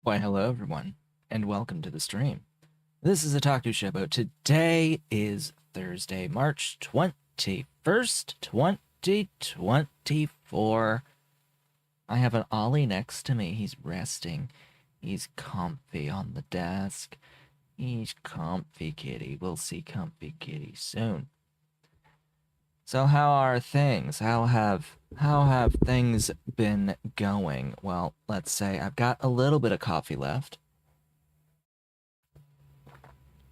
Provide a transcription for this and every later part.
Why, hello everyone, and welcome to the stream. This is Otaku Shibo. Today is Thursday, March 21st, 2024. I have an Ollie next to me. He's resting. He's comfy on the desk. He's comfy kitty. We'll see comfy kitty soon. So how are things? How have things been going? Well, let's say I've got a little bit of coffee left.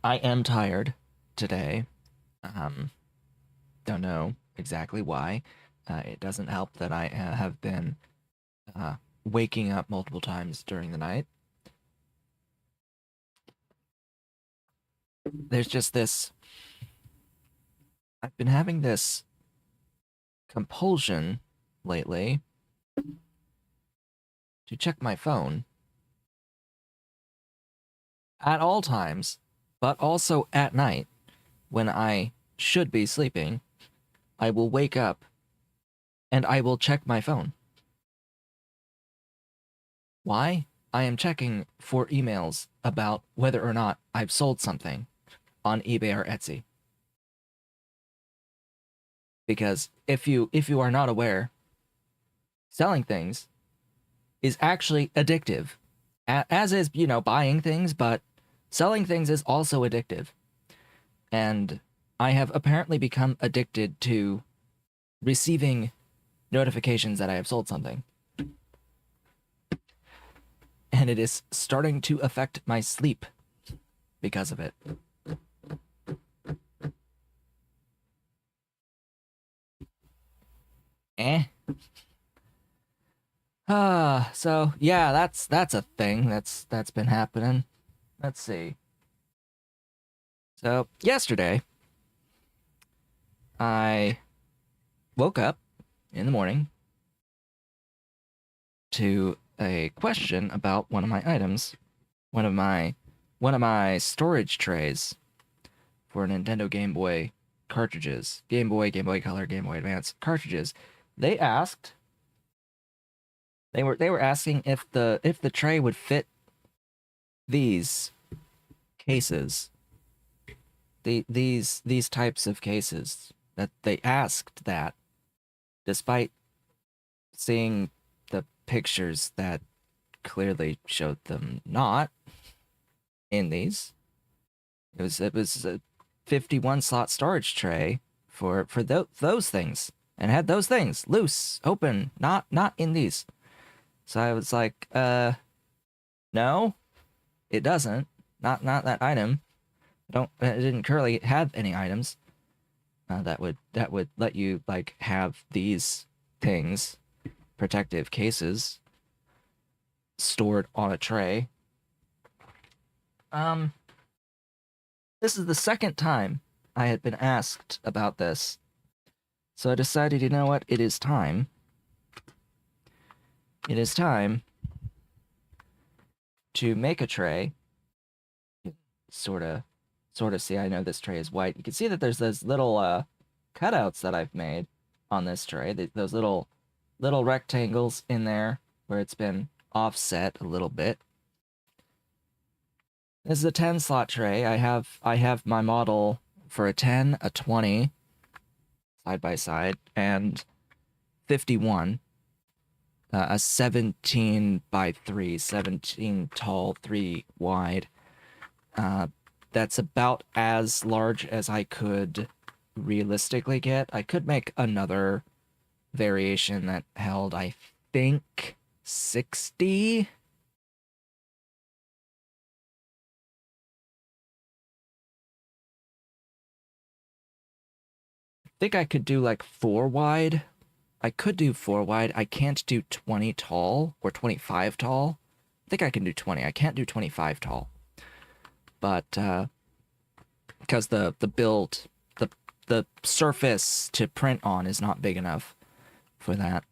I am tired today. Don't know exactly why. It doesn't help that I have been waking up multiple times during the night. There's just this... I've been having this compulsion lately to check my phone at all times, but also at night when I should be sleeping. I will wake up and I will check my phone. Why? I am checking for emails about whether or not I've sold something on eBay or Etsy. Because if you are not aware, selling things is actually addictive. As is, buying things, but selling things is also addictive. And I have apparently become addicted to receiving notifications that I have sold something. And it is starting to affect my sleep because of it. So yeah, that's a thing that's been happening. Let's see. So yesterday, I woke up in the morning to a question about one of my items, one of my storage trays for Nintendo Game Boy cartridges, Game Boy, Game Boy Color, Game Boy Advance cartridges. They were asking if the tray would fit these cases. These types of cases that they asked that, despite seeing the pictures that clearly showed them not in these. It was a 51 slot storage tray for those things, and had those things loose, open, not in these. So I was like, no, it doesn't. Not that item. It didn't currently have any items that would let you like have these things, protective cases, stored on a tray. This is the second time I had been asked about this. So I decided, you know what? It is time. It is time to make a tray. Sort of see, I know this tray is white. You can see that there's those little cutouts that I've made on this tray. Those little rectangles in there where it's been offset a little bit. This is a 10 slot tray. I have my model for a 10, a 20 side by side, and 51. A 17 by 3, 17 tall, 3 wide. That's about as large as I could realistically get. I could make another variation that held, I think, 60. I think I could do like 4 wide. I could do 4 wide. I can't do 20 tall or 25 tall. I think I can do 20. I can't do 25 tall. But because the build, the surface to print on is not big enough for that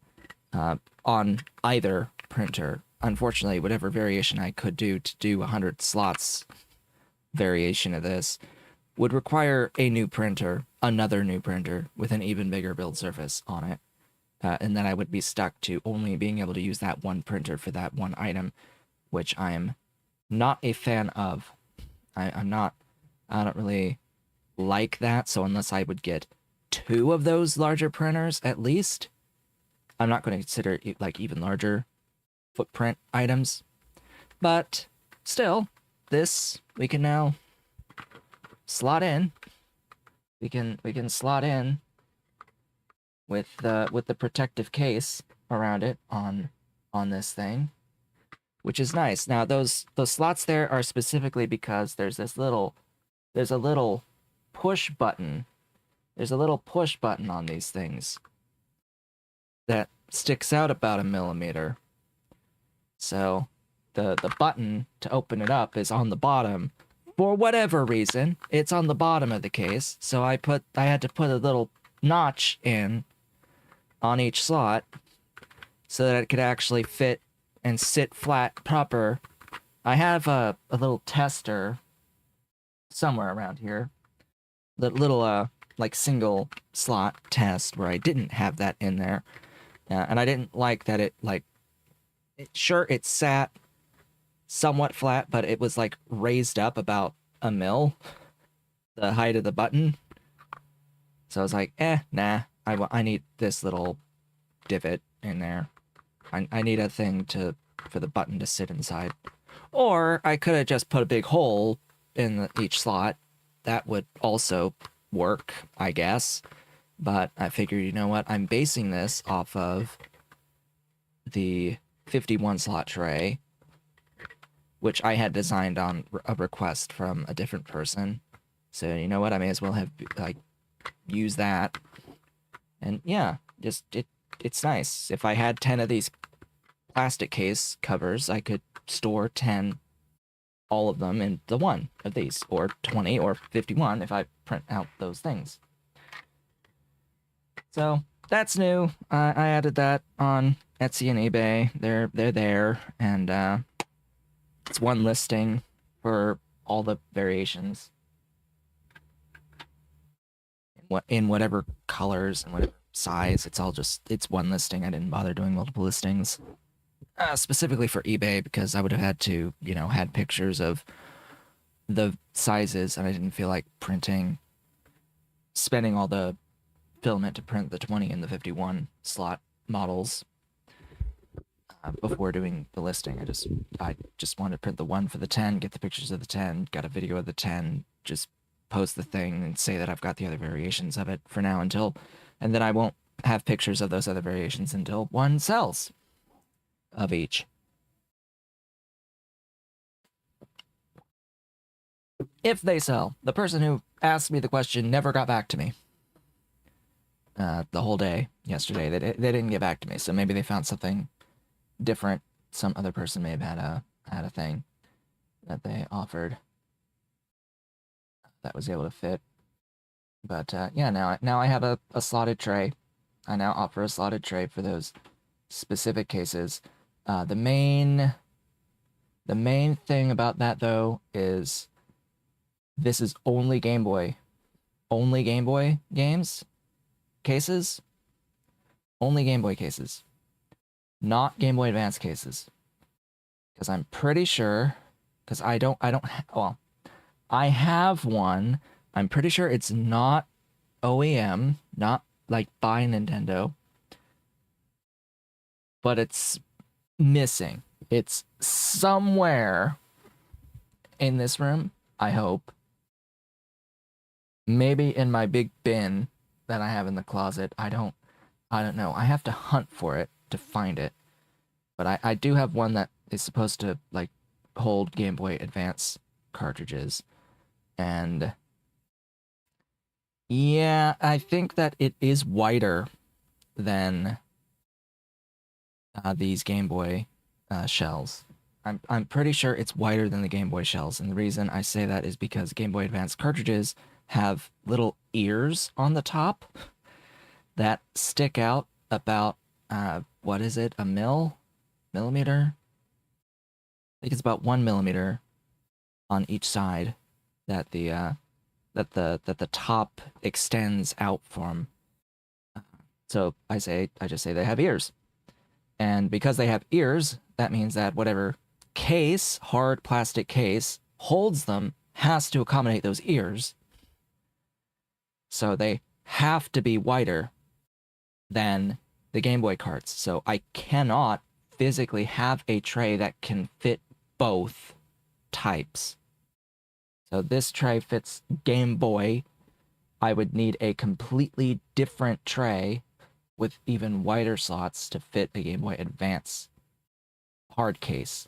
on either printer. Unfortunately, whatever variation I could do to do 100 slots variation of this would require a new printer, another new printer with an even bigger build surface on it. And then I would be stuck to only being able to use that one printer for that one item, which I'm not a fan of. I don't really like that, so unless I would get 2 of those larger printers at least, I'm not going to consider like even larger footprint items. But still, this we can now slot in. We can slot in with the protective case around it on this thing, which is nice. Now those slots there are specifically because there's a little push button. There's a little push button on these things that sticks out about 1 millimeter. So the button to open it up is on the bottom. For whatever reason, it's on the bottom of the case. So I had to put a little notch in on each slot so that it could actually fit and sit flat proper. I have a little tester somewhere around here. The little like single slot test where I didn't have that in there. And I didn't like that it it sat somewhat flat, but it was like raised up about 1 mil, the height of the button. So I was like, nah, I need this little divot in there. I need a thing for the button to sit inside. Or I could have just put a big hole in each slot. That would also work, I guess. But I figured, you know what, I'm basing this off of the 51 slot tray, which I had designed on a request from a different person. So you know what, I may as well have like use that. And yeah, just it's nice. If I had 10 of these plastic case covers, I could store 10, all of them in the one of these, or 20 or 51 if I print out those things. So that's new. I added that on Etsy and eBay. They're there, and it's one listing for all the variations in whatever colors and whatever size. It's one listing. I didn't bother doing multiple listings specifically for eBay because I would have had to, had pictures of the sizes, and I didn't feel like spending all the filament to print the 20 and the 51 slot models before doing the listing. I just wanted to print the 1 for the 10, get the pictures of the 10, got a video of the 10, just post the thing and say that I've got the other variations of it for now until, and then I won't have pictures of those other variations until one sells of each. If they sell. The person who asked me the question never got back to me. The whole day yesterday, they didn't get back to me. So maybe they found something different. Some other person may have had a thing that they offered that was able to fit. But yeah, now I have a slotted tray. I now offer a slotted tray for those specific cases. The main thing about that though is this is only Game Boy games cases. Only Game Boy cases. Not Game Boy Advance cases. Because I'm pretty sure, because well, I have one. I'm pretty sure it's not OEM, not like by Nintendo, but it's missing. It's somewhere in this room, I hope. Maybe in my big bin that I have in the closet. I don't know. I have to hunt for it to find it. But I do have one that is supposed to like hold Game Boy Advance cartridges. And yeah, I think that it is wider than these Game Boy shells. I'm pretty sure it's wider than the Game Boy shells, and the reason I say that is because Game Boy Advance cartridges have little ears on the top that stick out about what is it, a millimeter? I think it's about 1 millimeter on each side that the top extends out from. So I just say they have ears. And because they have ears, that means that whatever case, hard plastic case, holds them has to accommodate those ears. So they have to be wider than the Game Boy carts. So I cannot physically have a tray that can fit both types. So this tray fits Game Boy. I would need a completely different tray with even wider slots to fit a Game Boy Advance hard case.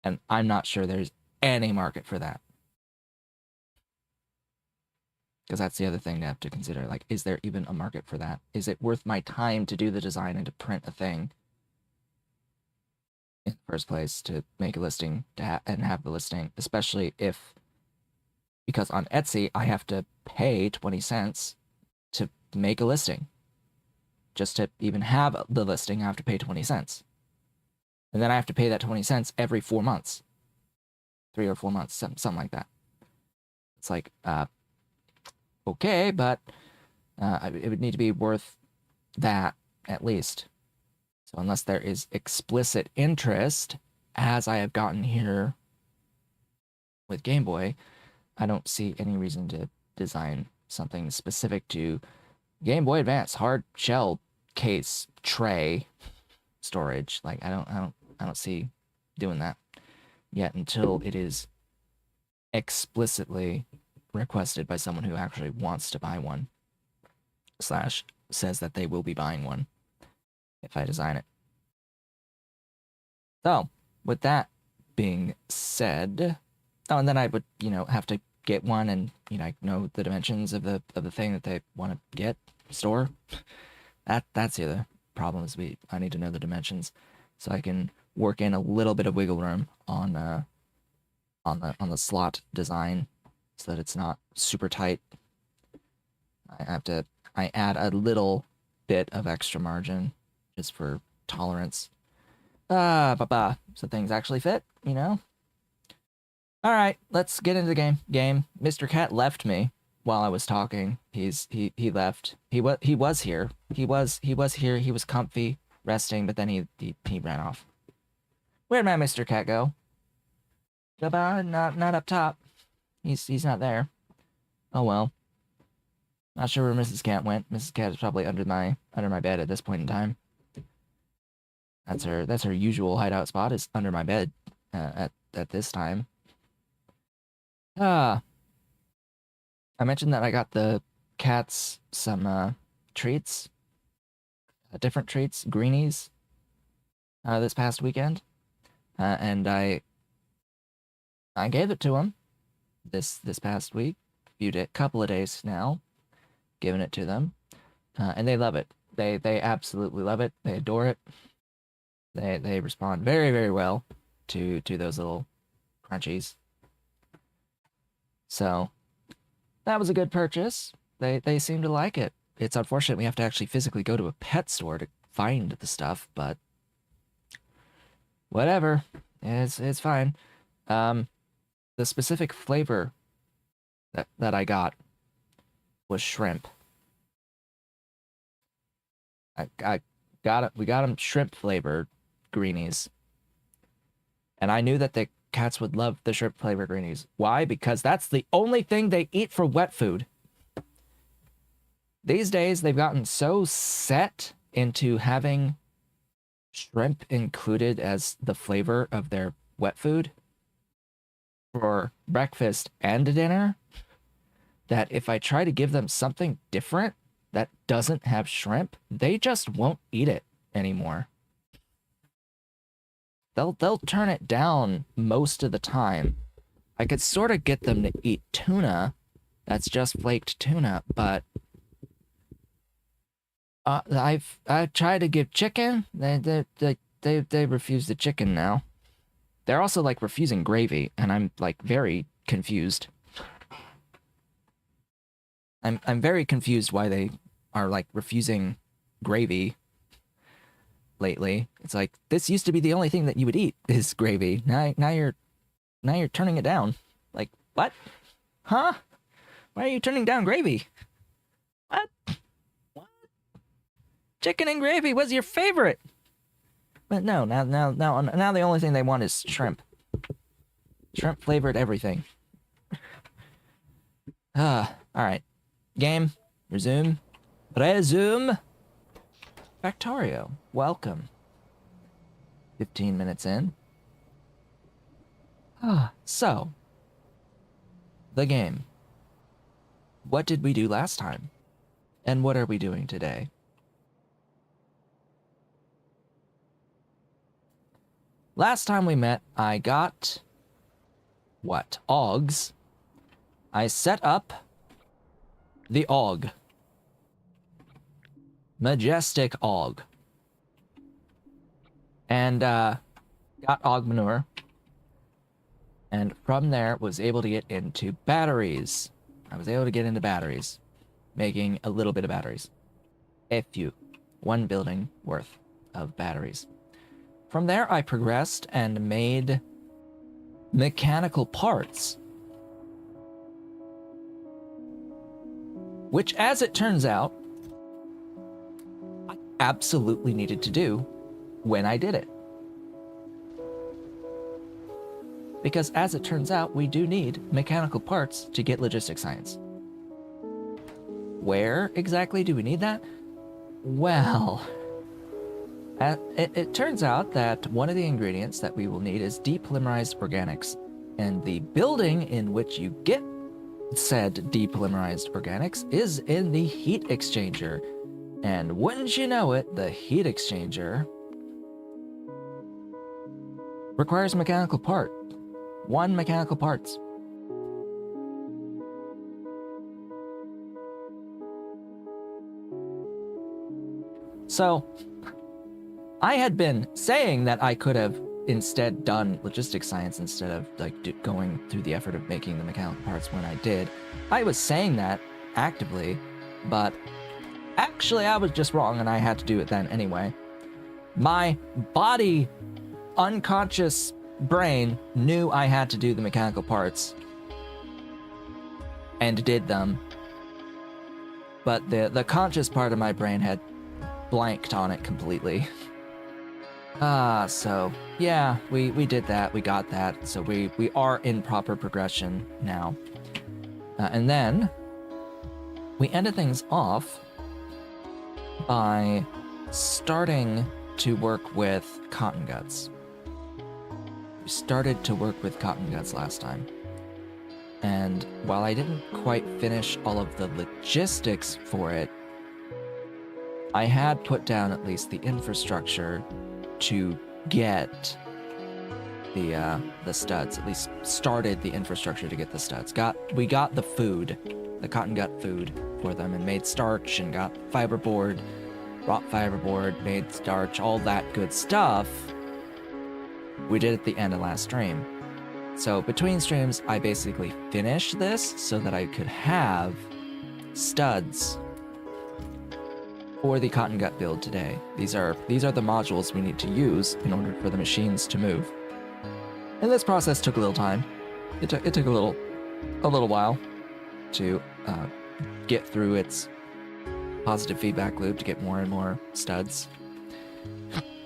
And I'm not sure there's any market for that. Because that's the other thing to have to consider. Like, is there even a market for that? Is it worth my time to do the design and to print a thing in the first place, to make a listing and have the listing? Especially if, because on Etsy, I have to pay 20 cents to make a listing. Just to even have the listing, I have to pay 20 cents. And then I have to pay that 20 cents every 4 months. 3 or 4 months, something like that. It's like, okay, but it would need to be worth that at least. So unless there is explicit interest, as I have gotten here with Game Boy, I don't see any reason to design something specific to Game Boy Advance hard shell case tray storage. Like I don't see doing that yet until it is explicitly requested by someone who actually wants to buy one / says that they will be buying one if I design it. So with that being said, oh, and then I would have to get one and know the dimensions of the thing that they want to get store. That's the other problem is I need to know the dimensions so I can work in a little bit of wiggle room on the slot design so that it's not super tight. I add a little bit of extra margin just for tolerance. So things actually fit, All right, let's get into the game. Mr. Cat left me while I was talking. He left. He was here. He was here. He was comfy, resting, but then he ran off. Where'd my Mr. Cat go? Not up top. He's not there. Oh well. Not sure where Mrs. Cat went. Mrs. Cat is probably under my bed at this point in time. That's her usual hideout spot, is under my bed at this time. I mentioned that I got the cats some treats, different treats, greenies, this past weekend, and I gave it to them this past week, couple of days now, giving it to them, and they love it. They absolutely love it. They adore it. They respond very, very well to those little crunchies. So that was a good purchase. They seem to like it. It's unfortunate we have to actually physically go to a pet store to find the stuff, but whatever. It's fine. The specific flavor that I got was shrimp. I got it. We got them shrimp flavored greenies, and I knew that the cats would love the shrimp flavored greenies. Why? Because that's the only thing they eat for wet food. These days, they've gotten so set into having shrimp included as the flavor of their wet food for breakfast and dinner that if I try to give them something different that doesn't have shrimp, they just won't eat it anymore. They'll turn it down most of the time. I could sort of get them to eat tuna that's just flaked tuna, but I've tried to give chicken. They refuse the chicken now. They're also like refusing gravy, and I'm like very confused. I'm very confused why they are like refusing gravy lately. It's like, this used to be the only thing that you would eat is gravy. Now you're turning it down. Like, what? Huh? Why are you turning down gravy? What? Chicken and gravy was your favorite. But no, now the only thing they want is shrimp. Shrimp flavored everything. All right. Game. Resume. Factorio. Welcome. 15 minutes in. So. The game. What did we do last time? And what are we doing today? Last time we met, I got... what? Augs. I set up the aug. Majestic aug. And, got aug manure. And from there, was able to get into batteries. I was able to get into batteries. Making a little bit of batteries. A few. One building worth of batteries. From there, I progressed and made mechanical parts. Which, as it turns out, I absolutely needed to do when I did it. Because, as it turns out, we do need mechanical parts to get logistic science. Where exactly do we need that? Well... It turns out that one of the ingredients that we will need is depolymerized organics. And the building in which you get said depolymerized organics is in the heat exchanger. And wouldn't you know it, the heat exchanger requires a mechanical part. One mechanical parts. So... I had been saying that I could have instead done logistics science instead of like going through the effort of making the mechanical parts when I did. I was saying that actively, but actually I was just wrong and I had to do it then anyway. My body, unconscious brain knew I had to do the mechanical parts and did them. But the conscious part of my brain had blanked on it completely. So, yeah, we did that, we got that, so we are in proper progression now. And then, we ended things off by starting to work with cotton guts. We started to work with cotton guts last time. And while I didn't quite finish all of the logistics for it, I had put down at least the infrastructure to get the studs, at least started the infrastructure to get the studs. We got the food, the cotton gut food for them, and made starch and got fiberboard, brought fiberboard, made starch, all that good stuff. We did at the end of last stream. So between streams, I basically finished this so that I could have studs for the cotton gut build today. These are the modules we need to use in order for the machines to move. And this process took a little time. It took a little while to get through its positive feedback loop to get more and more studs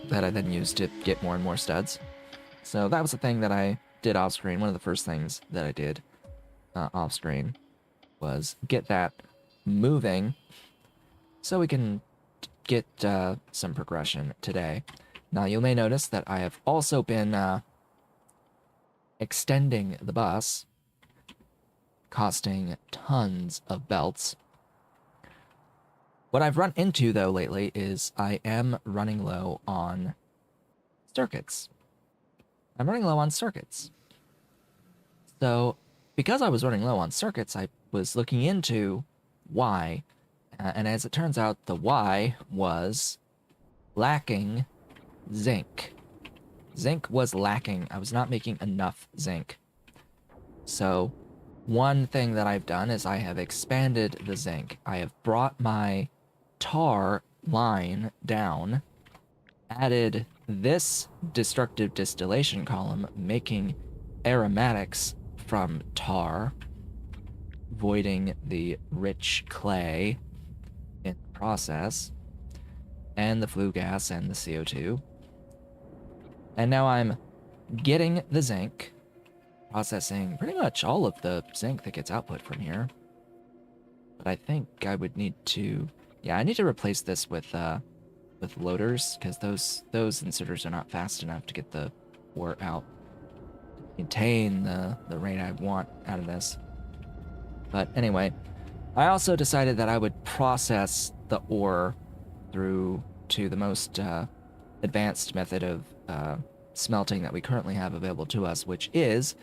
that I then used to get more and more studs. So that was the thing that I did off screen. One of the first things that I did off screen was get that moving so we can get some progression today. Now you may notice that I have also been extending the bus, costing tons of belts. What I've run into though lately is I am running low on circuits. I'm running low on circuits. So because I was running low on circuits, I was looking into why. And as it turns out, the why was lacking zinc. Zinc was lacking. I was not making enough zinc. So one thing that I've done is I have expanded the zinc. I have brought my tar line down, added this destructive distillation column, making aromatics from tar, voiding the rich clay in the process, and the flue gas and the CO2. And now I'm getting the zinc, processing pretty much all of the zinc that gets output from here. But I think I would need to, yeah, I need to replace this with loaders, because those inserters are not fast enough to get the ore out, maintain the rate I want out of this. But anyway, I also decided that I would process the ore through to the most advanced method of smelting that we currently have available to us, which is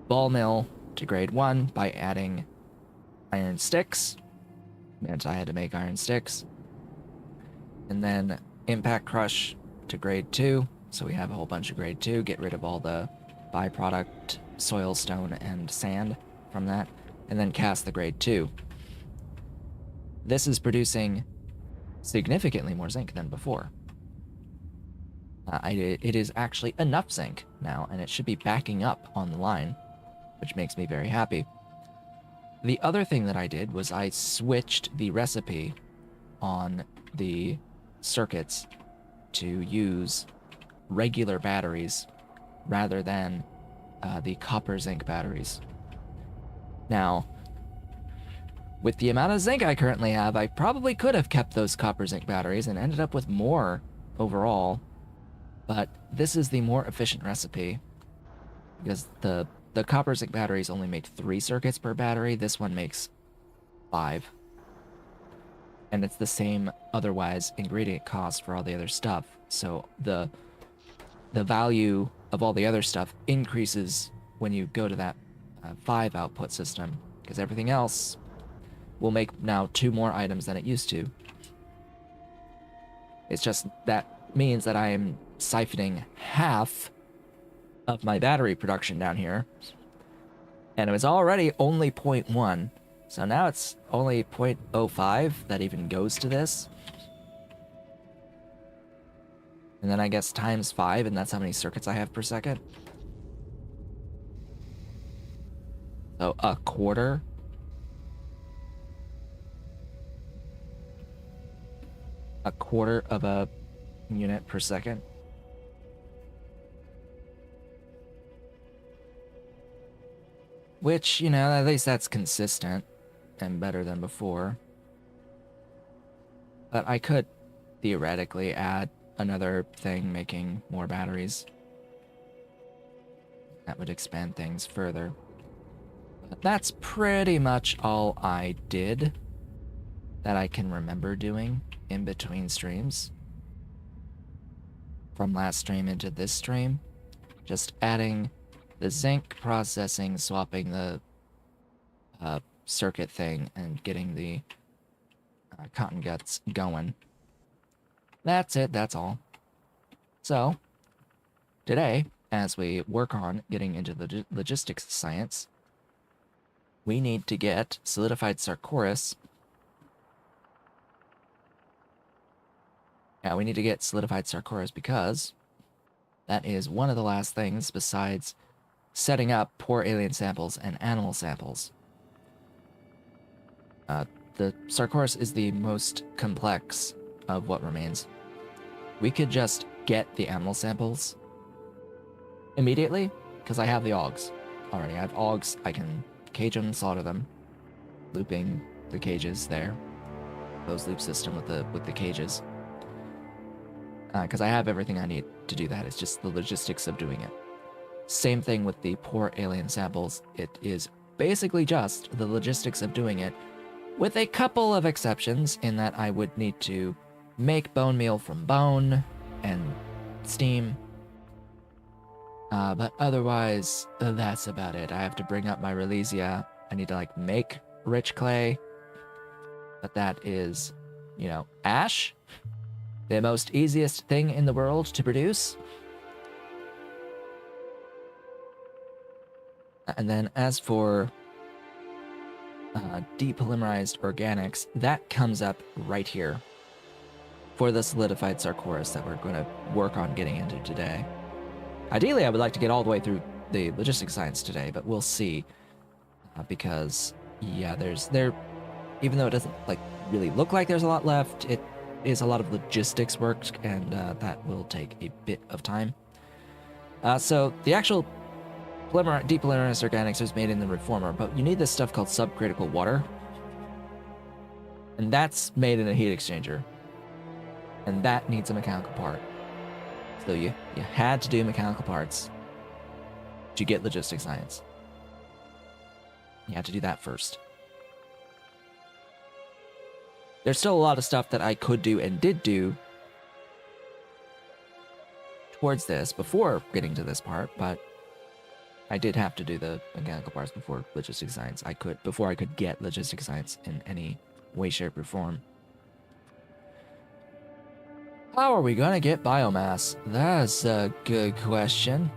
ball mill to grade 1 by adding iron sticks. Meant I had to make iron sticks. And then impact crush to grade 2, so we have a whole bunch of grade 2, get rid of all the byproduct soil, stone, and sand from that, and then cast the grade 2. This is producing significantly more zinc than before. It is actually enough zinc now, and it should be backing up on the line, which makes me very happy. The other thing that I did was I switched the recipe on the circuits to use regular batteries rather than the copper zinc batteries. Now, with the amount of zinc I currently have, I probably could have kept those copper zinc batteries and ended up with more overall, but this is the more efficient recipe because the copper zinc batteries only make 3 circuits per battery. This one makes 5. And it's the same otherwise ingredient cost for all the other stuff. So the value of all the other stuff increases when you go to that 5 output system, because everything else will make now 2 more items than it used to. It's just that means that I am siphoning half of my battery production down here, and it was already only 0.1, so now it's only 0.05 that even goes to this. And then I guess times 5, and that's how many circuits I have per second. So a quarter. A quarter of a unit per second. Which, you know, at least that's consistent. and better than before. But I could theoretically add another thing making more batteries. That would expand things further. But that's pretty much all I did that I can remember doing in between streams. From last stream into this stream. Just adding the zinc, processing, swapping the circuit thing, and getting the cotton guts going. That's it, that's all. So, today, as we work on getting into the logistics science, we need to get solidified sarcoris. Yeah, we need to get solidified sarcoris because that is one of the last things besides setting up poor alien samples and animal samples. The sarcoris is the most complex of what remains. We could just get the animal samples immediately, because I have the augs already. I have augs, I can cage them, slaughter them, looping the cages there. Closed loop system with the cages. Because I have everything I need to do that. It's just the logistics of doing it. Same thing with the poor alien samples. It is basically just the logistics of doing it, with a couple of exceptions in that I would need to make bone meal from bone and steam. But otherwise, that's about it. I have to bring up my Relesia. I need to, like, make rich clay. But that is, you know, ash. The most easiest thing in the world to produce. And then as for depolymerized organics, that comes up right here for the solidified sarcoris that we're going to work on getting into today. Ideally, I would like to get all the way through the logistics science today, but we'll see. Because, yeah, even though it doesn't like really look like there's a lot left, it is a lot of logistics work, and that will take a bit of time. So the actual depolymerized organics is made in the reformer, but you need this stuff called subcritical water, and that's made in a heat exchanger, and that needs a mechanical part. So you had to do mechanical parts to get logistics science. You had to do that first. There's still a lot of stuff that I could do and did do towards this before getting to this part, but I did have to do the mechanical parts before logistics science. Before I could get logistics science in any way, shape, or form. How are we gonna get biomass? That's a good question.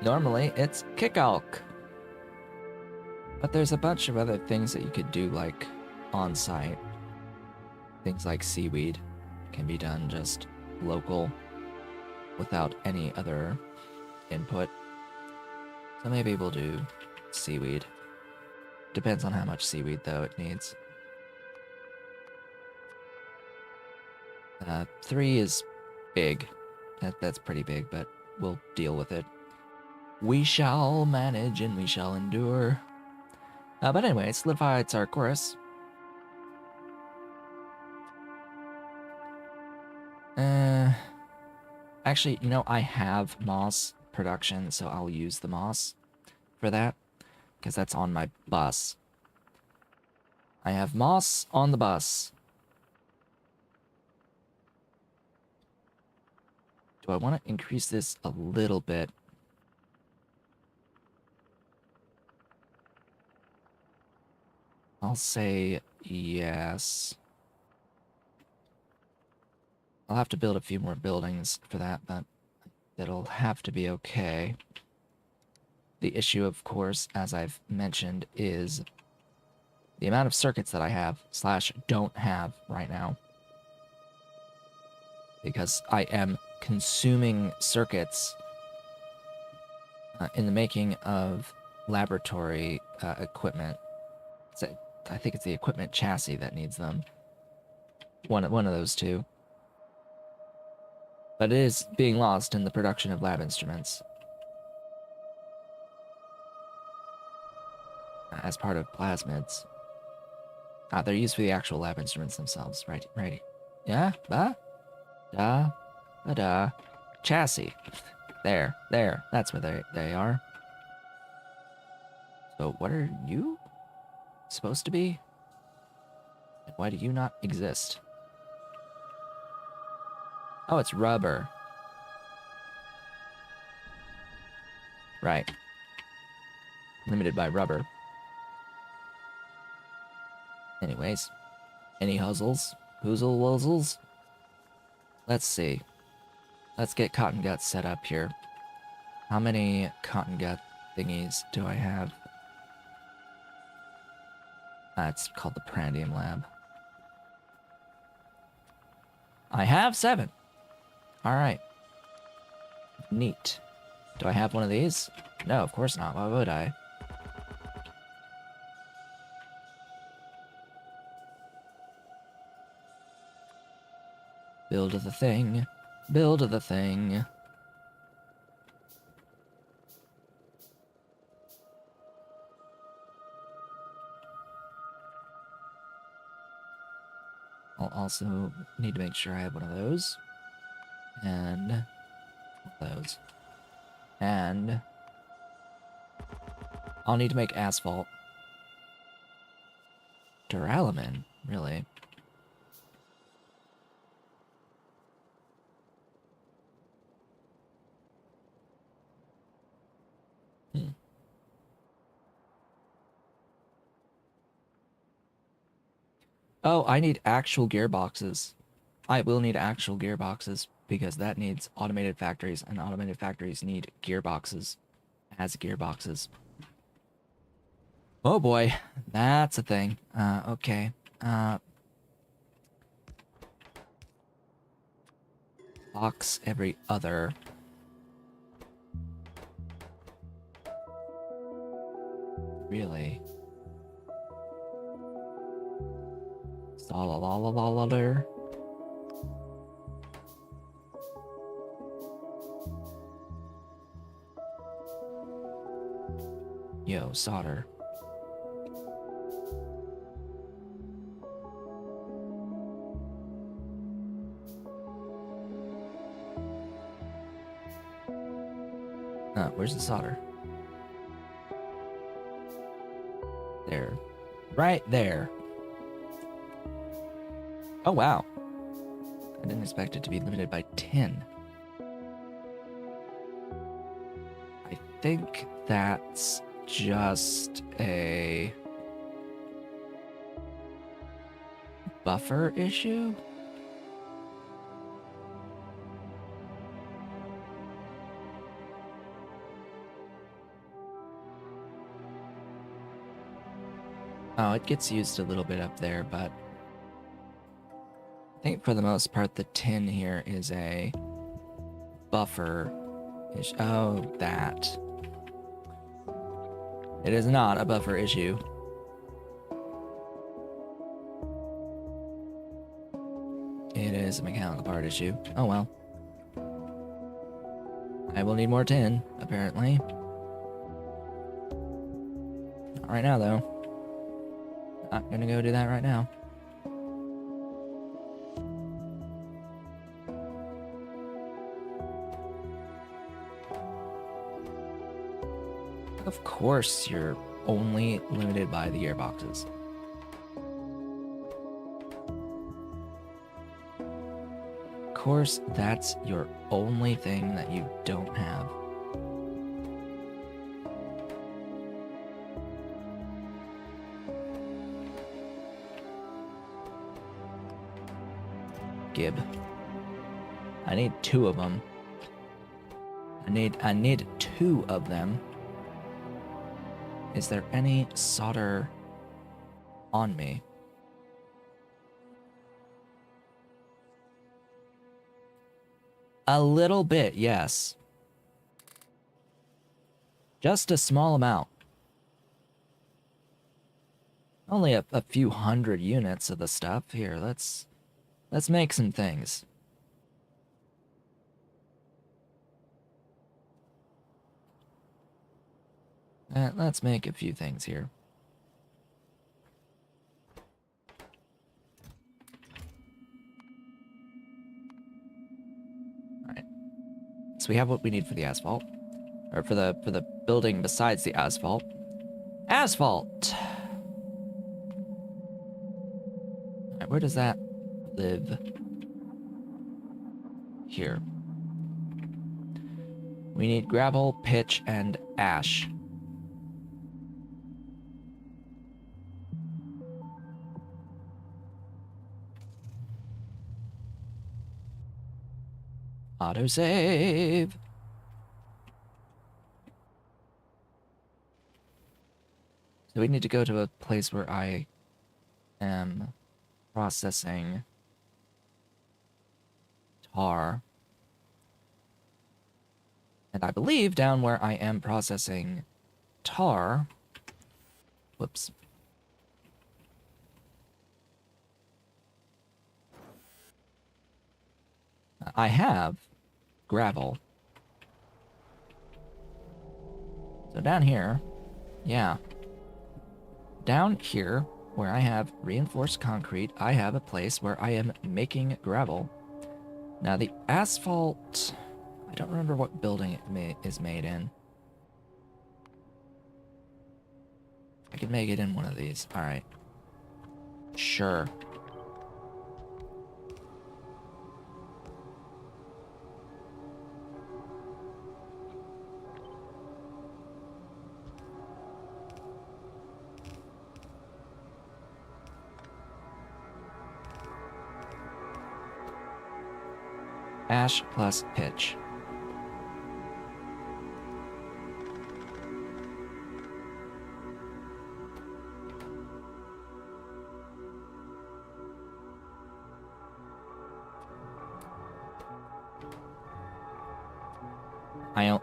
Normally, it's kickalk. But there's a bunch of other things that you could do, like on-site. Things like seaweed can be done just local without any other input. So maybe we'll do seaweed. Depends on how much seaweed, though, it needs. 3 is big. That's pretty big, but we'll deal with it. We shall manage and we shall endure. But anyway, solidified sarcoris. Actually, you know, I have moss production, so I'll use the moss for that, because that's on my bus. I have moss on the bus. Do I want to increase this a little bit? I'll say yes. I'll have to build a few more buildings for that, but that'll have to be okay. The issue, of course, as I've mentioned, is the amount of circuits that I have / don't have right now. Because I am consuming circuits in the making of laboratory equipment. I think it's the equipment chassis that needs them. One of those two. But it is being lost in the production of lab instruments. as part of plasmids. They're used for the actual lab instruments themselves. Right. Yeah? Da? Da. Chassis. There. That's where they are. So what are you supposed to be? And why do you not exist? Oh, it's rubber. Right. Limited by rubber. Anyways. Any huzzles? Hoozle wuzzles? Let's see. Let's get COTTONGUT set up here. How many COTTONGUT thingies do I have? It's called the Prandium Lab. I have 7. Alright. Neat. Do I have one of these? No, of course not. Why would I? Build the thing. Build the thing. I'll also need to make sure I have one of those. And those. And I'll need to make asphalt. Duralumin, really? Oh, I need actual gearboxes. I will need actual gearboxes because that needs automated factories, and automated factories need gearboxes as gearboxes. Oh boy, that's a thing. Okay. Box every other. Really? Solalalalalalar. Yo, solder. Where's the solder? There. Right there. Oh, wow. I didn't expect it to be limited by 10. I think that's just a buffer issue? Oh, it gets used a little bit up there, but I think for the most part the 10 here is a buffer issue. Oh, that. It is not a buffer issue. It is a mechanical part issue. Oh well. I will need more tin, apparently. Not right now, though. Not gonna go do that right now. Of course, you're only limited by the gearboxes. Of course, that's your only thing that you don't have. Gib. I need 2 of them. I need 2 of them. Is there any solder on me? A little bit, yes. Just a small amount. Only a few hundred units of the stuff. Here, let's make some things. Let's make a few things here. so we have what we need for the asphalt. Or for the building besides the asphalt. Asphalt! Alright, where does that live? Here. We need gravel, pitch, and ash. Autosave! So we need to go to a place where I am processing tar. And I believe down where I am processing tar... Whoops. I have gravel. So down here, yeah. Down here, where I have reinforced concrete, I have a place where I am making gravel. Now the asphalt, I don't remember what building it is made in. I could make it in one of these. All right. Sure. Ash plus pitch.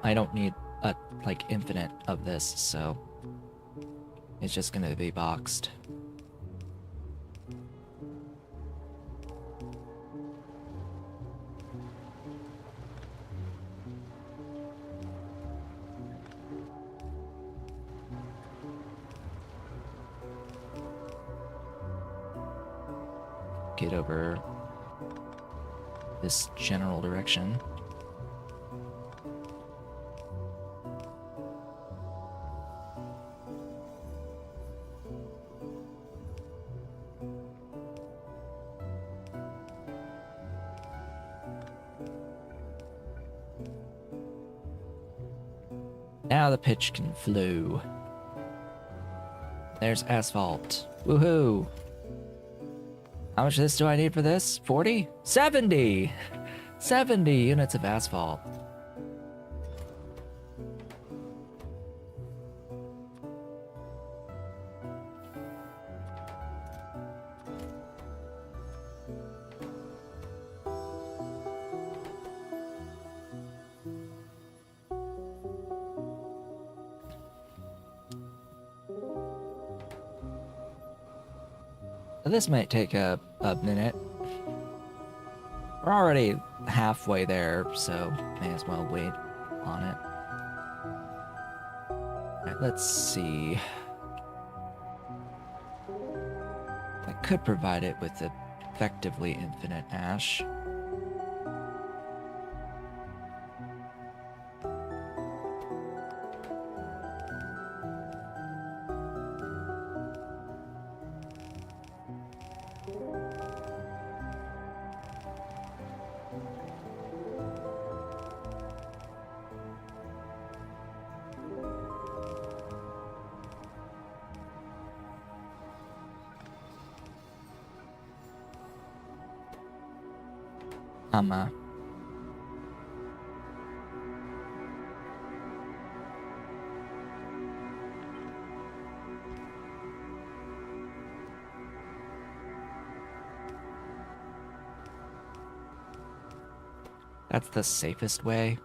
I don't need a like infinite of this, so it's just gonna be boxed. Get over this general direction. Now the pitch can flow. There's asphalt. Woohoo! How much of this do I need for this? 40? 70! 70 units of asphalt. This might take a minute. We're already halfway there, so may as well wait on it. Alright, let's see. I could provide it with effectively infinite ash. That's the safest way.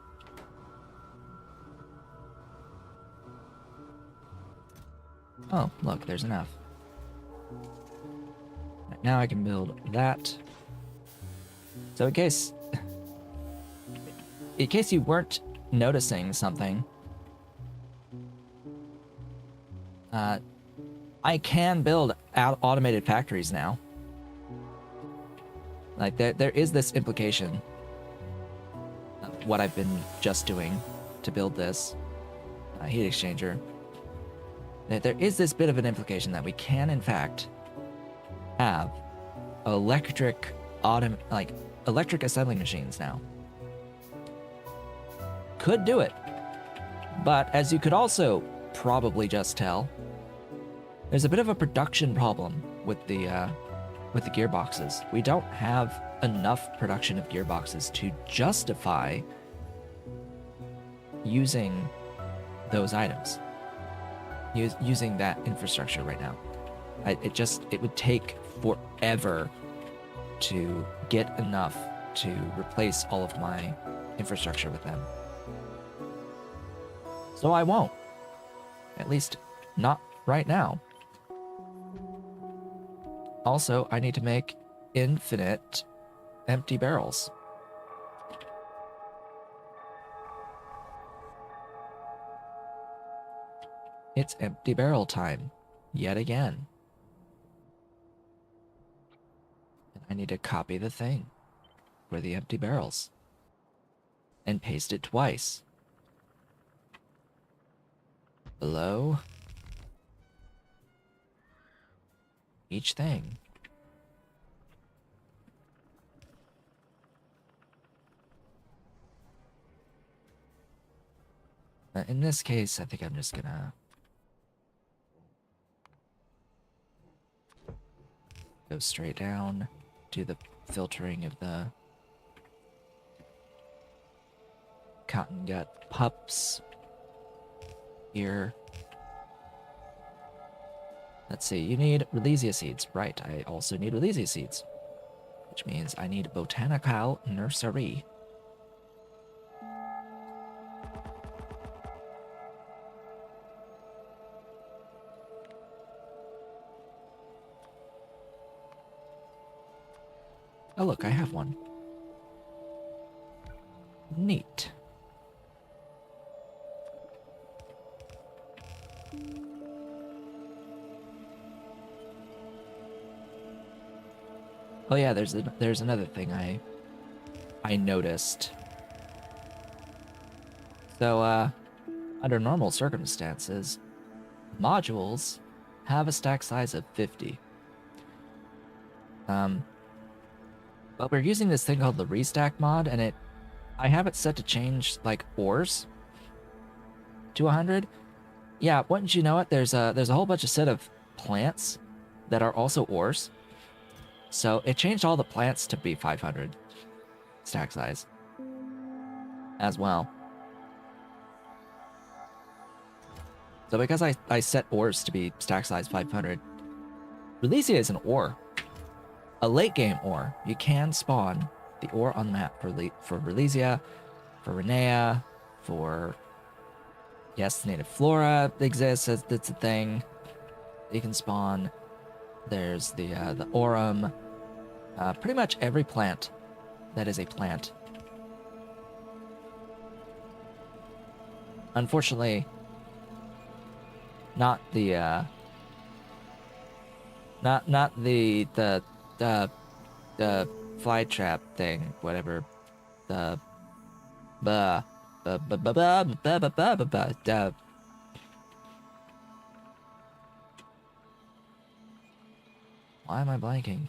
Oh, look, there's enough. Right, now I can build that. So in case you weren't noticing something, I can build automated factories now. Like there is this implication. what I've been just doing to build this heat exchanger, there is this bit of an implication that we can, in fact, have electric assembling machines now. Could do it, but as you could also probably just tell, there's a bit of a production problem with the gearboxes. We don't have enough production of gearboxes to justify using those items, using that infrastructure right now. It would take forever to get enough to replace all of my infrastructure with them. So I won't. At least not right now. Also, I need to make infinite empty barrels. It's empty barrel time, yet again. And I need to copy the thing for the empty barrels and paste it twice. Below each thing. In this case, I think I'm just gonna go straight down, do the filtering of the COTTONGUT pups here. Let's see, you need Relesia seeds. Right, I also need Relesia seeds, which means I need Botanical Nursery. Oh look, I have one. Neat. Oh yeah, there's another thing I noticed. So under normal circumstances, modules have a stack size of 50. But we're using this thing called the restack mod, and I have it set to change like ores to 100. Yeah, wouldn't you know it? There's a whole bunch of set of plants that are also ores. So it changed all the plants to be 500 stack size as well. So because I set ores to be stack size 500, Relesia is an ore. A late game ore. You can spawn the ore on the map for Relesia, for Renea, for... Yes, native flora exists, it's a thing. You can spawn. There's the Aurum. Pretty much every plant that is a plant. Unfortunately, not the not the fly trap thing, whatever. The why am I blanking?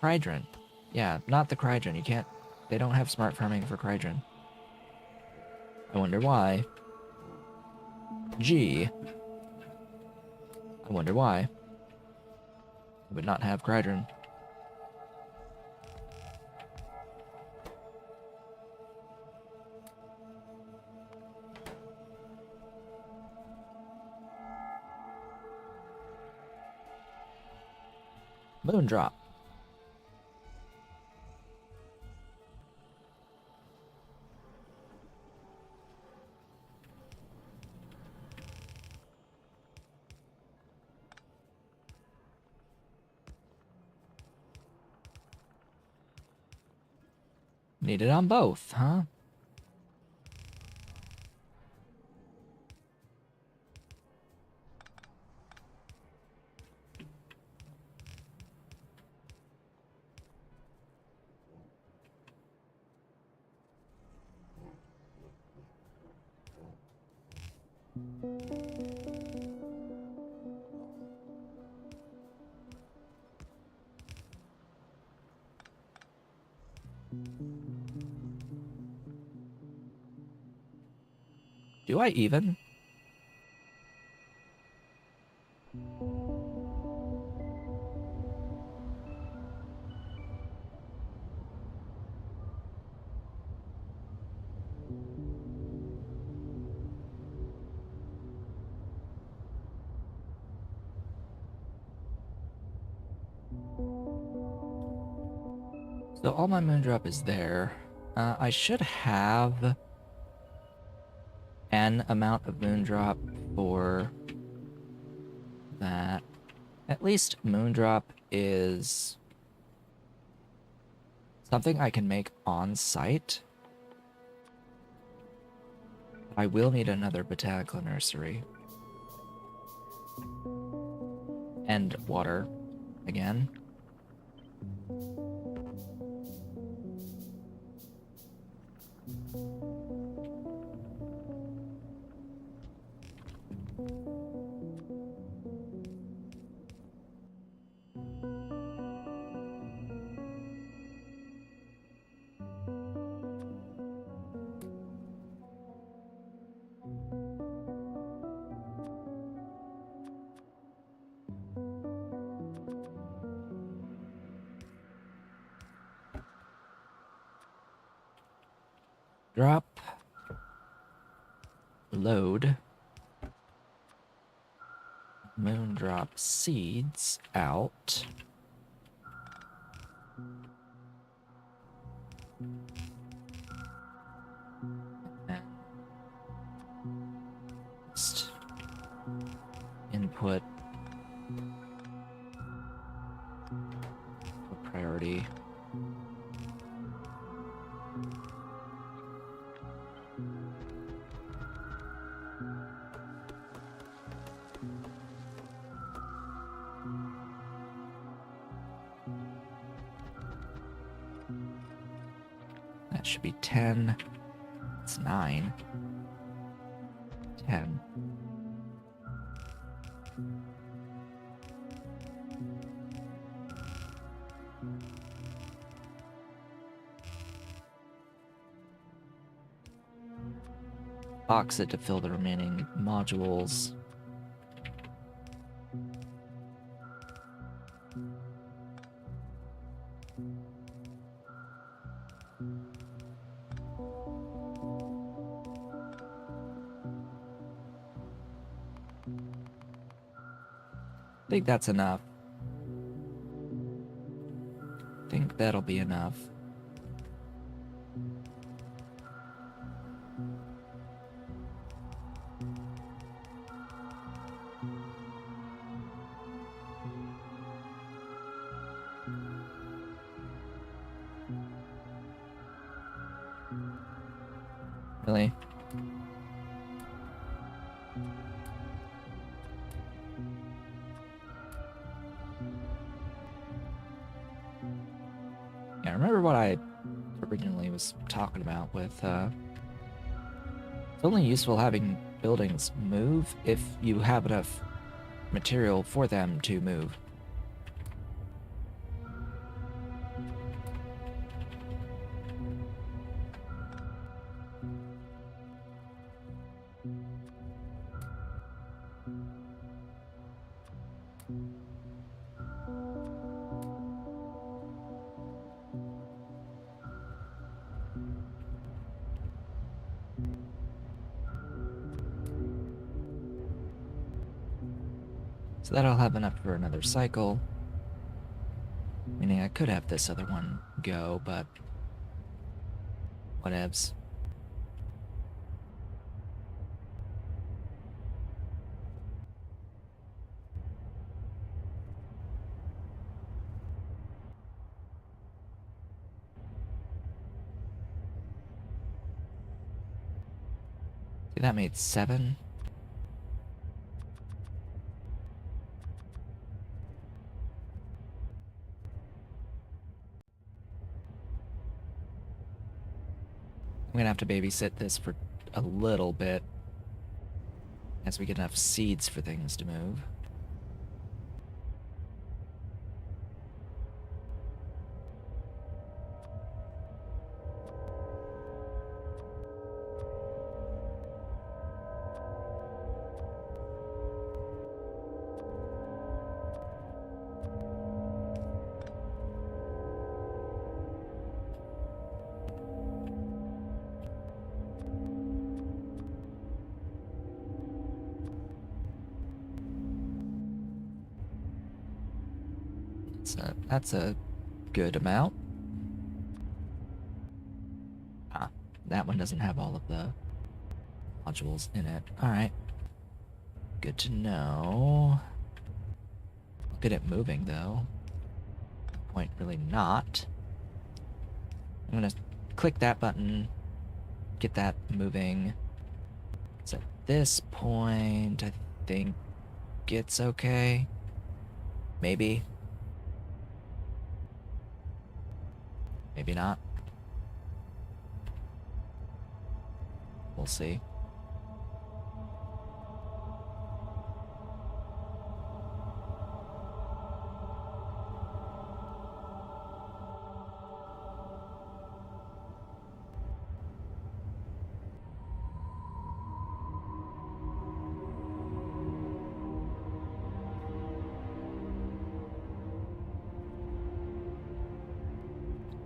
Crydron. Yeah, not the Crydron. You can't... They don't have smart farming for Crydron. I wonder why. Gee. I wonder why. I would not have Crydron. Moondrop. Need it on both, huh? Do I even? So all my moondrop is there. I should have an amount of moondrop for that. At least moondrop is something I can make on site. I will need another botanical nursery. And water again. Drop. Load. Moondrop seeds out. And just input for priority. That should be 10. It's 9. 10. Box it to fill the remaining modules. I think that's enough. I think that'll be enough. Really? Yeah, remember what I originally was talking about with, it's only useful having buildings move if you have enough material for them to move. So that'll have enough for another cycle. Meaning I could have this other one go, but whatevs. See, that made 7. I'm gonna have to babysit this for a little bit. as we get enough seeds for things to move. That's a good amount. Ah, that one doesn't have all of the modules in it. Alright. Good to know. Look at it moving, though. Point really not. I'm gonna click that button, get that moving. So at this point, I think it's okay. Maybe. Maybe not. We'll see.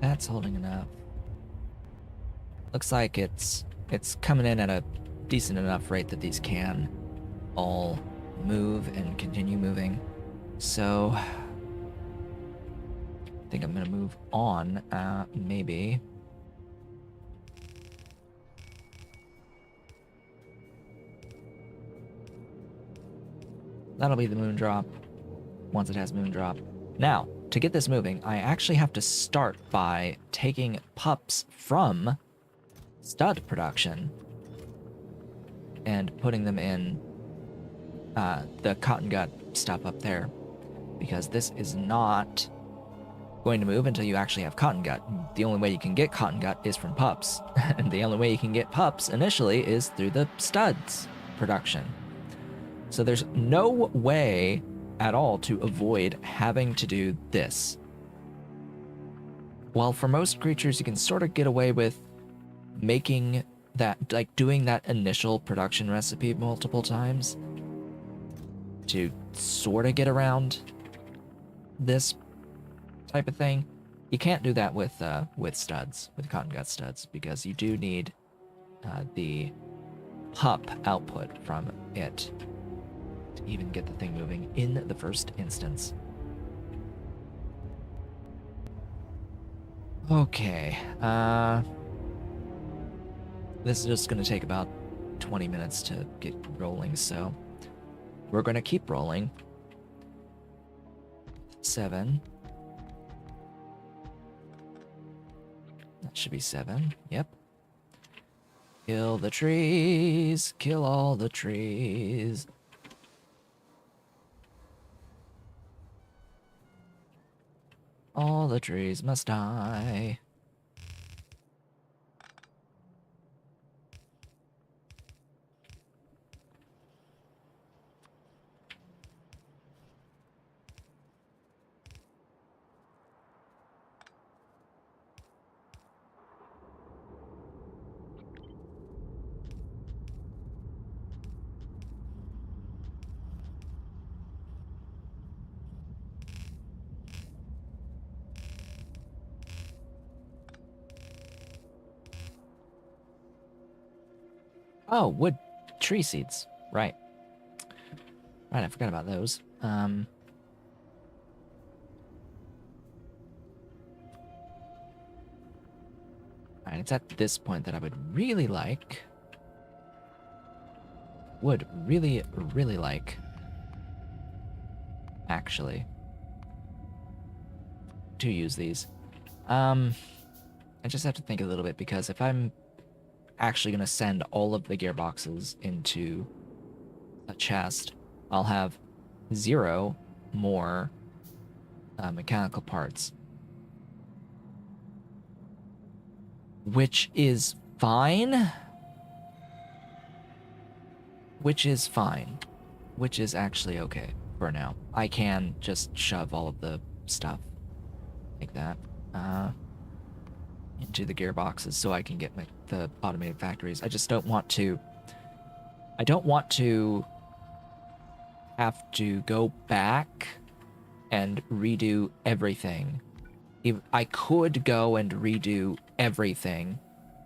That's holding enough. Looks like it's coming in at a decent enough rate that these can all move and continue moving. So I think I'm gonna move on, maybe. That'll be the moon drop once it has moon drop. Now, to get this moving, I actually have to start by taking pups from stud production and putting them in the cotton gut stuff up there, because this is not going to move until you actually have cotton gut. The only way you can get cotton gut is from pups, and the only way you can get pups initially is through the studs production. So there's no way at all to avoid having to do this. While for most creatures you can sort of get away with making that, like doing that initial production recipe multiple times to sort of get around this type of thing, you can't do that with studs, with cotton gut studs, because you do need the pup output from it to even get the thing moving in the first instance. Okay, this is just gonna take about 20 minutes to get rolling, so we're gonna keep rolling. 7. That should be 7, yep. Kill the trees, kill all the trees. All the trees must die. Oh, wood tree seeds. Right. Right, I forgot about those. Alright, it's at this point that I would really like... Would really, really like... Actually... to use these. I just have to think a little bit, because if I'm actually going to send all of the gearboxes into a chest, I'll have 0 more mechanical parts. Which is fine. which is fine. Which is actually okay for now. I can just shove all of the stuff like that into the gearboxes so I can get the automated factories. I just don't want to... I don't want to have to go back and redo everything. If I could go and redo everything,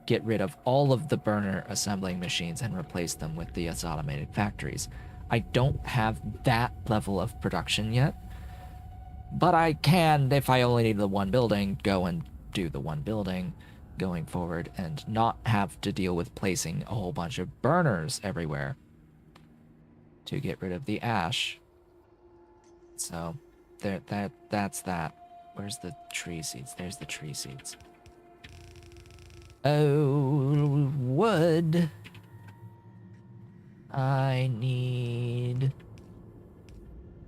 get rid of all of the burner assembling machines and replace them with these automated factories. I don't have that level of production yet, but I can, if I only need the one building, go and do the one building going forward and not have to deal with placing a whole bunch of burners everywhere to get rid of the ash. So that's that. Where's the tree seeds? There's the tree seeds. Oh, wood. I need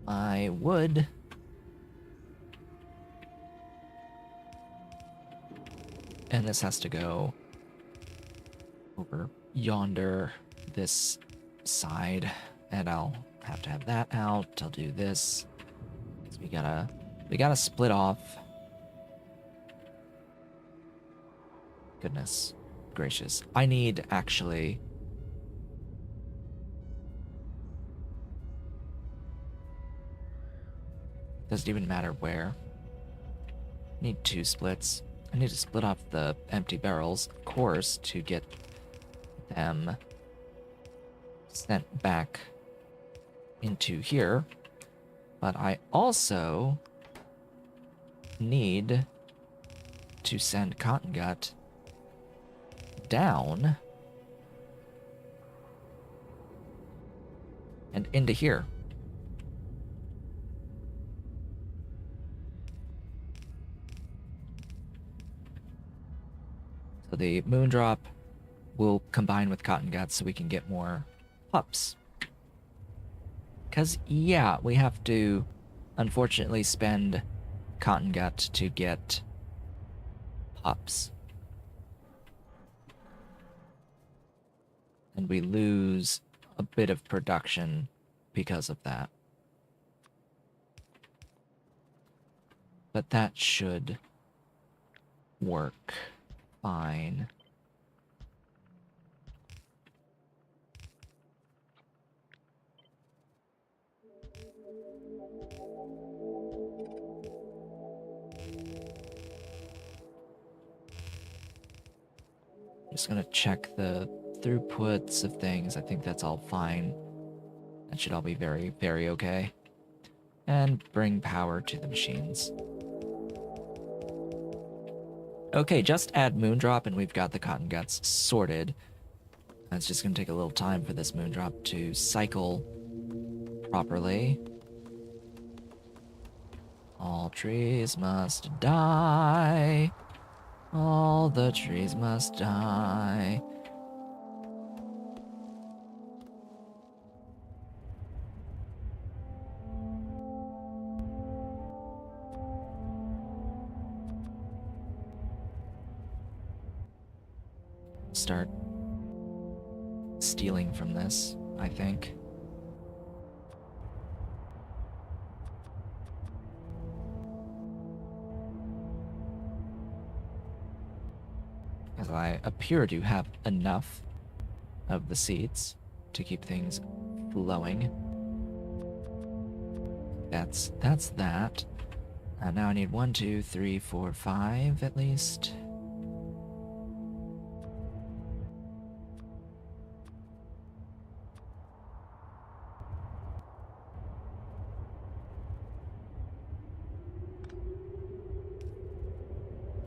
my wood. And this has to go over yonder, this side, and I'll have to have that out. I'll do this. So we gotta split off. Goodness gracious. I need actually... Doesn't even matter where. I need 2 splits. I need to split off the empty barrels, of course, to get them sent back into here. But I also need to send COTTONGUT down and into here. So the Moondrop will combine with COTTONGUT so we can get more pups. Because, yeah, we have to, unfortunately, spend COTTONGUT to get pups. And we lose a bit of production because of that. But that should work fine. Just gonna check the throughputs of things. I think that's all fine. That should all be very, very okay. And bring power to the machines. Okay, just add Moondrop and we've got the COTTONGUTs sorted. It's just gonna take a little time for this Moondrop to cycle properly. All trees must die. All the trees must die. Start stealing from this, I think. As I appear to have enough of the seeds to keep things flowing. That's that. Now I need 1, 2, 3, 4, 5 at least.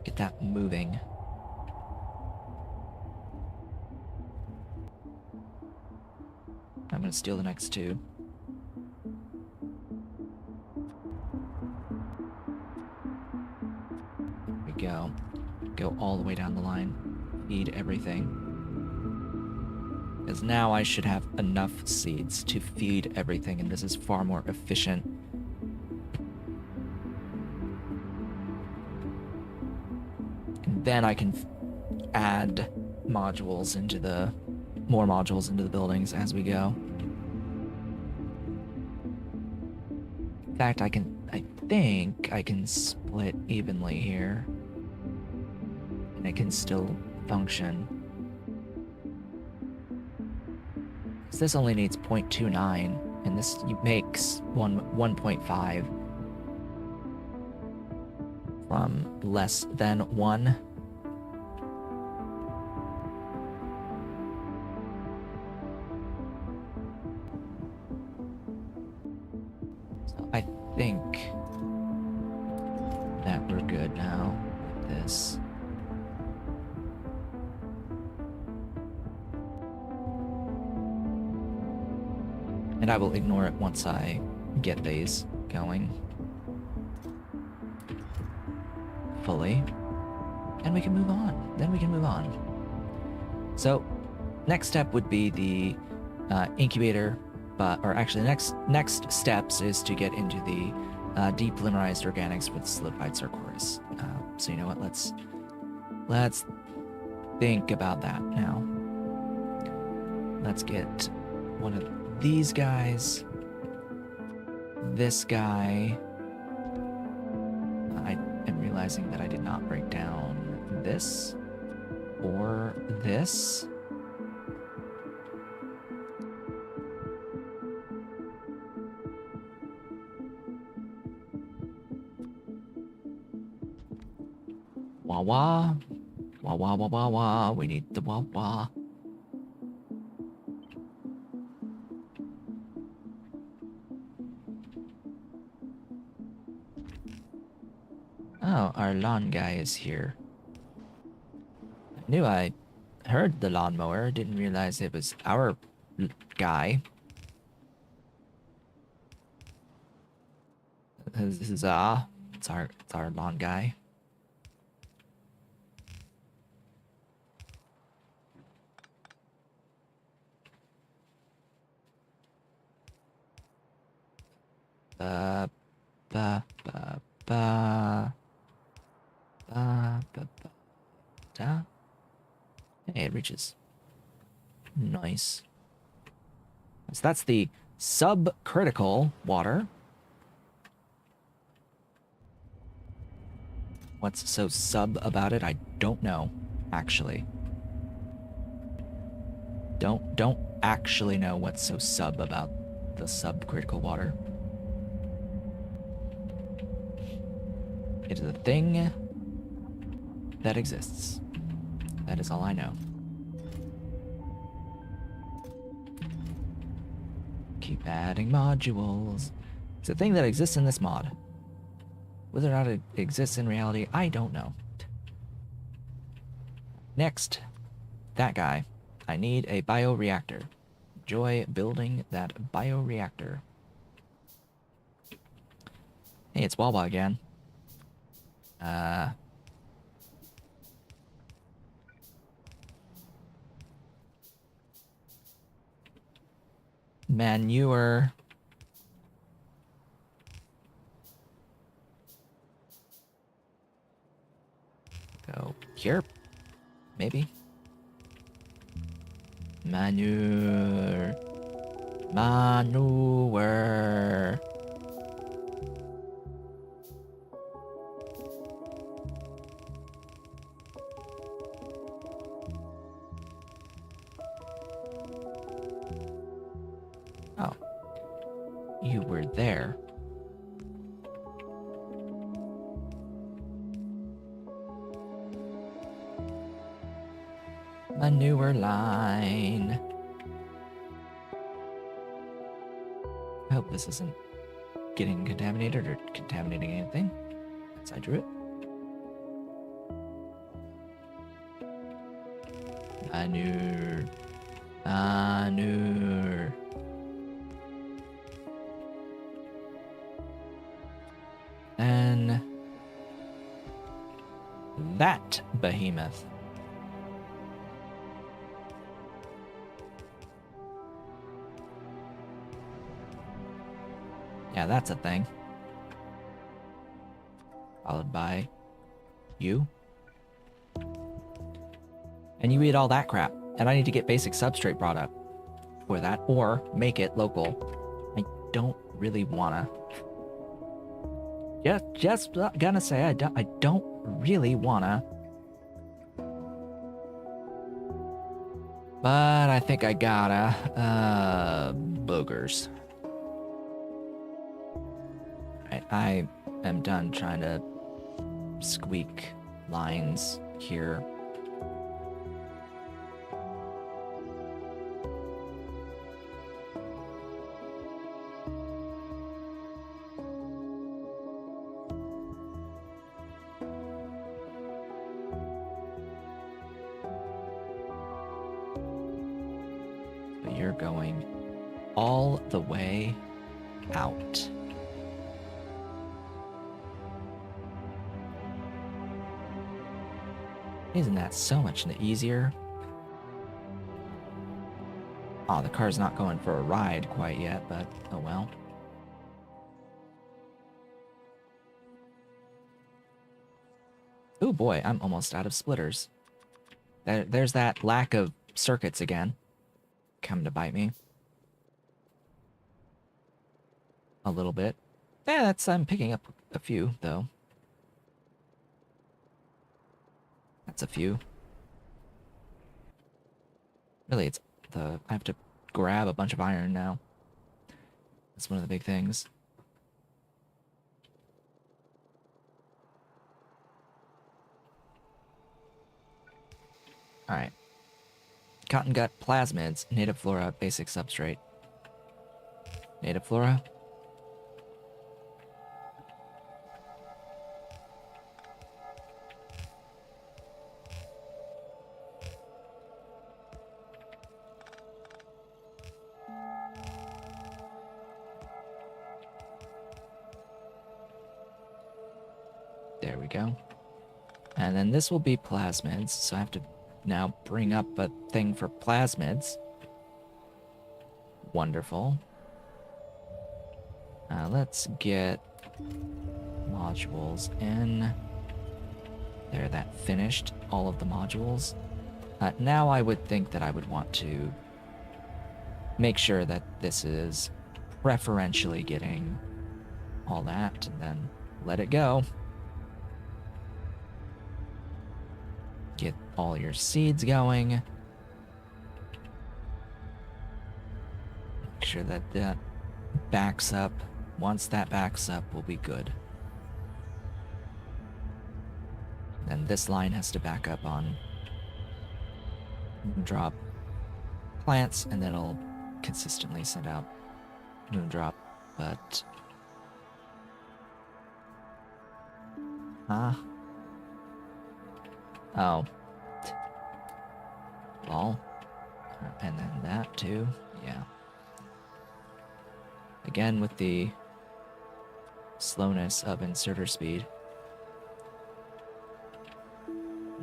Get that moving. I'm gonna steal the next 2. There we go. Go all the way down the line. Feed everything. Because now I should have enough seeds to feed everything, and this is far more efficient. And then I can add modules into the more modules into the buildings as we go. In fact, I think I can split evenly here. And it can still function. So this only needs 0.29, and this makes 1.5 from less than 1. So I think that we're good now with this. And I will ignore it once I get these going fully. And we can move on. Then we can move on. So, next step would be the incubator, or actually next steps is to get into the depolymerized organics with solidified circuitous. So you know what? Let's think about that now. Let's get one of these guys, this guy. I am realizing that I did not break down this or this. Wah wah. Wah wah wah wah wah. We need the wah wah. Oh, our lawn guy is here. I knew I heard the lawnmower, didn't realize it was our guy. This is it's our lawn guy. Ba ba ba ba. Da. Hey, it reaches. Nice. So that's the subcritical water. What's so sub about it? I don't know, actually. Don't actually know what's so sub about the subcritical water. It is a thing that exists. That is all I know. Keep adding modules. It's a thing that exists in this mod. Whether or not it exists in reality, I don't know. Next, that guy. I need a bioreactor. Enjoy building that bioreactor. Hey, it's Wawa again. Manure. Go here, maybe. Manure. Manure. Oh. You were there. Manure line. I hope this isn't getting contaminated or contaminating anything. As I drew it. Manure. Manure. And that behemoth. Yeah, that's a thing. Followed by you. And you eat all that crap. And I need to get basic substrate brought up for that, or make it local. I don't really wanna. Just gonna say I don't really wanna. But I think I gotta. Boogers. I am done trying to squeak lines here. But you're going all the way out. Isn't that so much easier? Oh, the car's not going for a ride quite yet, but oh well. Oh boy, I'm almost out of splitters. There's that lack of circuits again. Come to bite me. A little bit. Yeah, I'm picking up a few, though. That's a few. Really, it's I have to grab a bunch of iron now. That's one of the big things. Alright. Cotton gut plasmids, native flora, basic substrate. Native flora. There we go. And then this will be plasmids, so I have to now bring up a thing for plasmids. Wonderful. Let's get modules in. There, that finished all of the modules. Now I would think that I would want to make sure that this is preferentially getting all that, and then let it go. Get all your seeds going. Make sure that that backs up. Once that backs up, we'll be good. Then this line has to back up on drop plants, and then it'll consistently send out Moondrop, but... Huh? Oh. Lol. And then that too, yeah. Again with the slowness of inserter speed.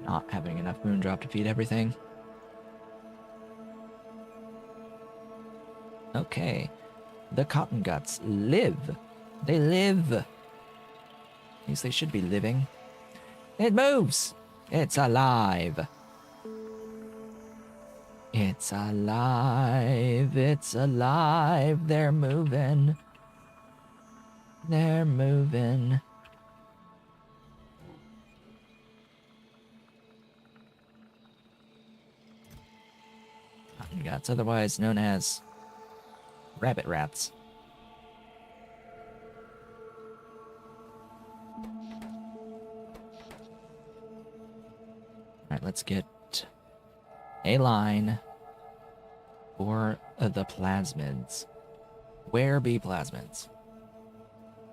Not having enough Moondrop to feed everything. Okay. The cotton guts live. They live. At least they should be living. It moves. It's alive. It's alive. It's alive. They're moving. They're moving. Cotton guts, otherwise known as rabbit rats. Alright, let's get a line for the plasmids. Where be plasmids?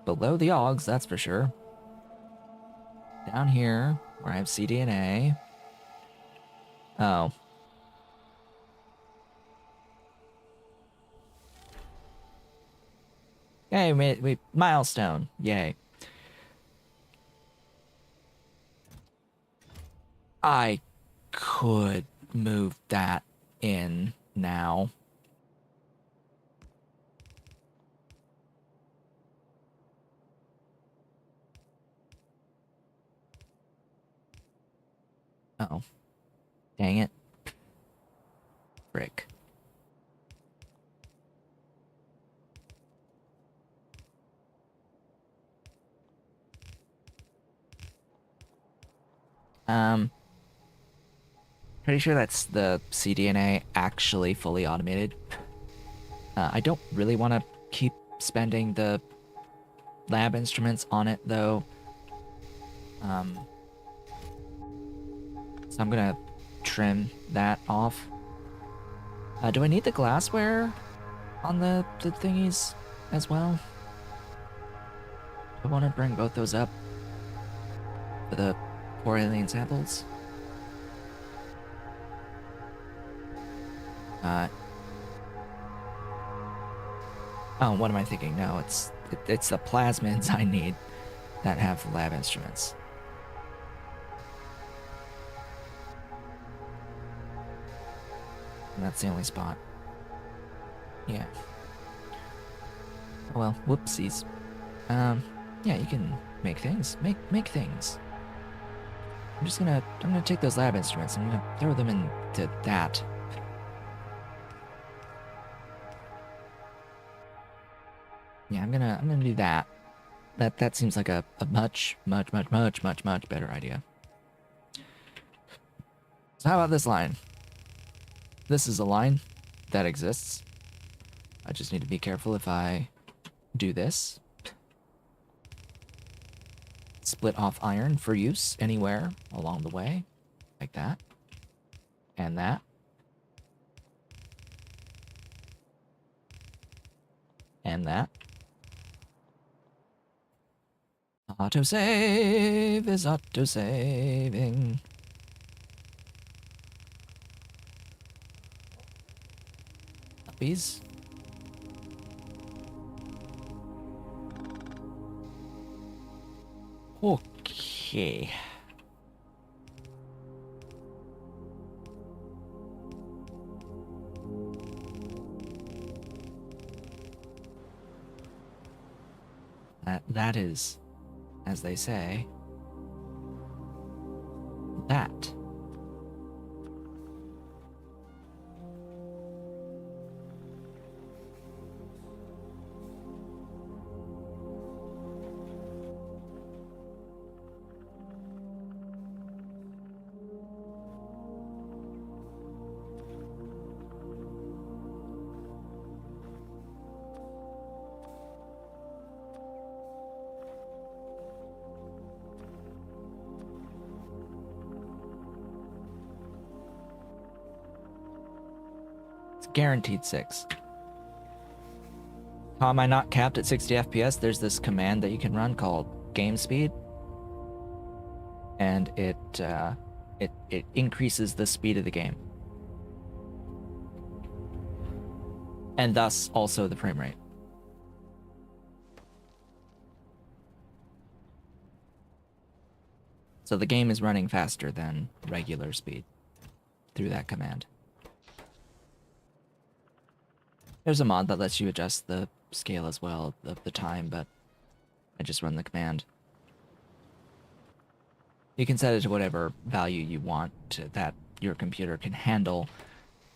Below the Augs, that's for sure. Down here, where I have cDNA. Oh. Hey, we milestone. Yay. I could move that in now. Uh-oh. Dang it. Pretty sure that's the cDNA actually fully automated. I don't really want to keep spending the lab instruments on it, though. So I'm gonna trim that off. Do I need the glassware on the thingies as well? I want to bring both those up for the poor alien samples. Oh, what am I thinking? No, it's the plasmids I need that have lab instruments. And that's the only spot. Yeah. Well, whoopsies. Yeah, you can make things. Make things. I'm gonna take those lab instruments. I'm gonna throw them into that. Yeah, I'm gonna do that. That seems like a much better idea. So how about this line? This is a line that exists. I just need to be careful if I do this. Split off iron for use anywhere along the way, like that, and that. And that. Autosave is autosaving. Puppies. Okay. That is, as they say, that. Guaranteed 6. How am I not capped at 60 FPS? There's this command that you can run called game speed, and it increases the speed of the game, and thus also the frame rate. So the game is running faster than regular speed through that command. There's a mod that lets you adjust the scale as well of the time, but I just run the command. You can set it to whatever value you want that your computer can handle.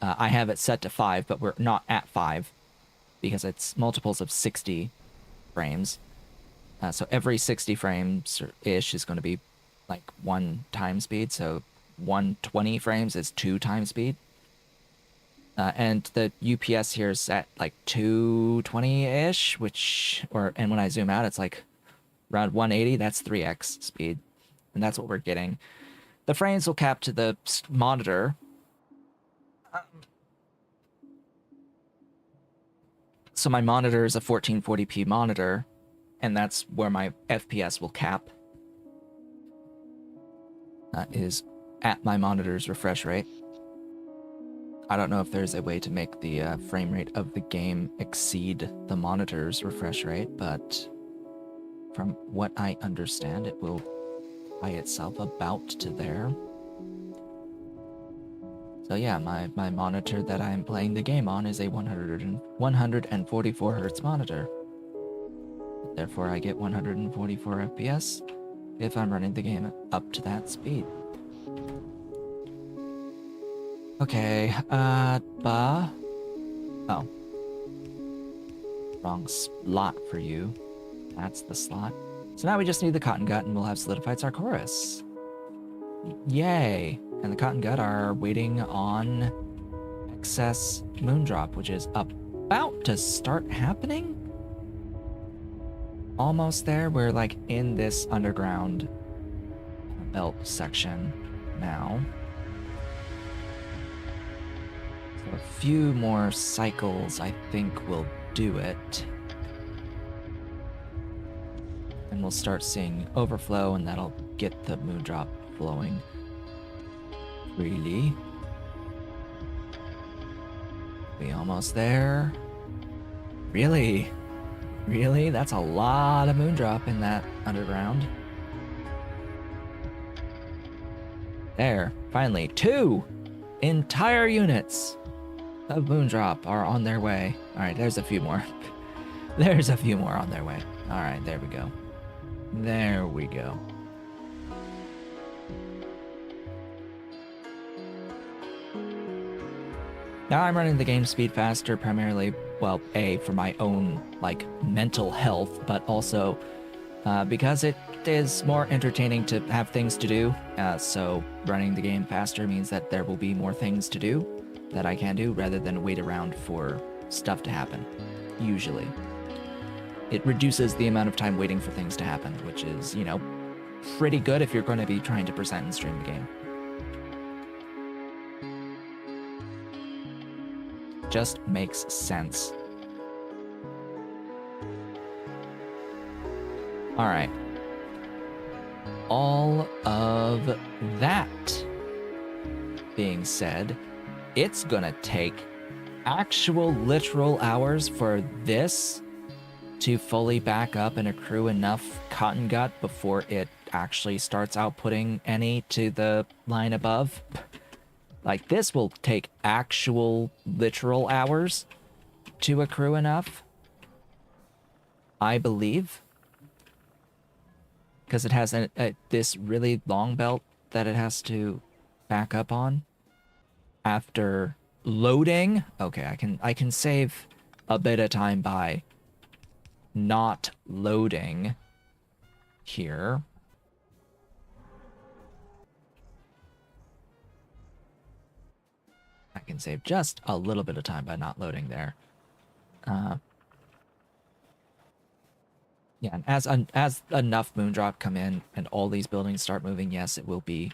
I have it set to 5, but we're not at 5 because it's multiples of 60 frames. So every 60 frames-ish is going to be like 1 time speed, so 120 frames is 2 times speed. And the UPS here is at like 220-ish, and when I zoom out, it's like around 180. That's 3x speed, and that's what we're getting. The frames will cap to the monitor. So my monitor is a 1440p monitor, and that's where my FPS will cap. Is at my monitor's refresh rate. I don't know if there's a way to make the frame rate of the game exceed the monitor's refresh rate, but from what I understand, it will by itself about to there. So yeah, my monitor that I'm playing the game on is a 144 Hz monitor. Therefore, I get 144 FPS if I'm running the game up to that speed. Okay, oh. Wrong slot for you. That's the slot. So now we just need the cotton gut and we'll have solidified Sarcoris. Yay! And the COTTONGUT are waiting on excess moondrop, which is about to start happening? Almost there. We're like in this underground belt section now. So a few more cycles, I think, will do it. And we'll start seeing overflow, and that'll get the moondrop flowing freely. We almost there. Really? Really? That's a lot of moondrop in that underground. There, finally, 2 entire units of moondrop are on their way. All right, there's a few more. There's a few more on their way. All right, there we go. There we go. Now I'm running the game speed faster, primarily, well, A, for my own, like, mental health, but also because it is more entertaining to have things to do. So running the game faster means that there will be more things to do that I can do rather than wait around for stuff to happen, usually. It reduces the amount of time waiting for things to happen, which is, you know, pretty good if you're going to be trying to present and stream the game. Just makes sense. All right. All of that being said, it's gonna take actual literal hours for this to fully back up and accrue enough COTTONGUT before it actually starts outputting any to the line above. Like, this will take actual literal hours to accrue enough, I believe, because it has this really long belt that it has to back up on after loading. Okay, I can save a bit of time by not loading here. I can save just a little bit of time by not loading there. Yeah, and as enough moondrop come in and all these buildings start moving, yes, it will be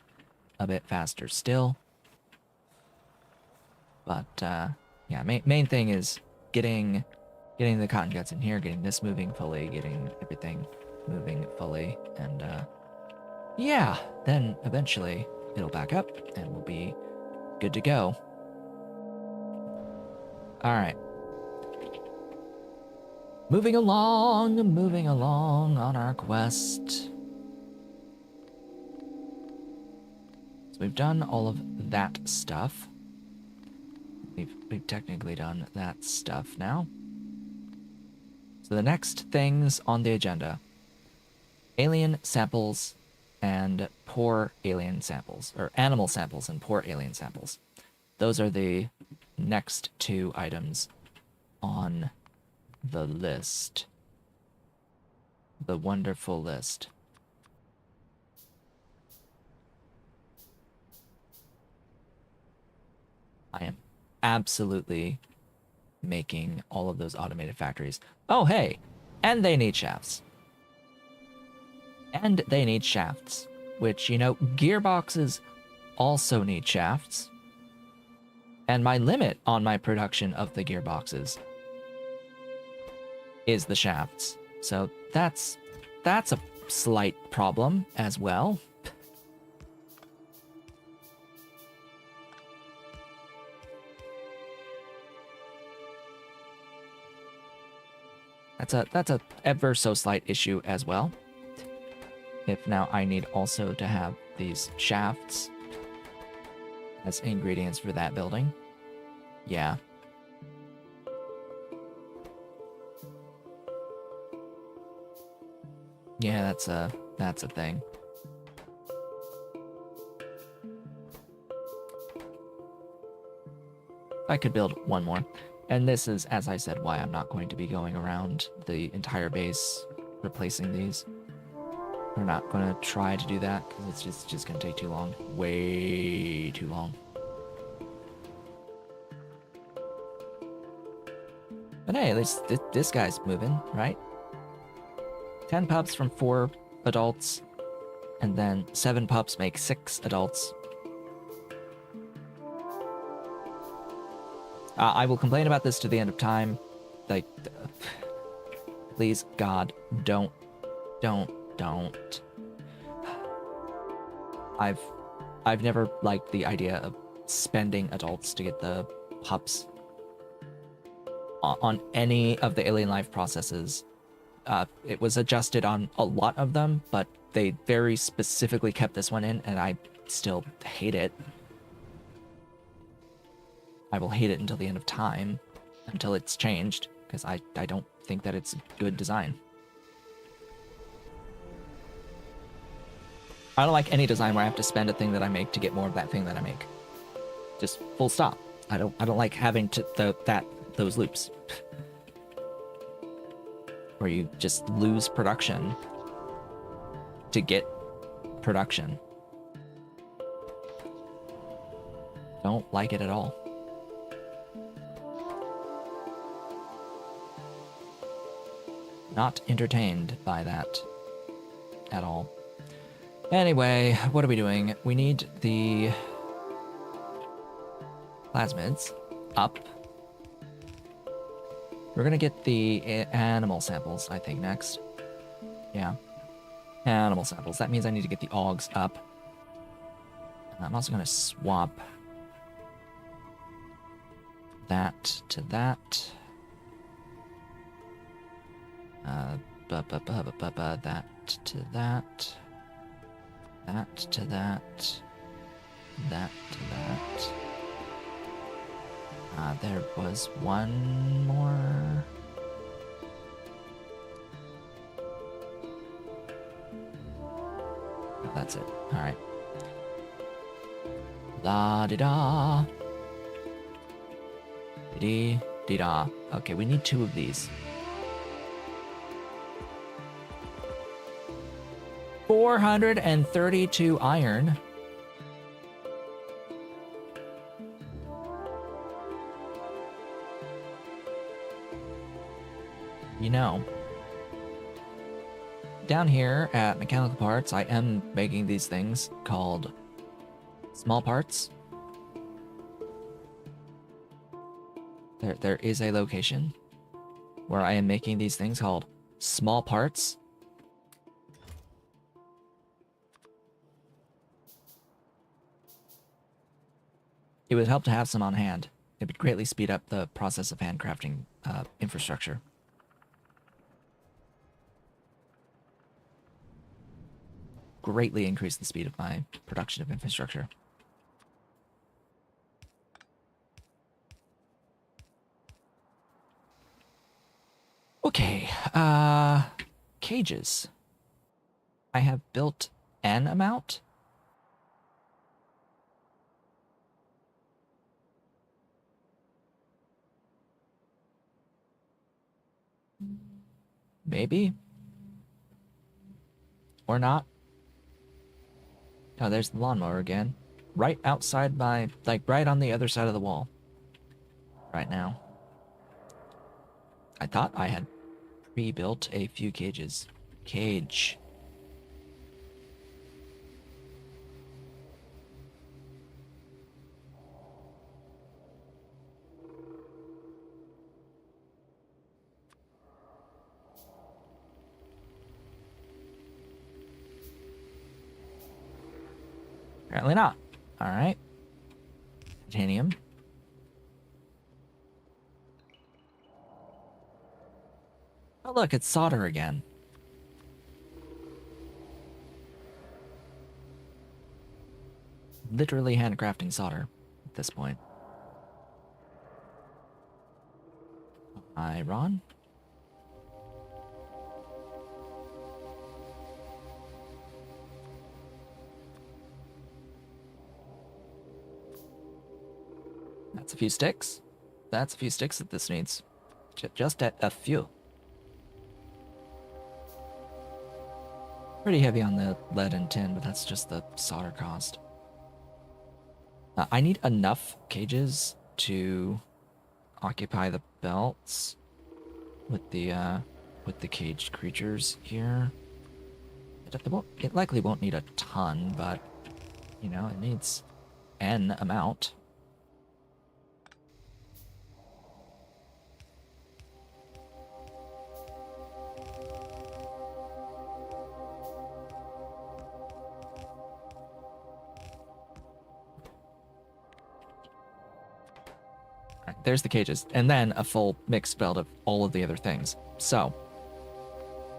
a bit faster still. But yeah, main thing is getting the COTTONGUTs in here, getting this moving fully, getting everything moving fully, and yeah, then eventually it'll back up and we'll be good to go. All right. Moving along on our quest. So we've done all of that stuff. We've technically done that stuff now. So the next things on the agenda: alien samples and poor alien samples, or animal samples and poor alien samples. Those are the next 2 items on the list. The wonderful list. I am absolutely making all of those automated factories. Oh, hey, and they need shafts. And they need shafts, which, you know, gearboxes also need shafts. And my limit on my production of the gearboxes is the shafts. So that's a slight problem as well. That's a ever so slight issue as well. If now I need also to have these shafts as ingredients for that building. Yeah. Yeah, that's a thing. I could build one more. And this is, as I said, why I'm not going to be going around the entire base replacing these. We're not gonna try to do that because it's just gonna take too long. Way too long. But hey, at least this guy's moving, right? 10 pups from 4 adults, and then 7 pups make 6 adults. I will complain about this to the end of time. Like, please, God, don't. I've never liked the idea of spending adults to get the pups on any of the alien life processes. It was adjusted on a lot of them, but they very specifically kept this one in, and I still hate it. I will hate it until the end of time, until it's changed, because I don't think that it's a good design. I don't like any design where I have to spend a thing that I make to get more of that thing that I make. Just full stop. I don't like having those loops. Where you just lose production to get production. Don't like it at all. Not entertained by that at all. Anyway, what are we doing? We need the plasmids up. We're gonna get the animal samples, I think, next. Yeah. Animal samples. That means I need to get the augs up. I'm also gonna swap that to that. That to that. That to that. That to that. There was one more. Oh, that's it. Alright. La di da. Dee dee da. Okay, we need 2 of these. 432 iron. You know, down here at Mechanical Parts, I am making these things called small parts. There is a location where I am making these things called small parts. It would help to have some on hand. It would greatly speed up the process of handcrafting infrastructure. Greatly increase the speed of my production of infrastructure. Okay, cages. I have built an amount. Maybe. Or not. Oh, there's the lawnmower again. Right outside my, like, right on the other side of the wall. Right now. I thought I had pre-built a few cages. Cage. Apparently not. Alright. Titanium. Oh look, it's solder again. Literally handcrafting solder at this point. Iron. That's a few sticks. That's a few sticks that this needs. Just a few. Pretty heavy on the lead and tin, but that's just the solder cost. I need enough cages to occupy the belts with the caged creatures here. It likely won't need a ton, but you know, it needs an amount. Right, there's the cages, and then a full mixed belt of all of the other things. So,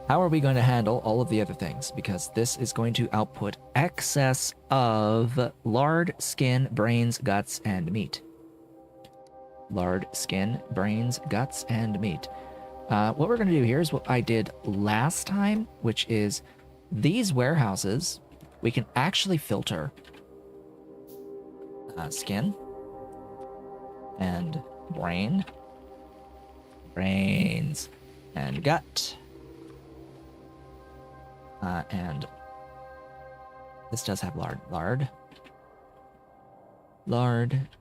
how are we going to handle all of the other things? Because this is going to output excess of lard, skin, brains, guts, and meat. Lard, skin, brains, guts, and meat. What we're going to do here is what I did last time, which is these warehouses, we can actually filter skin and brains, and gut. And this does have lard,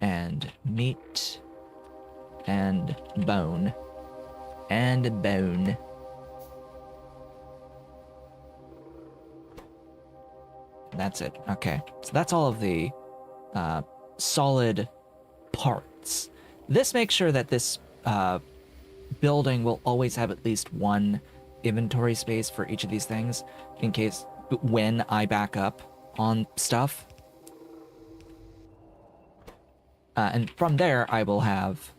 and meat, and bone, That's it. Okay, so that's all of the solid parts. This makes sure that this building will always have at least one inventory space for each of these things, in case when I back up on stuff. And from there, I will have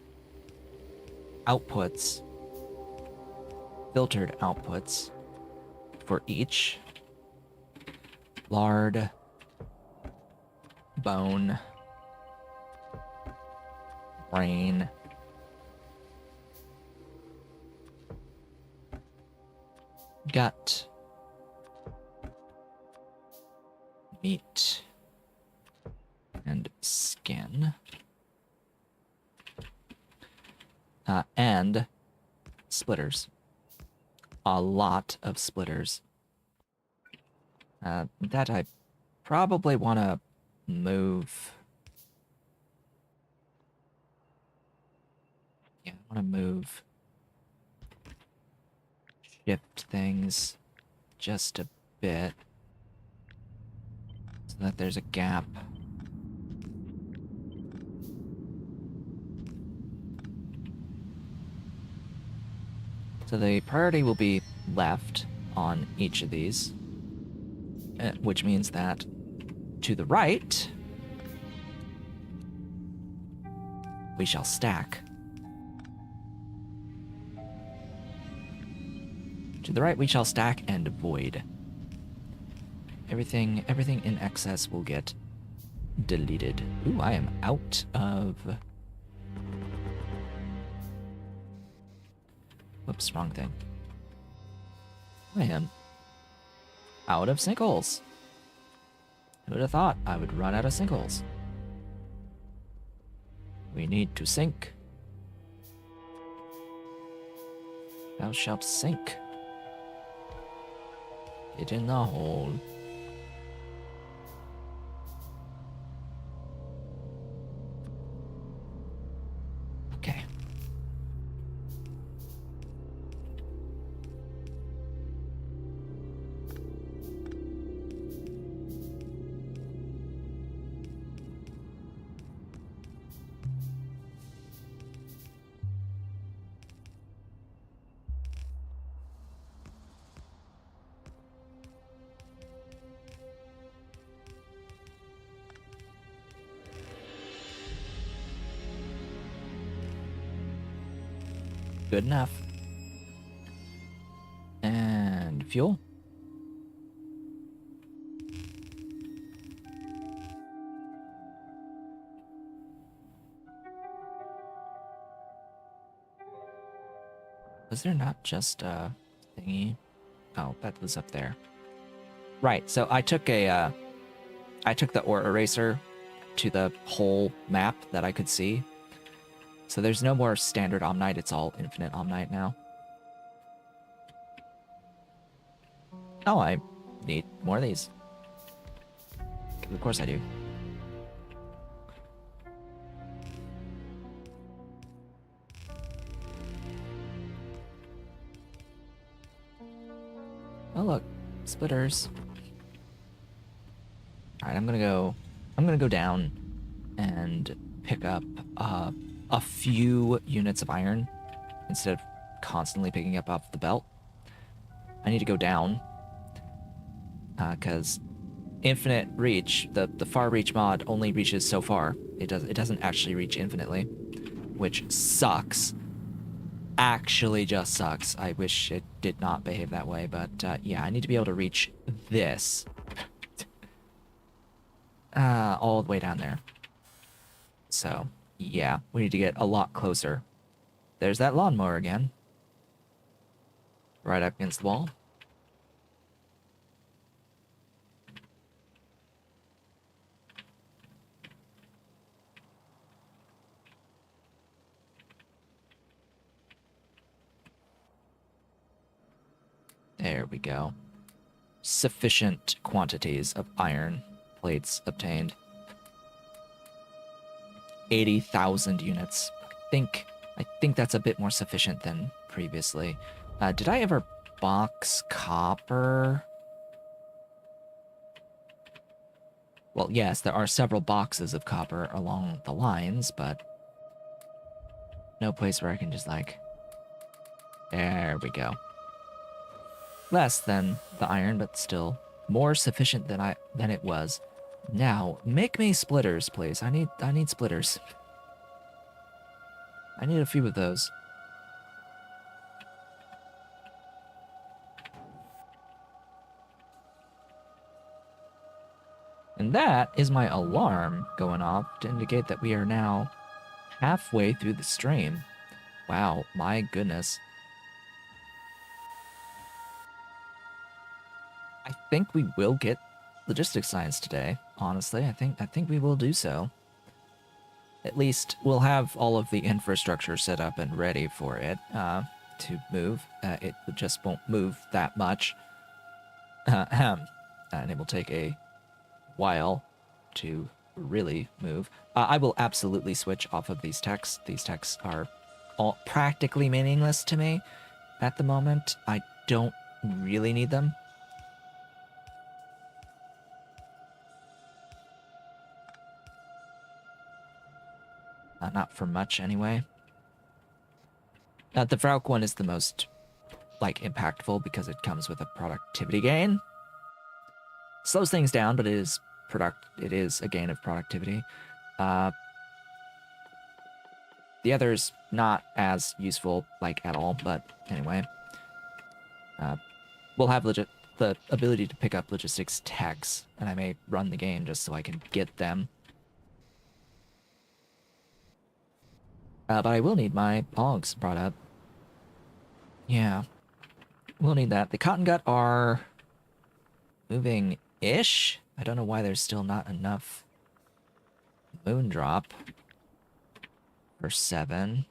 outputs, filtered outputs for each. Lard, bone, brain, gut, meat, and skin. And splitters. A lot of splitters. That I probably want to move. Yeah, I want to move. Shift things just a bit so that there's a gap. So the priority will be left on each of these, which means that to the right, we shall stack. To the right, we shall stack and void. Everything in excess will get deleted. Ooh, I am out of... Whoops, wrong thing. I am out of sinkholes. Who would have thought I would run out of sinkholes? We need to sink. Thou shalt sink. Get in the hole. Okay. Good enough. And fuel. Was there not just a thingy? Oh, that was up there. Right, so I took the ore eraser to the whole map that I could see. So there's no more standard Omnite, it's all infinite Omnite now. Oh, I need more of these. Of course I do. Oh look, splitters. Alright, I'm gonna go down and pick up a few units of iron instead of constantly picking up off the belt. I need to go down because infinite reach, the far reach mod only reaches so far. It doesn't actually reach infinitely, which sucks. Actually just sucks. I wish it did not behave that way, but yeah, I need to be able to reach this all the way down there. So yeah, we need to get a lot closer. There's that lawnmower again. Right up against the wall. There we go. Sufficient quantities of iron plates obtained. 80,000 units. I think that's a bit more sufficient than previously. Did I ever box copper? Well, yes, there are several boxes of copper along the lines, but no place where I can just like... There we go. Less than the iron, but still more sufficient than it was. Now, make me splitters, please. I need splitters. I need a few of those. And that is my alarm going off to indicate that we are now halfway through the stream. Wow, my goodness. I think we will get logistics science today, honestly. I think we will do so. At least we'll have all of the infrastructure set up and ready for it to move. It just won't move that much. And it will take a while to really move. I will absolutely switch off of these techs. These techs are all practically meaningless to me at the moment. I don't really need them. Not for much, anyway. The Frauk one is the most, like, impactful because it comes with a productivity gain. Slows things down, but it is a gain of productivity. The other's not as useful, like, at all, but anyway. We'll have the ability to pick up logistics techs, and I may run the game just so I can get them. But I will need my pogs brought up. Yeah. We'll need that. The COTTONGUT are moving-ish. I don't know why there's still not enough moon drop for 7.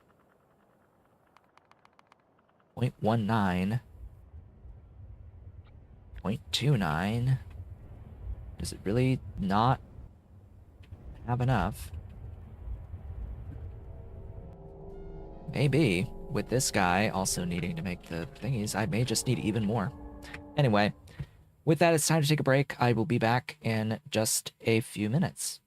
0.19. 0.29. Does it really not have enough? Maybe. With this guy also needing to make the thingies, I may just need even more. Anyway, with that, it's time to take a break. I will be back in just a few minutes.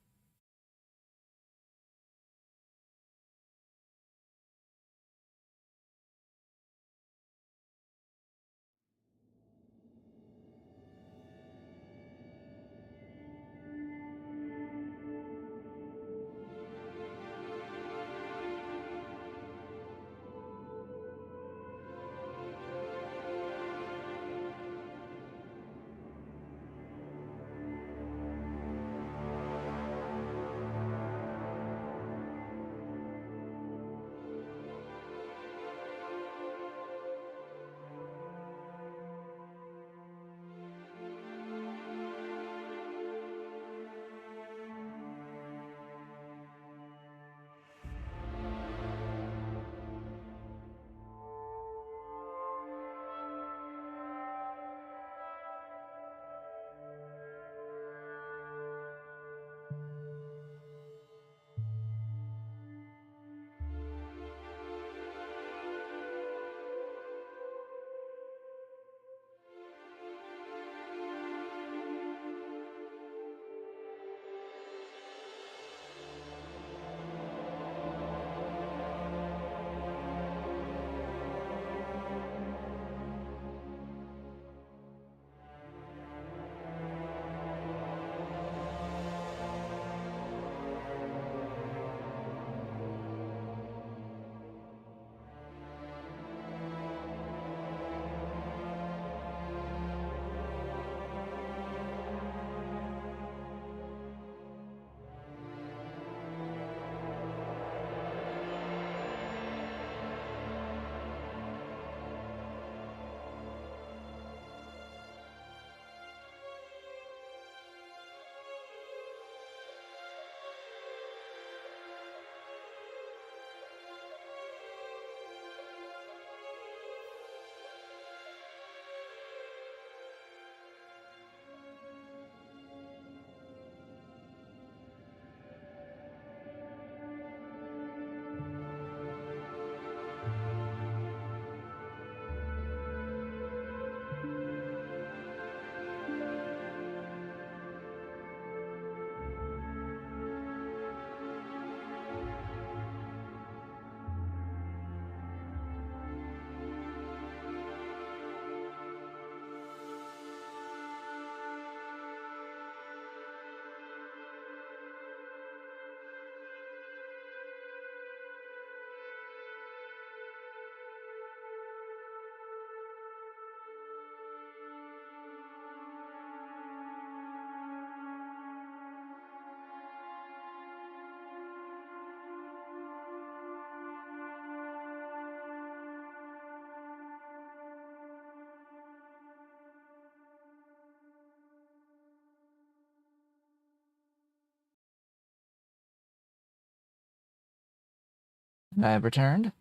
I have returned.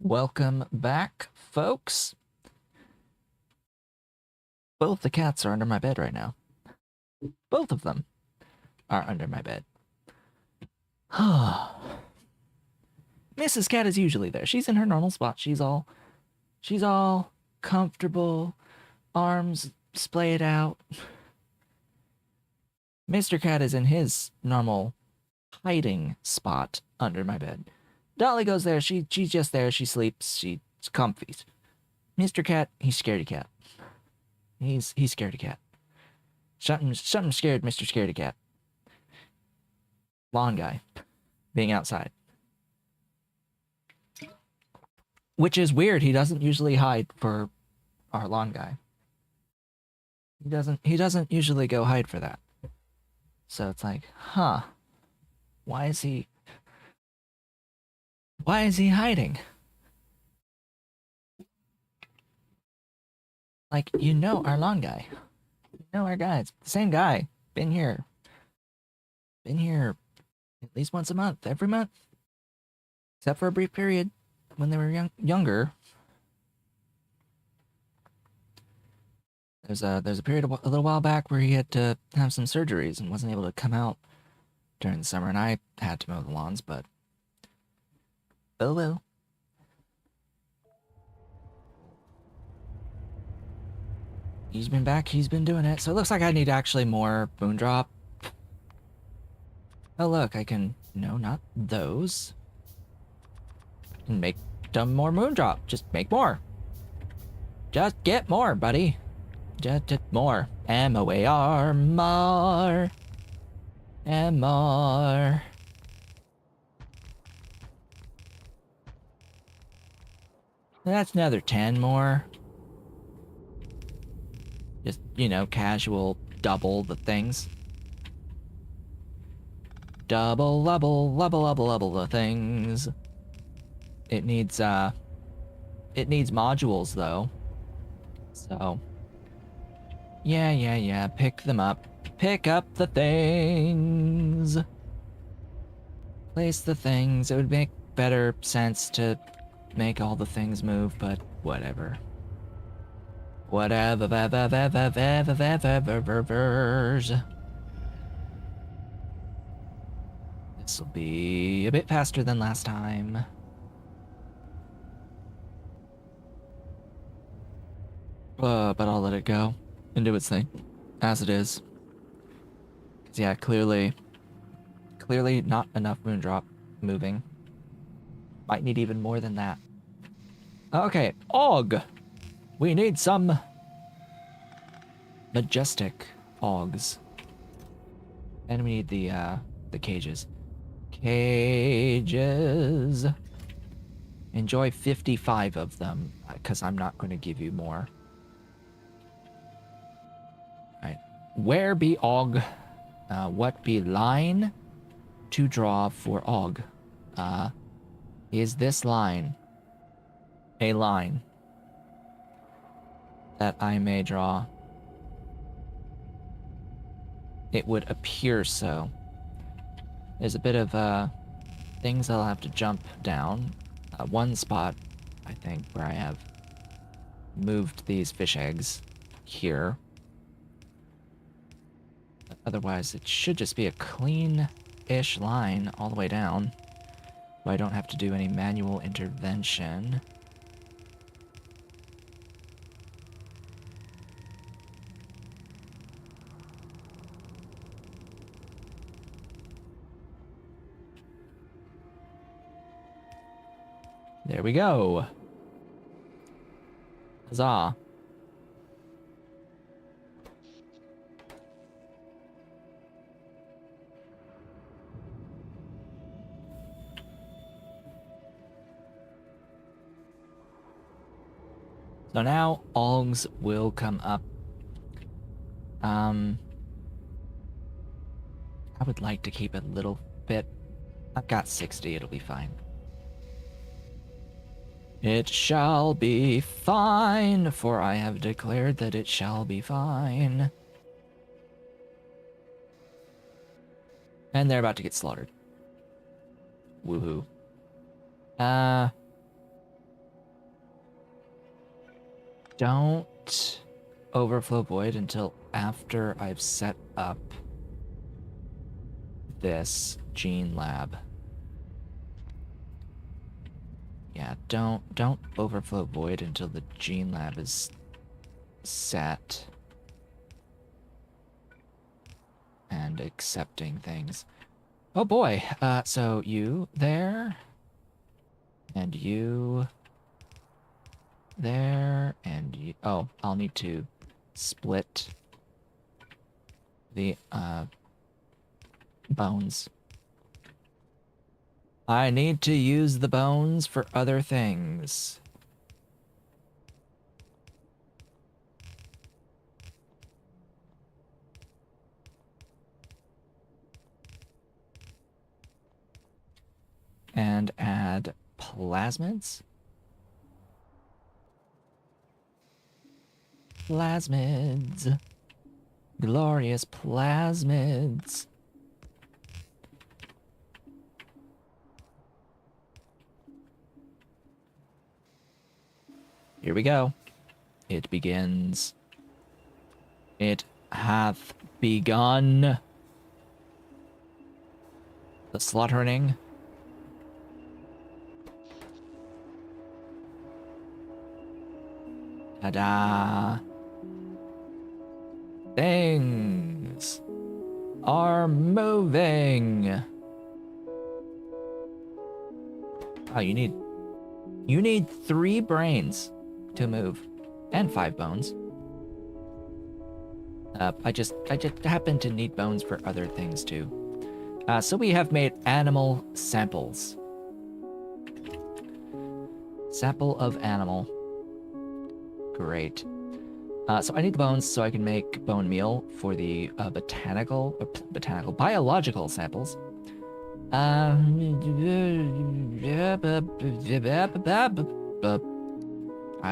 Welcome back, folks. Both the cats are under my bed right now. Both of them are under my bed. Mrs. Cat is usually there. She's in her normal spot. She's all comfortable, arms splayed out. Mr. Cat is in his normal hiding spot under my bed. Dolly goes there. She's just there. She sleeps. She's comfy. Mr. Cat, he's scaredy cat. He's scaredy cat. Something scared Mr. Scaredy Cat. Lawn guy being outside. Which is weird. He doesn't usually hide for our lawn guy. He doesn't usually go hide for that. So it's like, huh. Why is he hiding? Like, you know our lawn guy. You know our guy. It's the same guy. Been here at least once a month, every month. Except for a brief period when they were younger. There's a period a little while back where he had to have some surgeries and wasn't able to come out during the summer, and I had to mow the lawns, but oh well. He's been back, he's been doing it. So it looks like I need actually more Moondrop. Oh look, I can, no, not those. And make some more Moondrop. Just make more. Just get more, buddy. Just more. M-O-A-R, more. And more. That's another 10 more. Just, you know, casual double the things. Double the things. It needs modules though. So yeah, pick them up. Pick up the things. Place the things. It would make better sense to make all the things move, but whatever. Whatever. This will be a bit faster than last time. But I'll let it go and do its thing, as it is. 'Cause yeah, clearly not enough Moondrop moving. Might need even more than that. Okay, Og! We need some majestic Ogs. And we need the cages. Cages. Enjoy 55 of them, because I'm not going to give you more. Alright. Where be Og? What be line to draw for Og? Is this line a line that I may draw? It would appear so. There's a bit of things I'll have to jump down. One spot, I think, where I have moved these fish eggs here. Otherwise, it should just be a clean-ish line all the way down. I don't have to do any manual intervention. There we go. Huzzah. So now Ogs will come up. I would like to keep it a little bit. I've got 60, it'll be fine. It shall be fine, for I have declared that it shall be fine. And they're about to get slaughtered. Woohoo. Uh, don't overflow void until after I've set up this gene lab. Yeah, don't overflow void until the gene lab is set and accepting things. Oh boy, so you there, and you there, and you, oh, I'll need to split the, bones. I need to use the bones for other things. And add plasmids. Plasmids. Glorious plasmids. Here we go. It begins. It hath begun. The slaughtering. Ta-da! Things are moving. Oh, you need 3 brains to move, and 5 bones. I just happen to need bones for other things too. So we have made animal samples. Sample of animal. Great. So I need the bones so I can make bone meal for the biological samples. I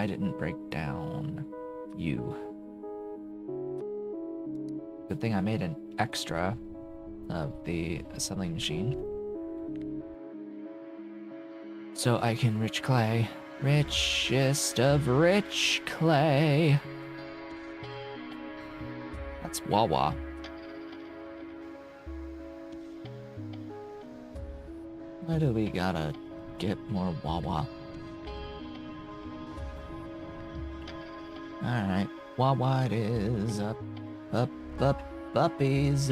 didn't break down you. Good thing I made an extra of the assembling machine. So I can rich clay. Richest of rich clay. That's Wawa. Why do we gotta get more Wawa? Alright, Wawa it is. Up, puppies.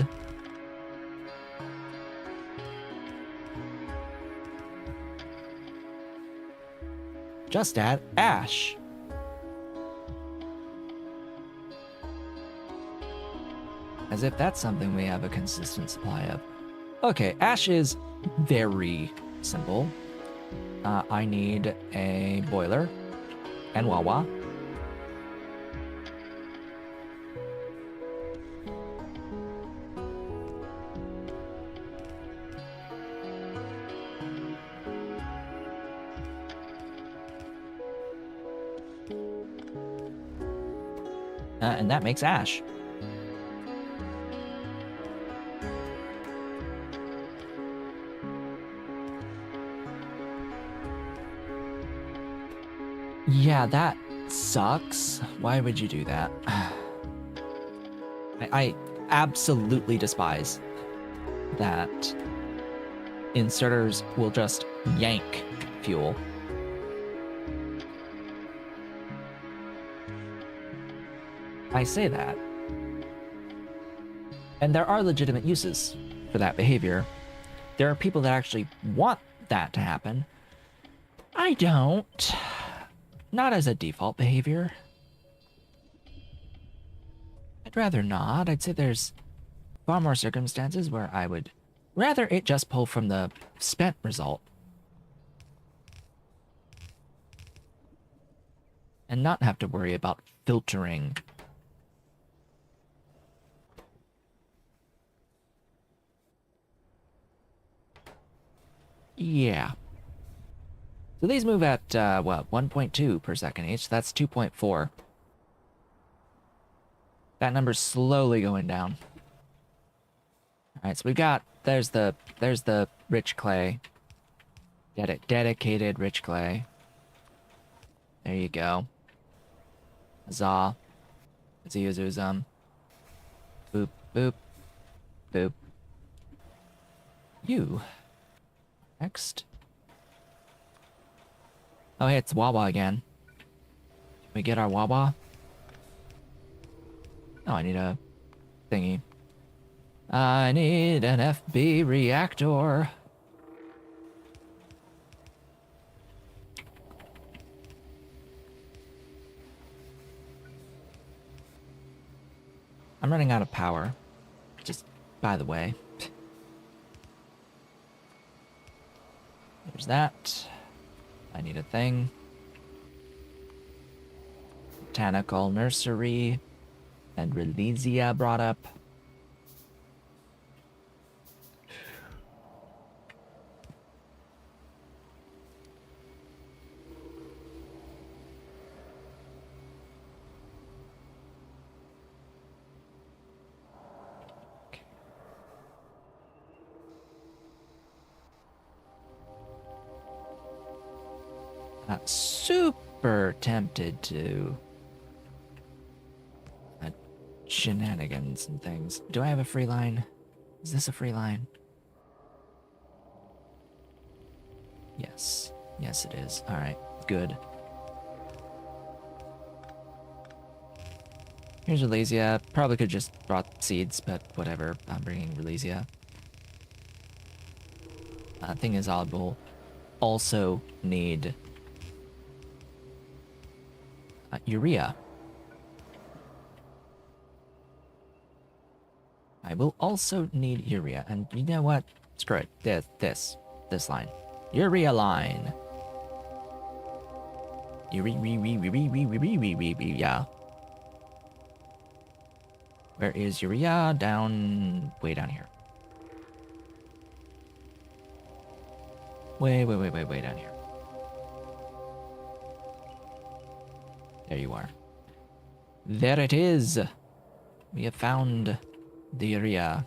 Just add ash. As if that's something we have a consistent supply of. Okay, ash is very simple. I need a boiler and Wawa. And that makes ash. Yeah, that sucks. Why would you do that? I absolutely despise that inserters will just yank fuel. I say that. And there are legitimate uses for that behavior. There are people that actually want that to happen. I don't. Not as a default behavior. I'd rather not. I'd say there's far more circumstances where I would rather it just pull from the spent result. And not have to worry about filtering. Yeah. So these move at, what, 1.2 per second each? That's 2.4. That number's slowly going down. Alright, so we've got, there's the rich clay. Dedicated rich clay. There you go. Huzzah. Zuzum. Boop, boop, boop. You. Next. Oh, hey, it's Wawa again. Can we get our Wawa? Oh, I need a thingy. I need an FB reactor. I'm running out of power. Just by the way. There's that. I need a thing. Botanical nursery. And Relesia brought up. Not super tempted to shenanigans and things. Do I have a free line? Is this a free line? Yes. Yes, it is. All right. Good. Here's Relesia. Probably could just brought seeds, but whatever. I'm bringing Relesia. Thing is, I will also need urea. I will also need urea, and you know what? Screw it. This line. Urea line. Urea. Where is urea? Way down here. Way down here. There you are. There it is. We have found the urea.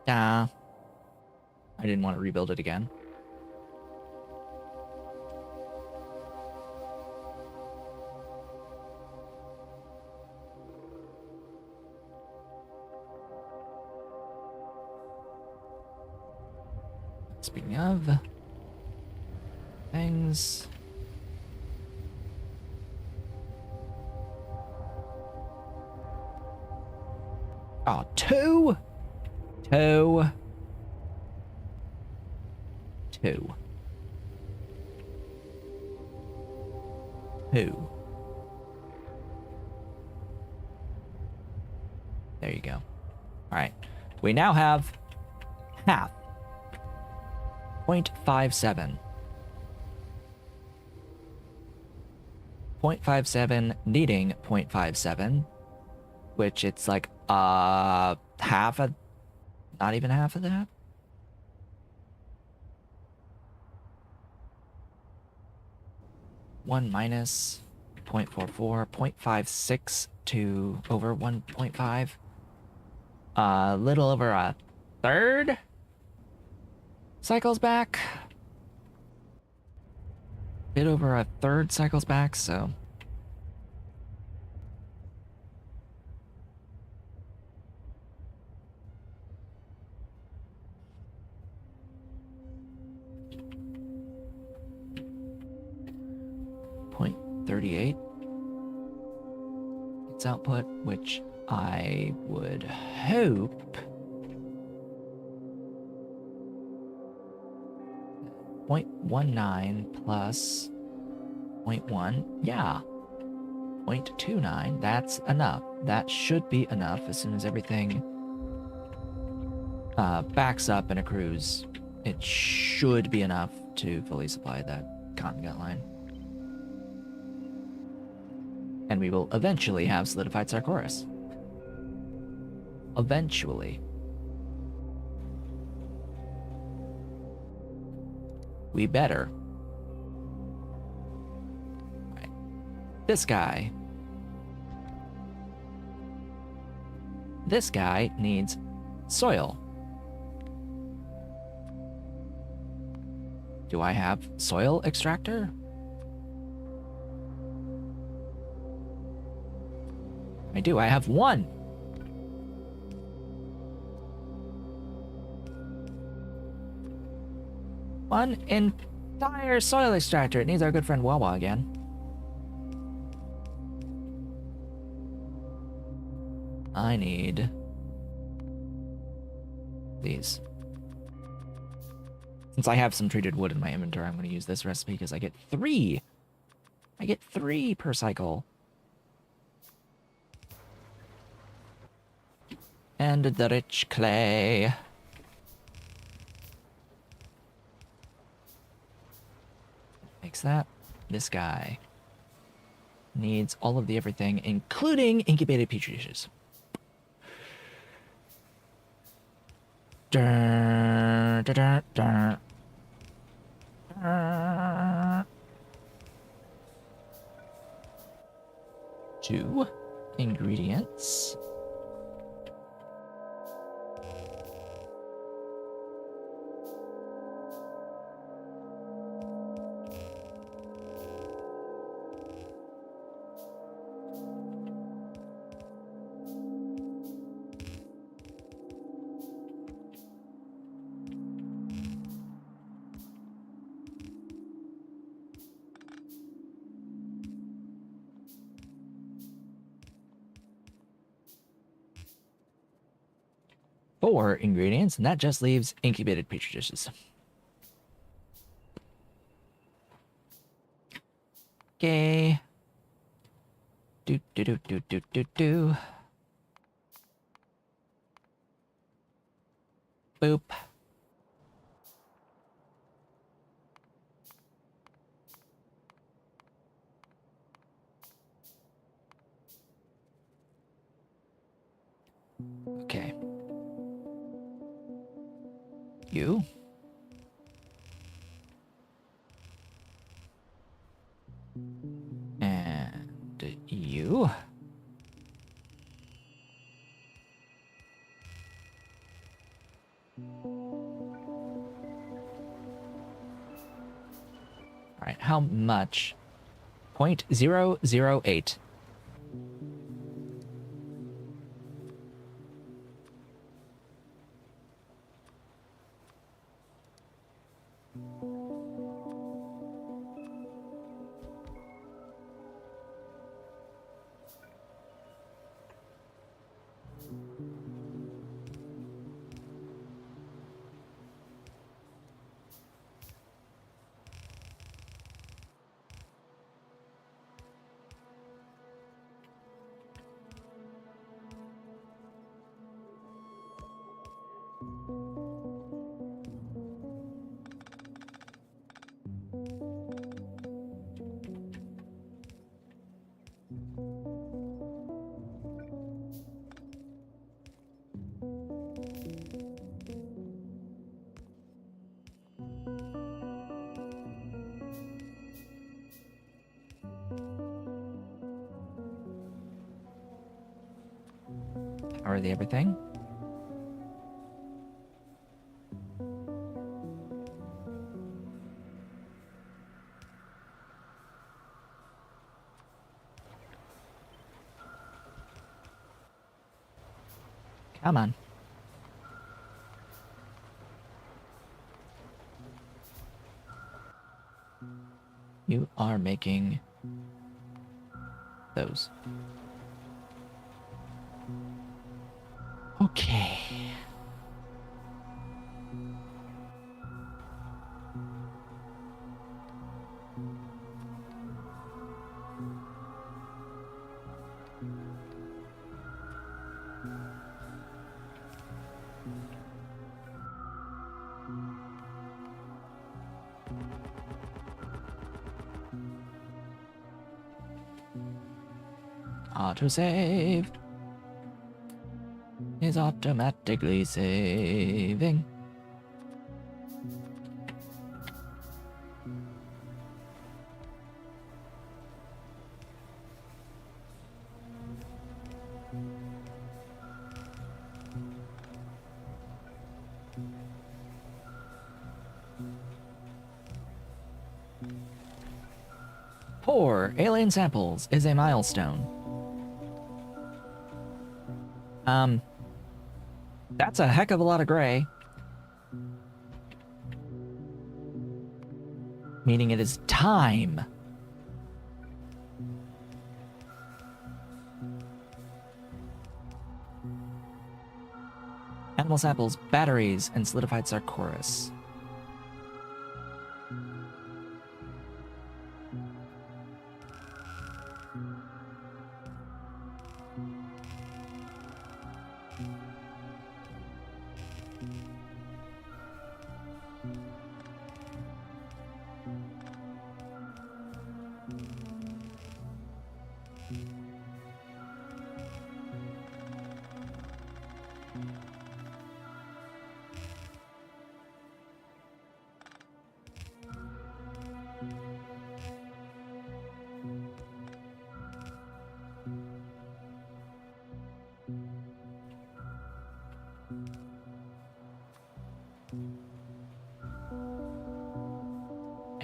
Ta-da. I didn't want to rebuild it again. Speaking of things, oh, two. There you go. All right. We now have half. 0.57. 0.57 needing 0.57, which it's like half of, not even half of that. One minus 0.44, 0.56 to over 1.5. A little over a third cycles back. Bit over a third cycles back, so. .38. Its output, which I would hope 0.19 plus 0.1, yeah. 0.29, that's enough. That should be enough as soon as everything backs up and accrues. It should be enough to fully supply that cotton gut line. And we will eventually have solidified Sarkoris. Eventually. We better. Right. This guy. This guy needs soil. Do I have soil extractor? I do. I have one. One entire soil extractor. It needs our good friend Wawa again. I need these. Since I have some treated wood in my inventory, I'm going to use this recipe because I get 3. I get 3 per cycle. And the rich clay. Makes that. This guy needs all of the everything, including incubated petri dishes. Dun, dun, dun, dun. 2 ingredients. Four ingredients, and that just leaves incubated petri dishes. Okay. Do do do do do do do. Boop. Okay. You. And you. All right, how much? 0.008. Power the everything. Come on. You are making those. Okay. Autosave is automatically saving. Four alien samples is a milestone. That's a heck of a lot of gray. Meaning it is time. Animal samples, batteries, and solidified sarcoris.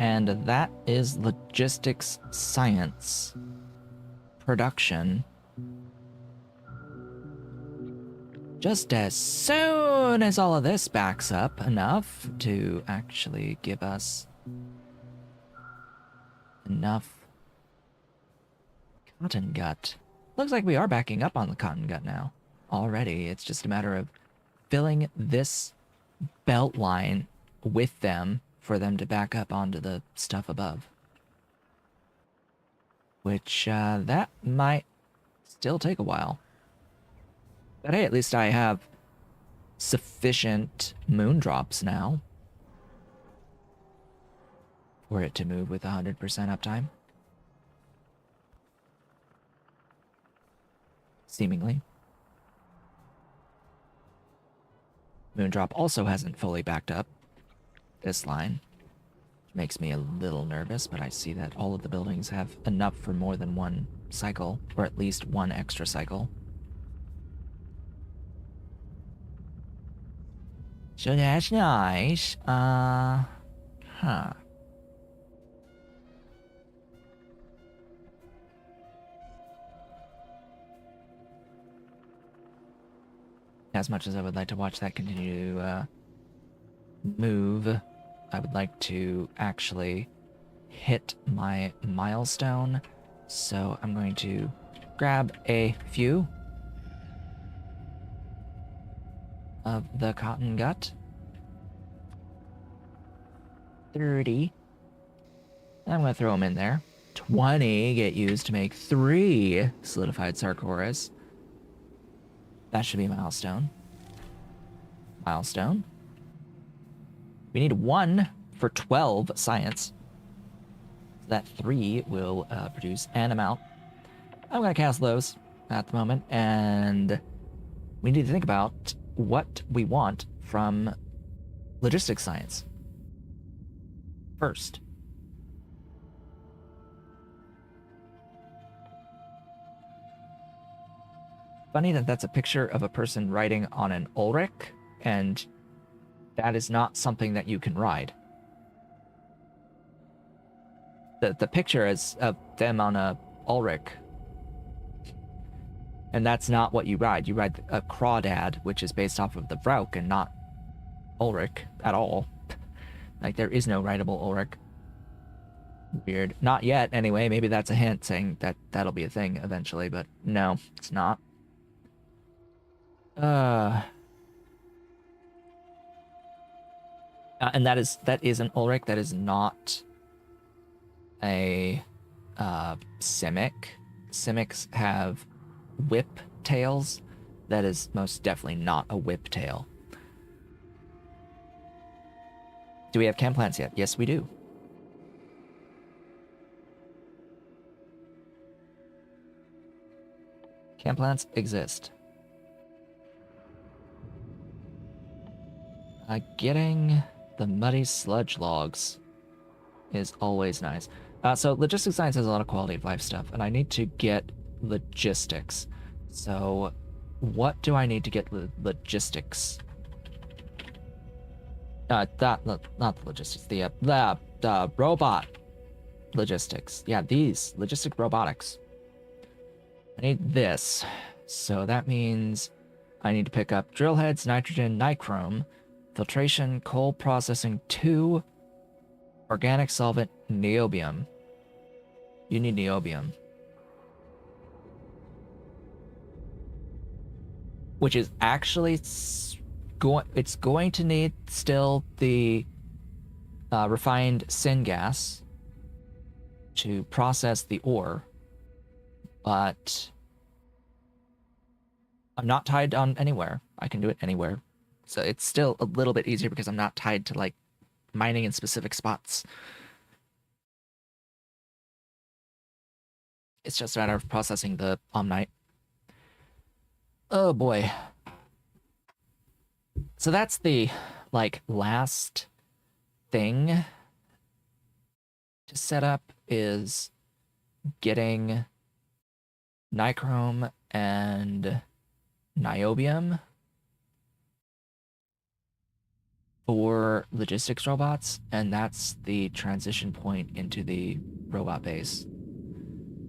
And that is logistics science production. Just as soon as all of this backs up enough to actually give us enough cotton gut. Looks like we are backing up on the cotton gut now already. It's just a matter of filling this belt line with them for them to back up onto the stuff above. Which, that might still take a while. But hey, at least I have sufficient moon drops now for it to move with 100% uptime. Seemingly. Moondrop also hasn't fully backed up this line. Makes me a little nervous, but I see that all of the buildings have enough for more than one cycle, or at least one extra cycle. So that's nice. Huh. As much as I would like to watch that continue to move, I would like to actually hit my milestone. So I'm going to grab a few of the cotton gut. 30. I'm going to throw them in there. 20 get used to make 3 solidified sarcoris. That should be a milestone. Milestone. We need 1 for 12 science. That 3 will produce an amount. I'm going to cast those at the moment, and we need to think about what we want from logistics science first. Funny that that's a picture of a person riding on an Ulrich, and that is not something that you can ride. The picture is of them on a Ulrich, and that's not what you ride. You ride a Crawdad, which is based off of the Vrauk and not Ulrich at all. Like, there is no rideable Ulrich. Weird. Not yet, anyway. Maybe that's a hint saying that that'll be a thing eventually, but no, it's not. And that is an Ulrich. That is not a Simic. Simics have whip tails. That is most definitely not a whip tail. Do we have chem plants yet? Yes, we do. Can plants exist? Getting the muddy sludge logs is always nice. So logistics science has a lot of quality of life stuff, and I need to get logistics. So what do I need to get logistics? Not the logistics, the robot logistics. Yeah, these logistic robotics. I need this. So that means I need to pick up drill heads, nitrogen, nichrome, filtration, coal processing 2, organic solvent, niobium. You need niobium. Which is actually it's going to need still the refined syngas to process the ore, but I'm not tied on anywhere. I can do it anywhere. So it's still a little bit easier because I'm not tied to like mining in specific spots. It's just a matter of processing the Omnite. Oh boy. So that's the like last thing to set up is getting nichrome and niobium for logistics robots, and that's the transition point into the robot base.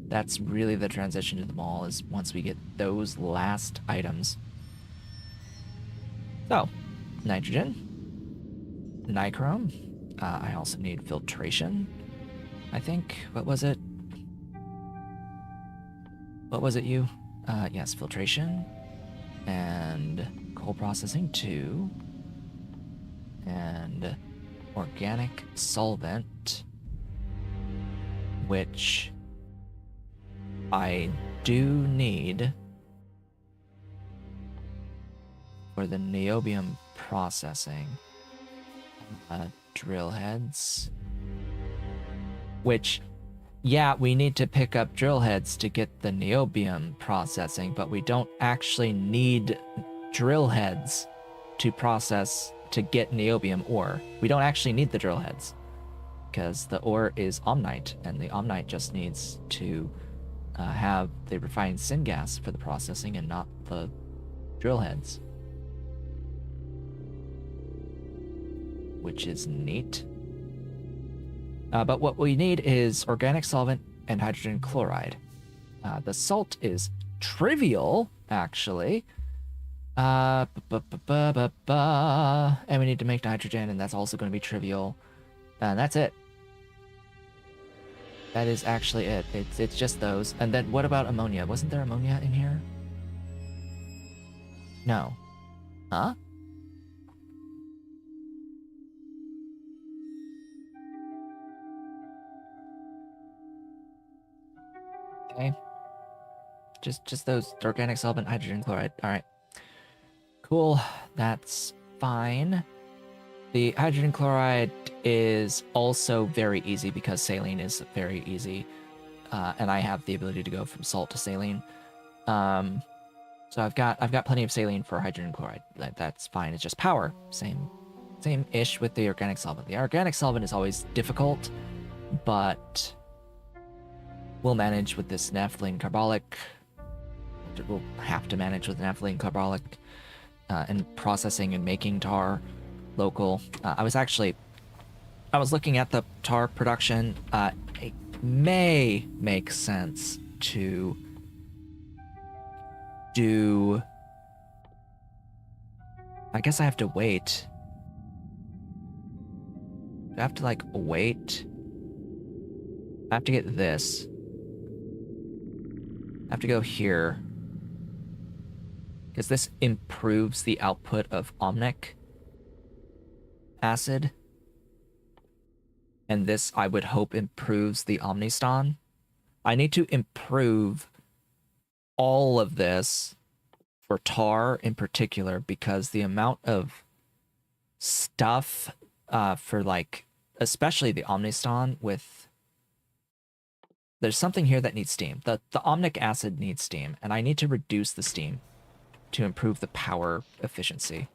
That's really the transition to the mall, is once we get those last items. So, nitrogen, nichrome. I also need filtration, I think. What was it? What was it, you? Yes, filtration. And coal processing 2. And organic solvent, which I do need for the niobium processing. Drill heads, which, yeah, we need to pick up drill heads to get the niobium processing, but we don't actually need drill heads to process to get niobium ore. We don't actually need the drill heads because the ore is Omnite, and the Omnite just needs to have the refined syngas for the processing and not the drill heads, which is neat. But what we need is organic solvent and hydrogen chloride. The salt is trivial, actually. And we need to make nitrogen, and that's also going to be trivial. And that's it. That is actually it. It's just those. And then what about ammonia? Wasn't there ammonia in here? No. Huh? Okay. Just those organic solvent, hydrogen chloride. All right. Cool. That's fine. The hydrogen chloride is also very easy because saline is very easy. And I have the ability to go from salt to saline. So I've got plenty of saline for hydrogen chloride. That's fine. It's just power. Same-ish with the organic solvent. The organic solvent is always difficult, but we'll manage with this naphthalene carbolic. We'll have to manage with naphthalene carbolic and processing and making tar local. I was looking at the tar production. It may make sense to do. I guess I have to wait. Do I have to like wait? I have to get this. I have to go here. Because this improves the output of omnic acid. And this, I would hope, improves the omniston. I need to improve all of this for tar in particular, because the amount of stuff for like, especially the omniston with There's something here that needs steam. The omnic acid needs steam, and I need to reduce the steam to improve the power efficiency.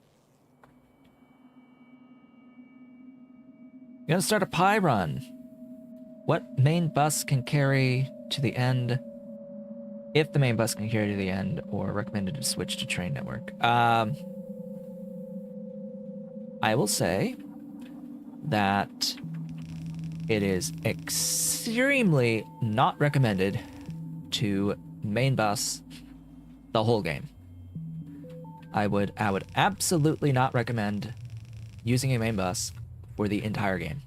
I'm gonna start a Pi run. What main bus can carry to the end? If the main bus can carry to the end, or recommended to switch to train network. I will say that it is extremely not recommended to main bus the whole game. I would absolutely not recommend using a main bus for the entire game.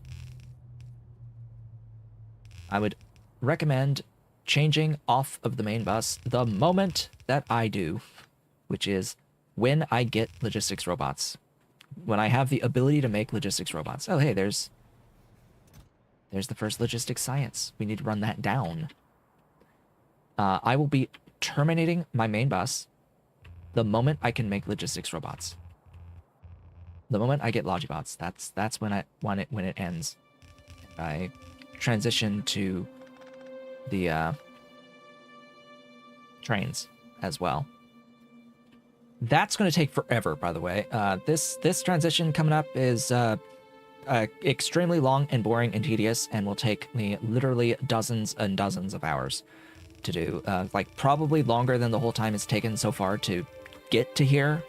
I would recommend changing off of the main bus the moment that I do, which is when I get logistics robots. When I have the ability to make logistics robots. Oh, hey, there's the first logistics science. We need to run that down. I will be terminating my main bus the moment I can make logistics robots. The moment I get Logibots, that's when it ends. I transition to the trains as well. That's going to take forever, by the way. This transition coming up is extremely long and boring and tedious, and will take me literally dozens and dozens of hours to do. Like probably longer than the whole time it's taken so far to get to here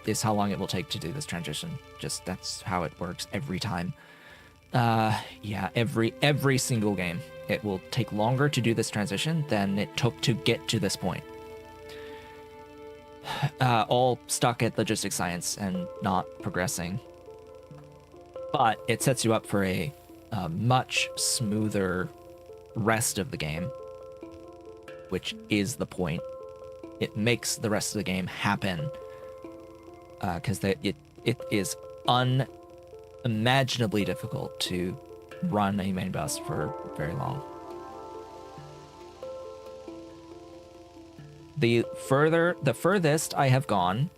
is how long it will take to do this transition. Just that's how it works every time. Yeah, every single game. It will take longer to do this transition than it took to get to this point. All stuck at logistics science and not progressing. But it sets you up for a much smoother rest of the game, which is the point. It makes the rest of the game happen because it is unimaginably difficult to run a main bus for very long. The furthest I have gone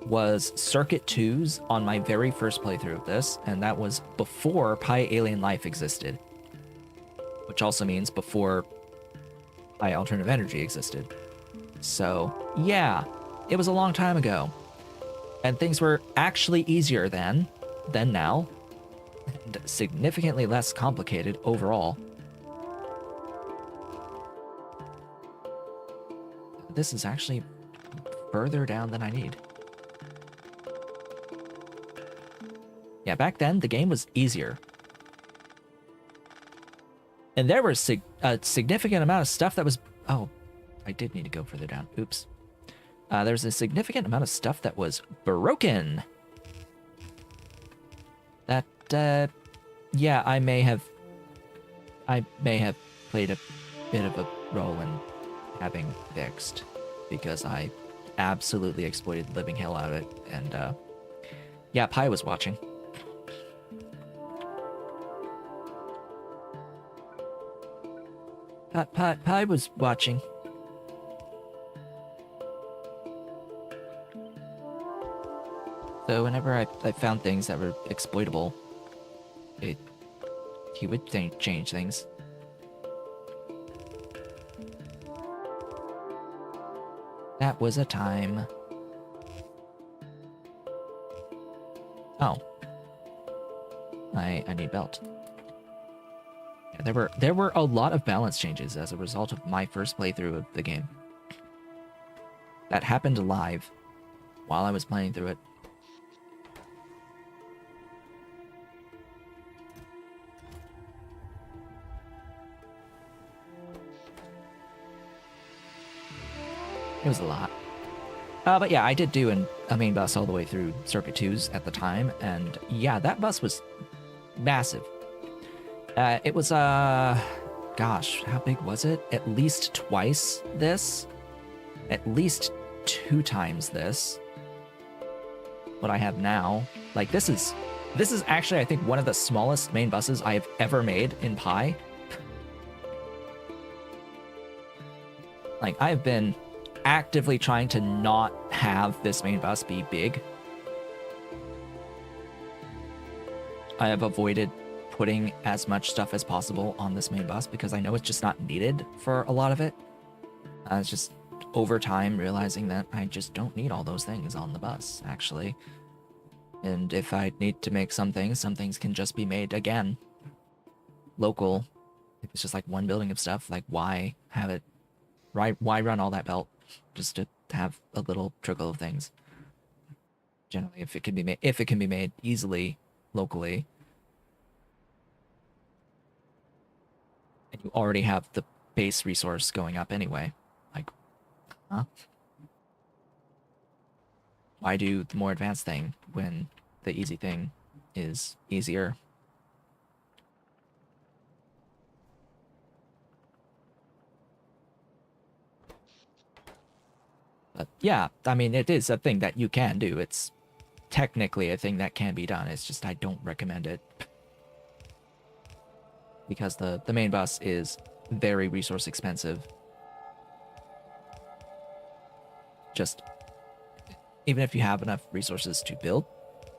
was Circuit 2's on my very first playthrough of this, and that was before Pi Alien Life existed, which also means before Pi Alternative Energy existed. So yeah, it was a long time ago, and things were actually easier than now, and significantly less complicated overall. This is actually further down than I need. Yeah, back then, the game was easier. And there was a significant amount of stuff that was... Oh, I did need to go further down. Oops. There's a significant amount of stuff that was broken. That, yeah, I may have played a bit of a role in having fixed, because I absolutely exploited the living hell out of it. And, yeah, Pi was watching. Pi was watching. So whenever I found things that were exploitable, he would change things. That was a time. Oh. I need belt. Yeah, there were a lot of balance changes as a result of my first playthrough of the game. That happened live while I was playing through it. It was a lot. But yeah, I did do a main bus all the way through Circuit 2's at the time, and yeah, that bus was massive. It was, gosh, how big was it? At least twice this. At least 2 times this. What I have now. Like, this is actually, I think, one of the smallest main buses I have ever made in Pi. Like, I have been actively trying to not have this main bus be big. I have avoided putting as much stuff as possible on this main bus because I know it's just not needed for a lot of it. It's just over time realizing that I just don't need all those things on the bus, actually. And if I need to make some things can just be made again. Local. If it's just like one building of stuff, like why have it, why run all that belt just to have a little trickle of things? Generally, if it can be made easily locally, and you already have the base resource going up anyway, like, huh? Why do the more advanced thing when the easy thing is easier? But yeah, I mean, it is a thing that you can do. It's technically a thing that can be done. It's just I don't recommend it. Because the main bus is very resource expensive. Just, even if you have enough resources to build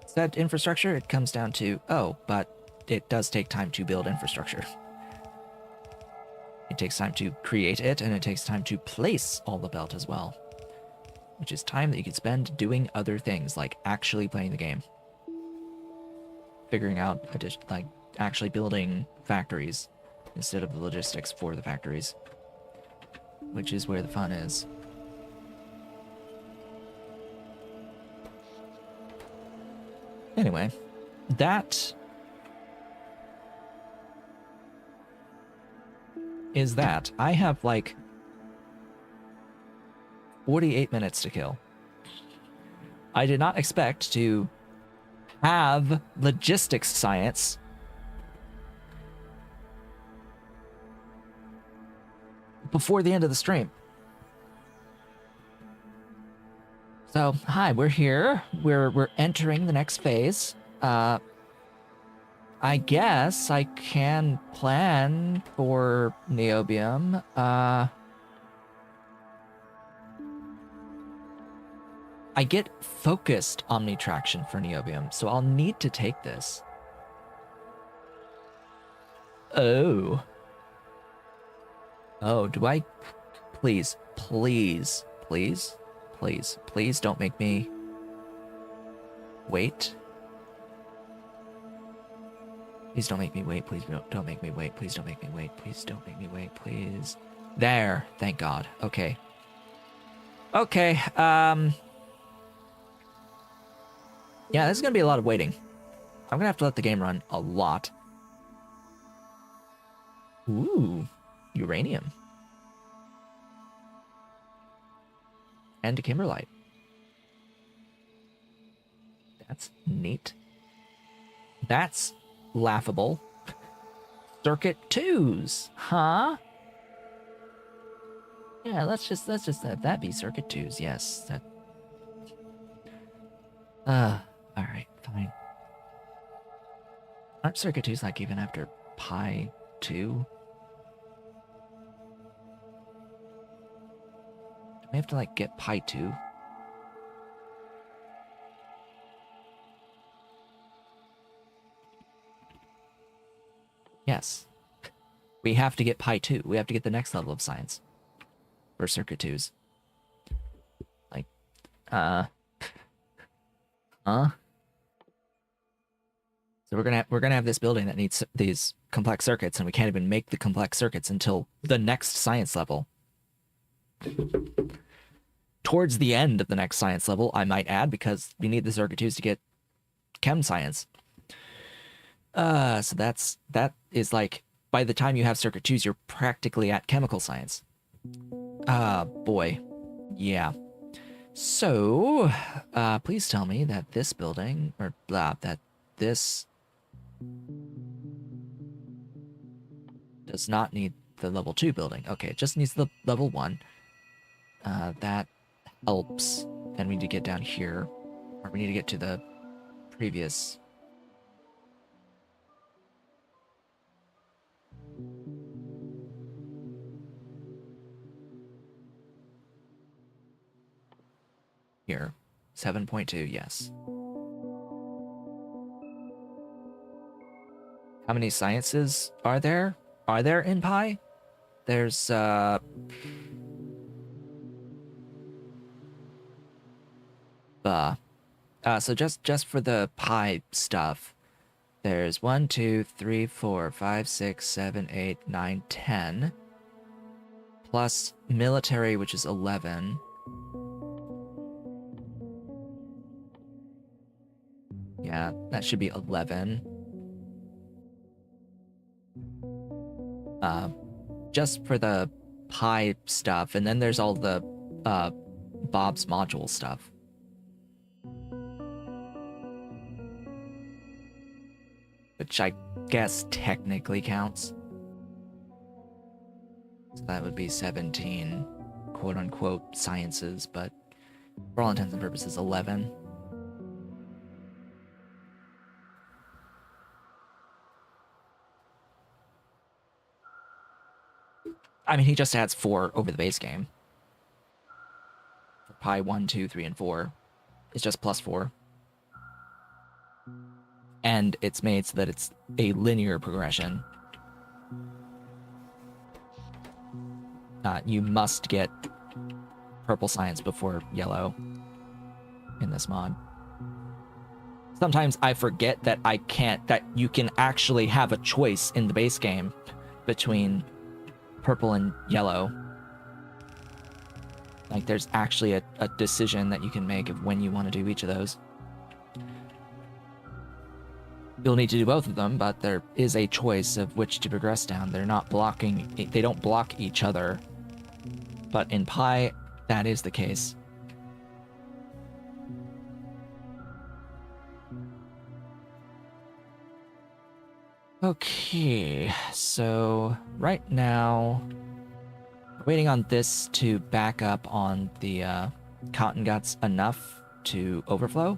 said infrastructure, it comes down to, oh, but it does take time to build infrastructure. It takes time to create it, and it takes time to place all the belt as well. Which is time that you could spend doing other things, like actually playing the game. Figuring out, like, actually building factories instead of the logistics for the factories. Which is where the fun is. Anyway, that is that. I have, like, 48 minutes to kill. I did not expect to have logistics science before the end of the stream. So, hi, we're here. We're entering the next phase. I guess I can plan for Niobium. I get focused omnitraction for Niobium, so I'll need to take this. Oh. Oh, do I? Please, please, please, please, please don't make me wait. Please don't make me wait. Please don't make me wait. Please don't make me wait. Please don't make me wait. Please. There. Thank God. Okay. Okay. Yeah, this is gonna be a lot of waiting. I'm gonna have to let the game run a lot. Ooh, uranium. And kimberlite. That's neat. That's laughable. Circuit 2s, huh? Yeah, let's just have that be circuit 2s. Yes, that. All right, fine. Aren't circuit 2s like even after pi 2? Do we have to like get pi 2? Yes. We have to get pi 2. We have to get the next level of science for circuit 2s. Like, huh? So we're gonna have this building that needs these complex circuits, and we can't even make the complex circuits until the next science level. Towards the end of the next science level, I might add, because we need the circuit 2s to get chem science. So that is like, by the time you have circuit 2s, you're practically at chemical science. Boy. Yeah. So, please tell me that this building, or blah, that this does not need the level 2 building. Okay, it just needs the level 1. That helps. Then we need to get down here, or we need to get to the previous. Here. 7.2, yes. How many sciences are there? Are there in Pi? There's so just for the Pi stuff, there's 1, 2, 3, 4, 5, 6, 7, 8, 9, 10. Plus military, which is 11. Yeah, that should be 11. Just for the Pi stuff, and then there's all the Bob's module stuff. Which I guess technically counts. So that would be 17 quote-unquote sciences, but for all intents and purposes, 11. I mean, he just adds 4 over the base game. For Pi 1, 2, 3, and 4, it's just plus 4. And it's made so that it's a linear progression. You must get purple science before yellow in this mod. Sometimes I forget that that you can actually have a choice in the base game between purple and yellow. Like, there's actually a decision that you can make of when you want to do each of those. You'll need to do both of them, but there is a choice of which to progress down. They're not blocking, they don't block each other. But in Pi, that is the case. Okay, so right now, we're waiting on this to back up on the COTTONGUTs enough to overflow,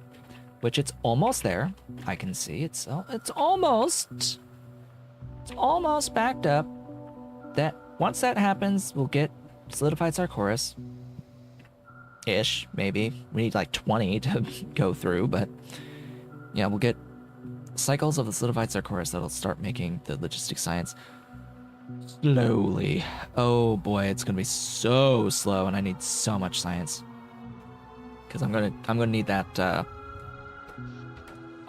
which it's almost there. I can see it's almost backed up. That once that happens, we'll get solidified Sarkoris. Ish, maybe. We need like 20 to go through, but yeah, we'll get cycles of the solidified Sarkoris that'll start making the logistic science slowly. Oh boy, it's gonna be so slow, and I need so much science because I'm gonna need that.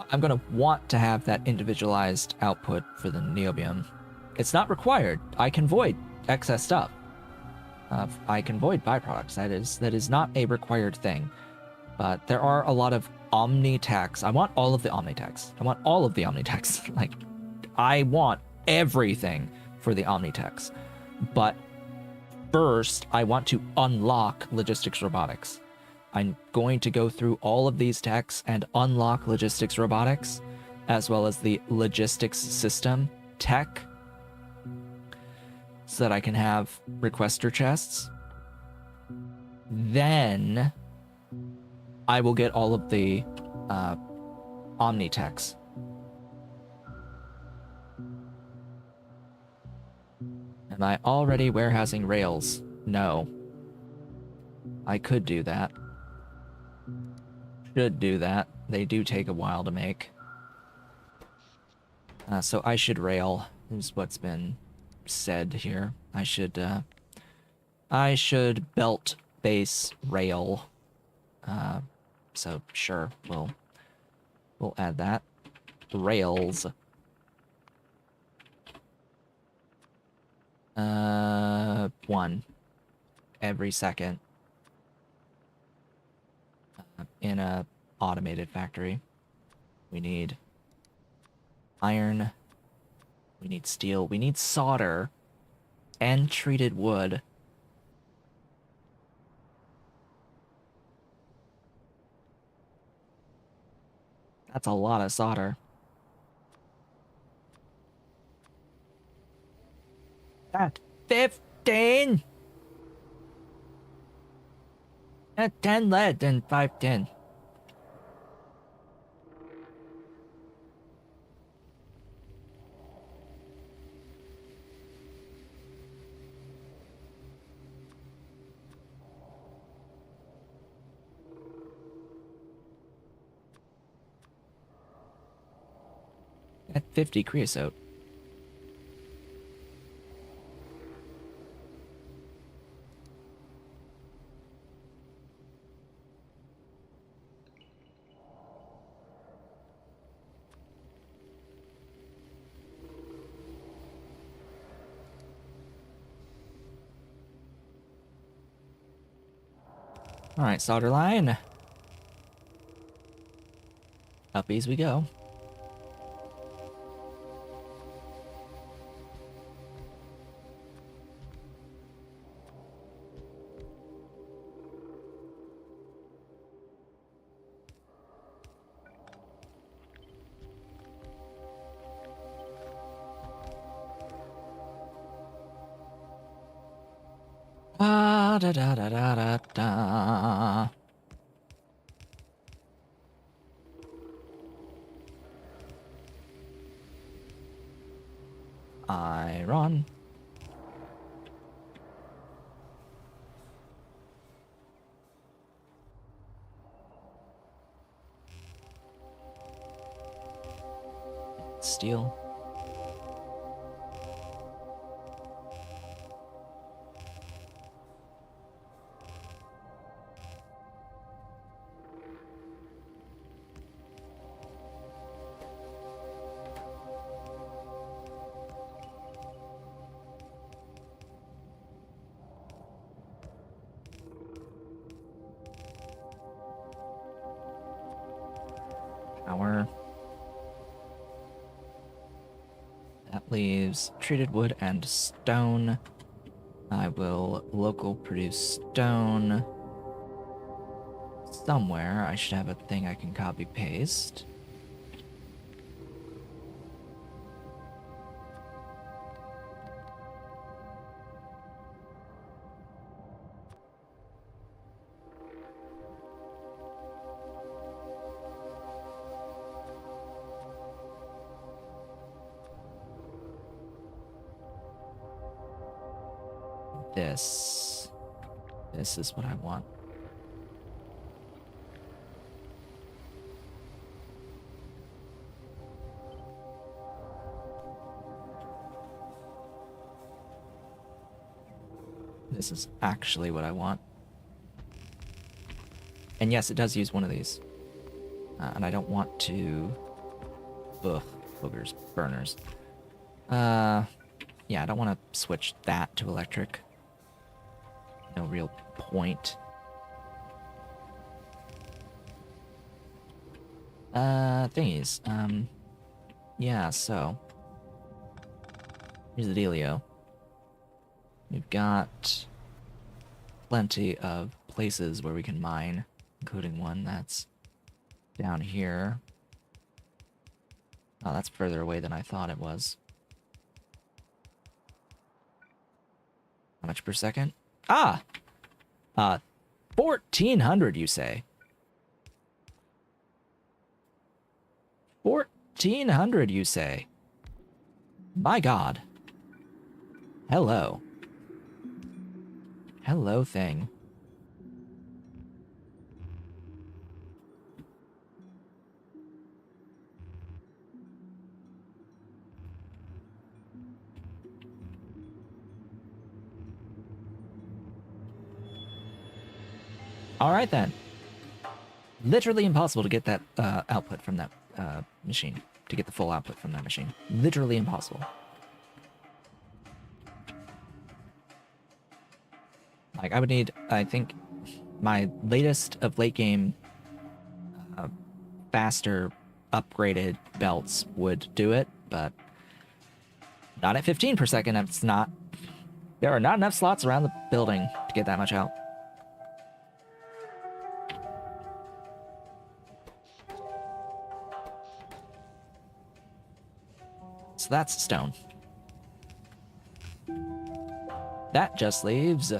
I'm gonna want to have that individualized output for the niobium. It's not required. I can void excess stuff. I can void byproducts. That is not a required thing. But there are a lot of omni-techs. I want all of the omni-techs. I want all of the omni-techs. Like, I want everything for the omni-techs. But first, I want to unlock logistics robotics. I'm going to go through all of these techs and unlock logistics robotics, as well as the logistics system tech, so that I can have requester chests. Then I will get all of the omni-techs. Am I already warehousing rails? No. I could do that. Should do that. They do take a while to make. So I should rail, is what's been said here. I should belt base rail. So sure, we'll add that. Rails. 1 every second in a automated factory. We need iron. We need steel. We need solder and treated wood. That's a lot of solder. At 15! At 10 lead and 5 tin. At 50 creosote. Alright, solder line. Uppies we go. Da da da da da da da. Iron. Steel. Power. That leaves treated wood and stone. I will local produce stone. Somewhere I should have a thing I can copy paste. This is what I want. This is actually what I want. And yes, it does use one of these. And I don't want to... Ugh, boogers, burners. Yeah, I don't want to switch that to electric. No real point. Thingies. Yeah, so... Here's the dealio. We've got plenty of places where we can mine, including one that's down here. Oh, that's further away than I thought it was. How much per second? Ah! 1,400, you say? 1,400, you say? My God. Hello. Hello, thing. All right, then. Literally impossible to get that output from that machine. To get the full output from that machine. Literally impossible. Like, I would need, I think, my latest of late game faster upgraded belts would do it, but not at 15 per second. It's not. There are not enough slots around the building to get that much out. So that's stone. That just leaves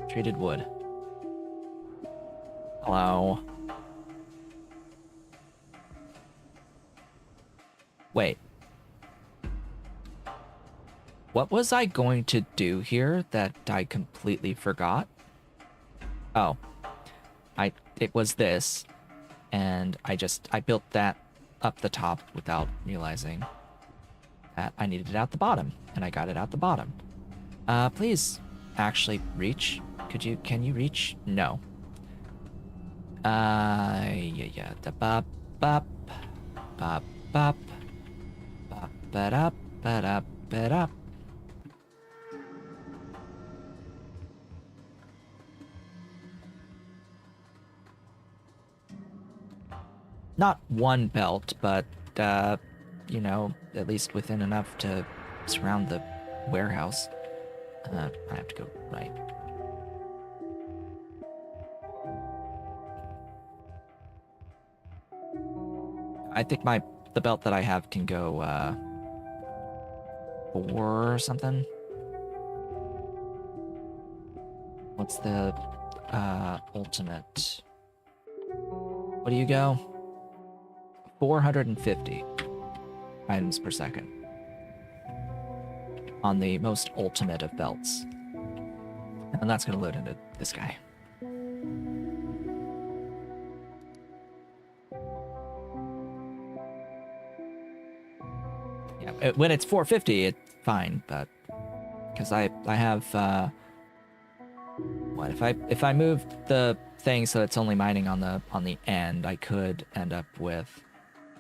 treated wood. Hello. Wait. What was I going to do here that I completely forgot? Oh. It was this. And I built that up the top without realizing that I needed it out the bottom. And I got it out the bottom. Please actually reach. Can you reach? No. Yeah. Da bop, bop, bop, bop, bop, ba-da, ba-da, ba-da. not one belt, but, you know, at least within enough to surround the warehouse. I have to go right. I think the belt that I have can go, 4 or something. What's the, ultimate? What do you go? 450 items per second on the most ultimate of belts. And that's going to load into this guy. Yeah, when it's 450, it's fine, but because I have what if I move the thing so it's only mining on the end, I could end up with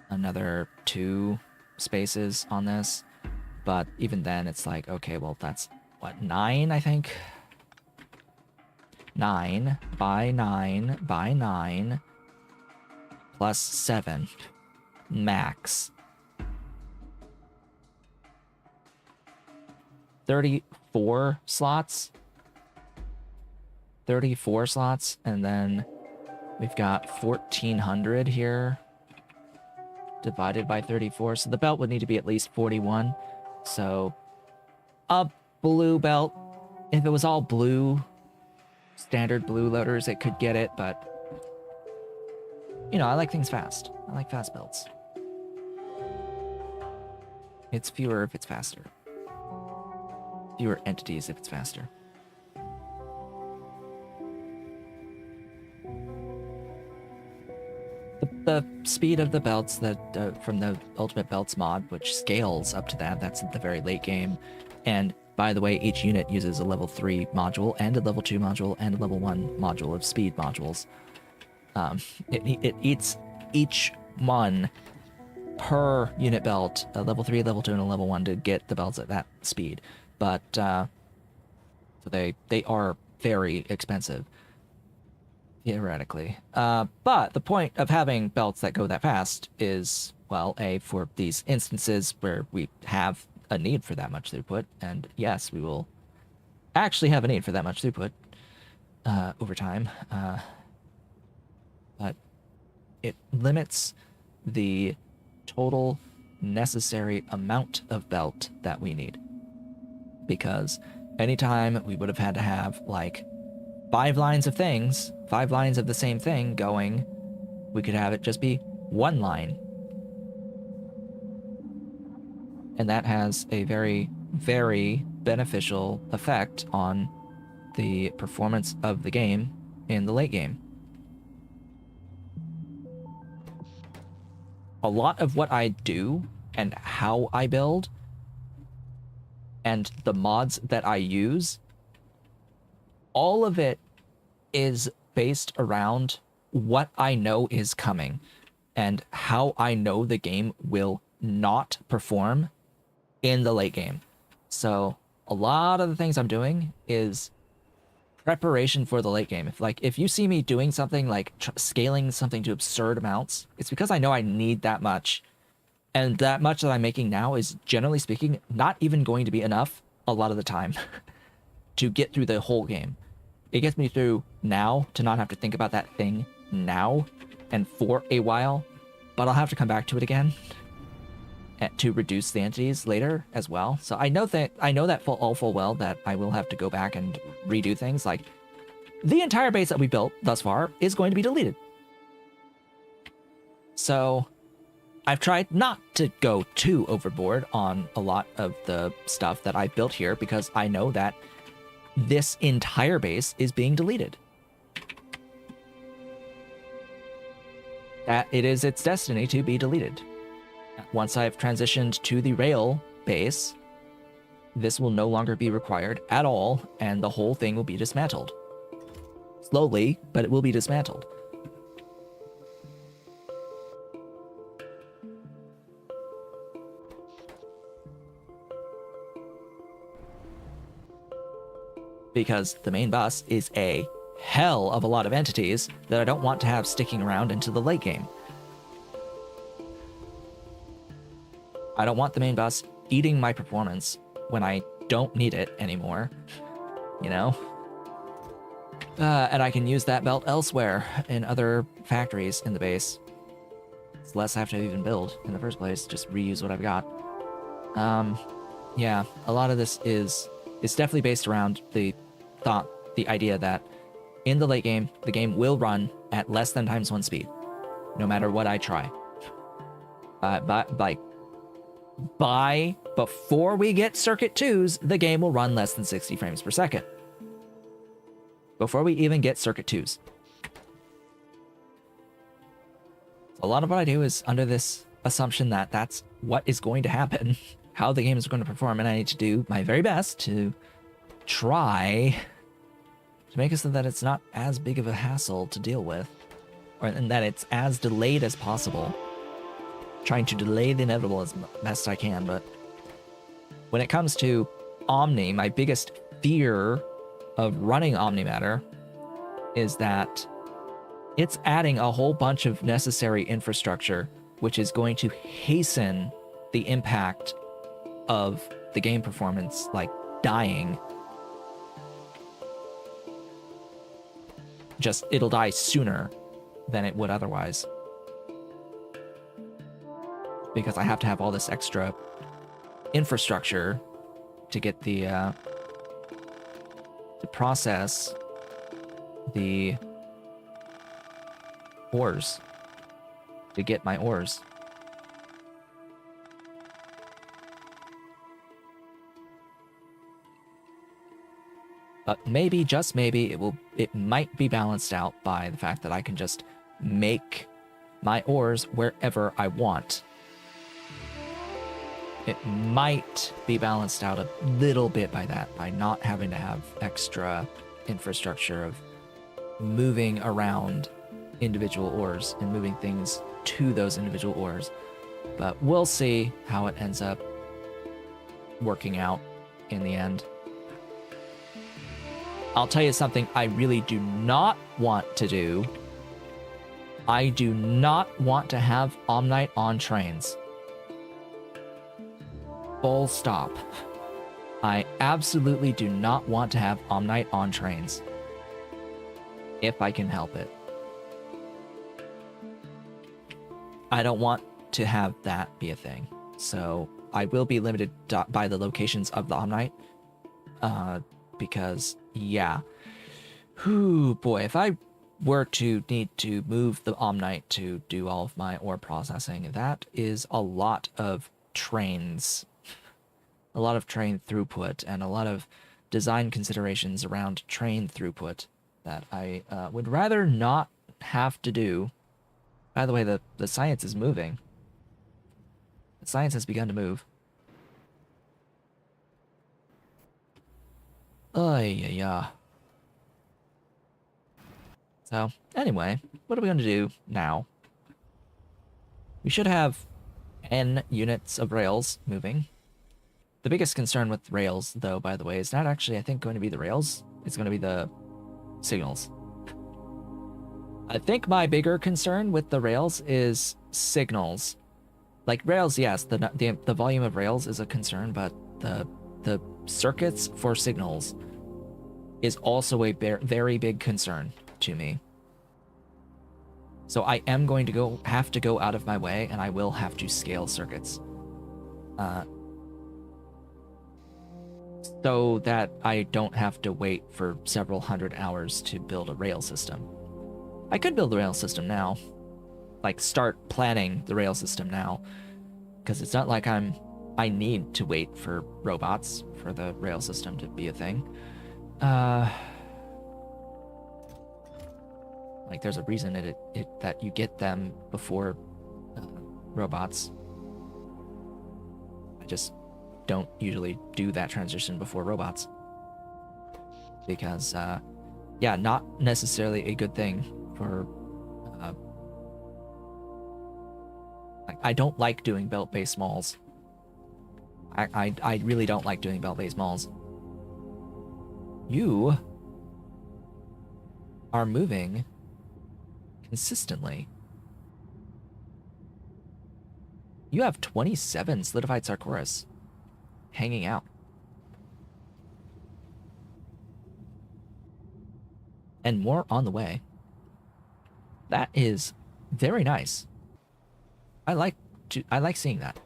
another 2 spaces on this. But even then, it's like, okay, well, that's what, 9, I think? 9 by 9 by 9 plus 7 max. 34 slots. 34 slots, and then we've got 1,400 here divided by 34, so the belt would need to be at least 41. So a blue belt, if it was all blue, standard blue loaders, it could get it, but you know, I like things fast. I like fast belts. It's fewer if it's faster. Fewer entities if it's faster. The speed of the belts that from the Ultimate Belts mod, which scales up to that's at the very late game. And by the way, each unit uses a level 3 module and a level 2 module and a level 1 module of speed modules. It eats each one per unit belt, a level 3, level 2, and a level 1 to get the belts at that speed. But so they are very expensive. Theoretically. But the point of having belts that go that fast is, well, for these instances where we have a need for that much throughput, and yes, we will actually have a need for that much throughput over time. But it limits the total necessary amount of belt that we need. Because anytime we would have had to have, like, 5 lines of things, 5 lines of the same thing going, we could have it just be 1 line. And that has a very, very beneficial effect on the performance of the game in the late game. A lot of what I do and how I build and the mods that I use, all of it is based around what I know is coming and how I know the game will not perform in the late game. So a lot of the things I'm doing is preparation for the late game. If you see me doing something like scaling something to absurd amounts, it's because I know I need that much. And that much that I'm making now is, generally speaking, not even going to be enough a lot of the time to get through the whole game. It gets me through now to not have to think about that thing now and for a while, but I'll have to come back to it again to reduce the entities later as well. So I know that full well that I will have to go back and redo things. Like, the entire base that we built thus far is going to be deleted. So I've tried not to go too overboard on a lot of the stuff that I've built here, because I know that this entire base is being deleted. That it is its destiny to be deleted. Once I've transitioned to the rail base, this will no longer be required at all, and the whole thing will be dismantled. Slowly, but it will be dismantled. Because the main bus is a hell of a lot of entities that I don't want to have sticking around into the late game. I don't want the main bus eating my performance when I don't need it anymore, you know? And I can use that belt elsewhere in other factories in the base. It's less I have to even build in the first place, just reuse what I've got. Yeah, a lot of this it's definitely based around the idea that in the late game, the game will run at less than ×1 speed, no matter what I try. Before we get Circuit 2s, the game will run less than 60 frames per second. Before we even get Circuit 2s. A lot of what I do is under this assumption that that's what is going to happen, how the game is going to perform, and I need to do my very best to try to make it so that it's not as big of a hassle to deal with, and that it's as delayed as possible. Trying to delay the inevitable as best I can, but when it comes to Omni, my biggest fear of running Omnimatter is that it's adding a whole bunch of necessary infrastructure, which is going to hasten the impact of the game performance, like dying. Just, it'll die sooner than it would otherwise. Because I have to have all this extra infrastructure to get the, to process the ores, to get my ores. But maybe, just maybe, it might be balanced out by the fact that I can just make my ores wherever I want. It might be balanced out a little bit by that, by not having to have extra infrastructure of moving around individual ores and moving things to those individual ores. But we'll see how it ends up working out in the end. I'll tell you something I really do not want to do. I do not want to have Omnite on trains. Full stop. I absolutely do not want to have Omnite on trains. If I can help it. I don't want to have that be a thing. So I will be limited by the locations of the Omnite. Because, yeah. Whew, boy, if I were to need to move the Omnite to do all of my ore processing, that is a lot of trains. A lot of train throughput and a lot of design considerations around train throughput that I would rather not have to do. By the way, the science is moving. The science has begun to move. Yeah. So, anyway, what are we going to do now? We should have N units of rails moving. The biggest concern with rails, though, by the way, is not actually, I think, going to be the rails. It's going to be the signals. I think my bigger concern with the rails is signals. Like, rails, yes, the volume of rails is a concern, but the circuits for signals is also a very big concern to me. So I am going to have to go out of my way, and I will have to scale circuits. So that I don't have to wait for several hundred hours to build a rail system. I could build a rail system now. Like, start planning the rail system now. Because it's not like I need to wait for robots for the rail system to be a thing. Like, there's a reason that you get them before robots. I just don't usually do that transition before robots. Because, yeah, not necessarily a good thing for... I don't like doing belt-based malls. I really don't like doing belt-based malls. You are moving consistently. You have 27 solidified Sarcoras hanging out. And more on the way. That is very nice. I like seeing that.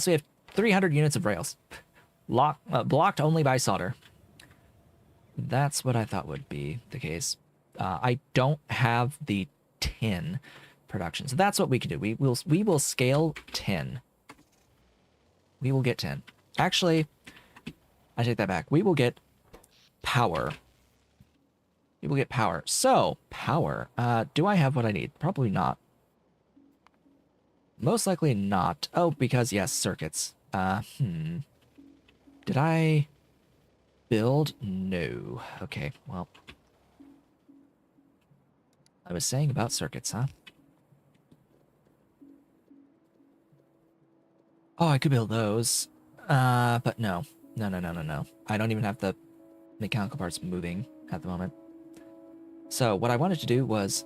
So we have 300 units of rails. Blocked only by solder. That's what I thought would be the case. I don't have the tin production, so that's what we can do. We will scale 10. We will get 10. Actually, I take that back. We will get power. We will get power. So power. Do I have what I need? Probably not. Most likely not. Oh, because yes, circuits. Did I build? No. Okay, well. I was saying about circuits, huh? Oh, I could build those. But no. No. I don't even have the mechanical parts moving at the moment. So what I wanted to do was,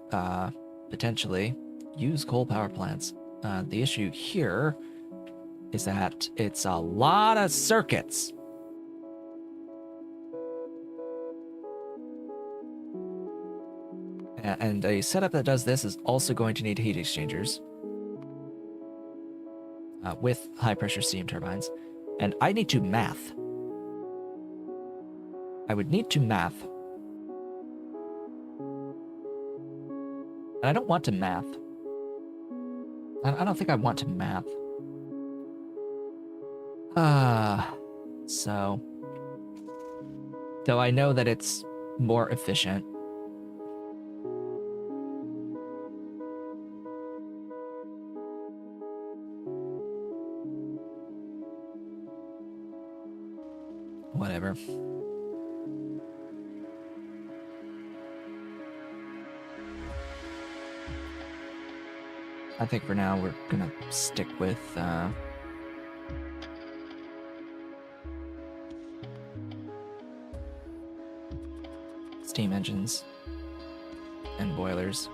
potentially use coal power plants. The issue here is that it's a lot of circuits. And a setup that does this is also going to need heat exchangers with high pressure steam turbines. And I need to math. I would need to math. And I don't want to math. I don't think I want to math. So. Though I know that it's more efficient. Whatever. I think for now we're gonna stick with steam engines and boilers.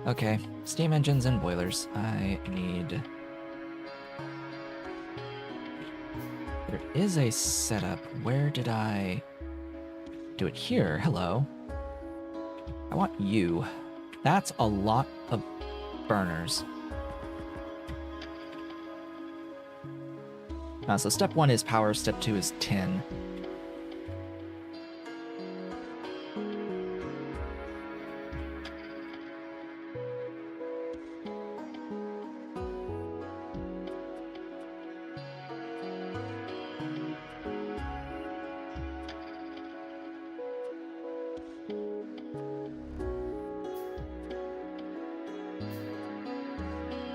Okay, steam engines and boilers. I need... There is a setup. Where did I do it? Here. Hello. I want you. That's a lot of burners. So step 1 is power, step 2 is tin.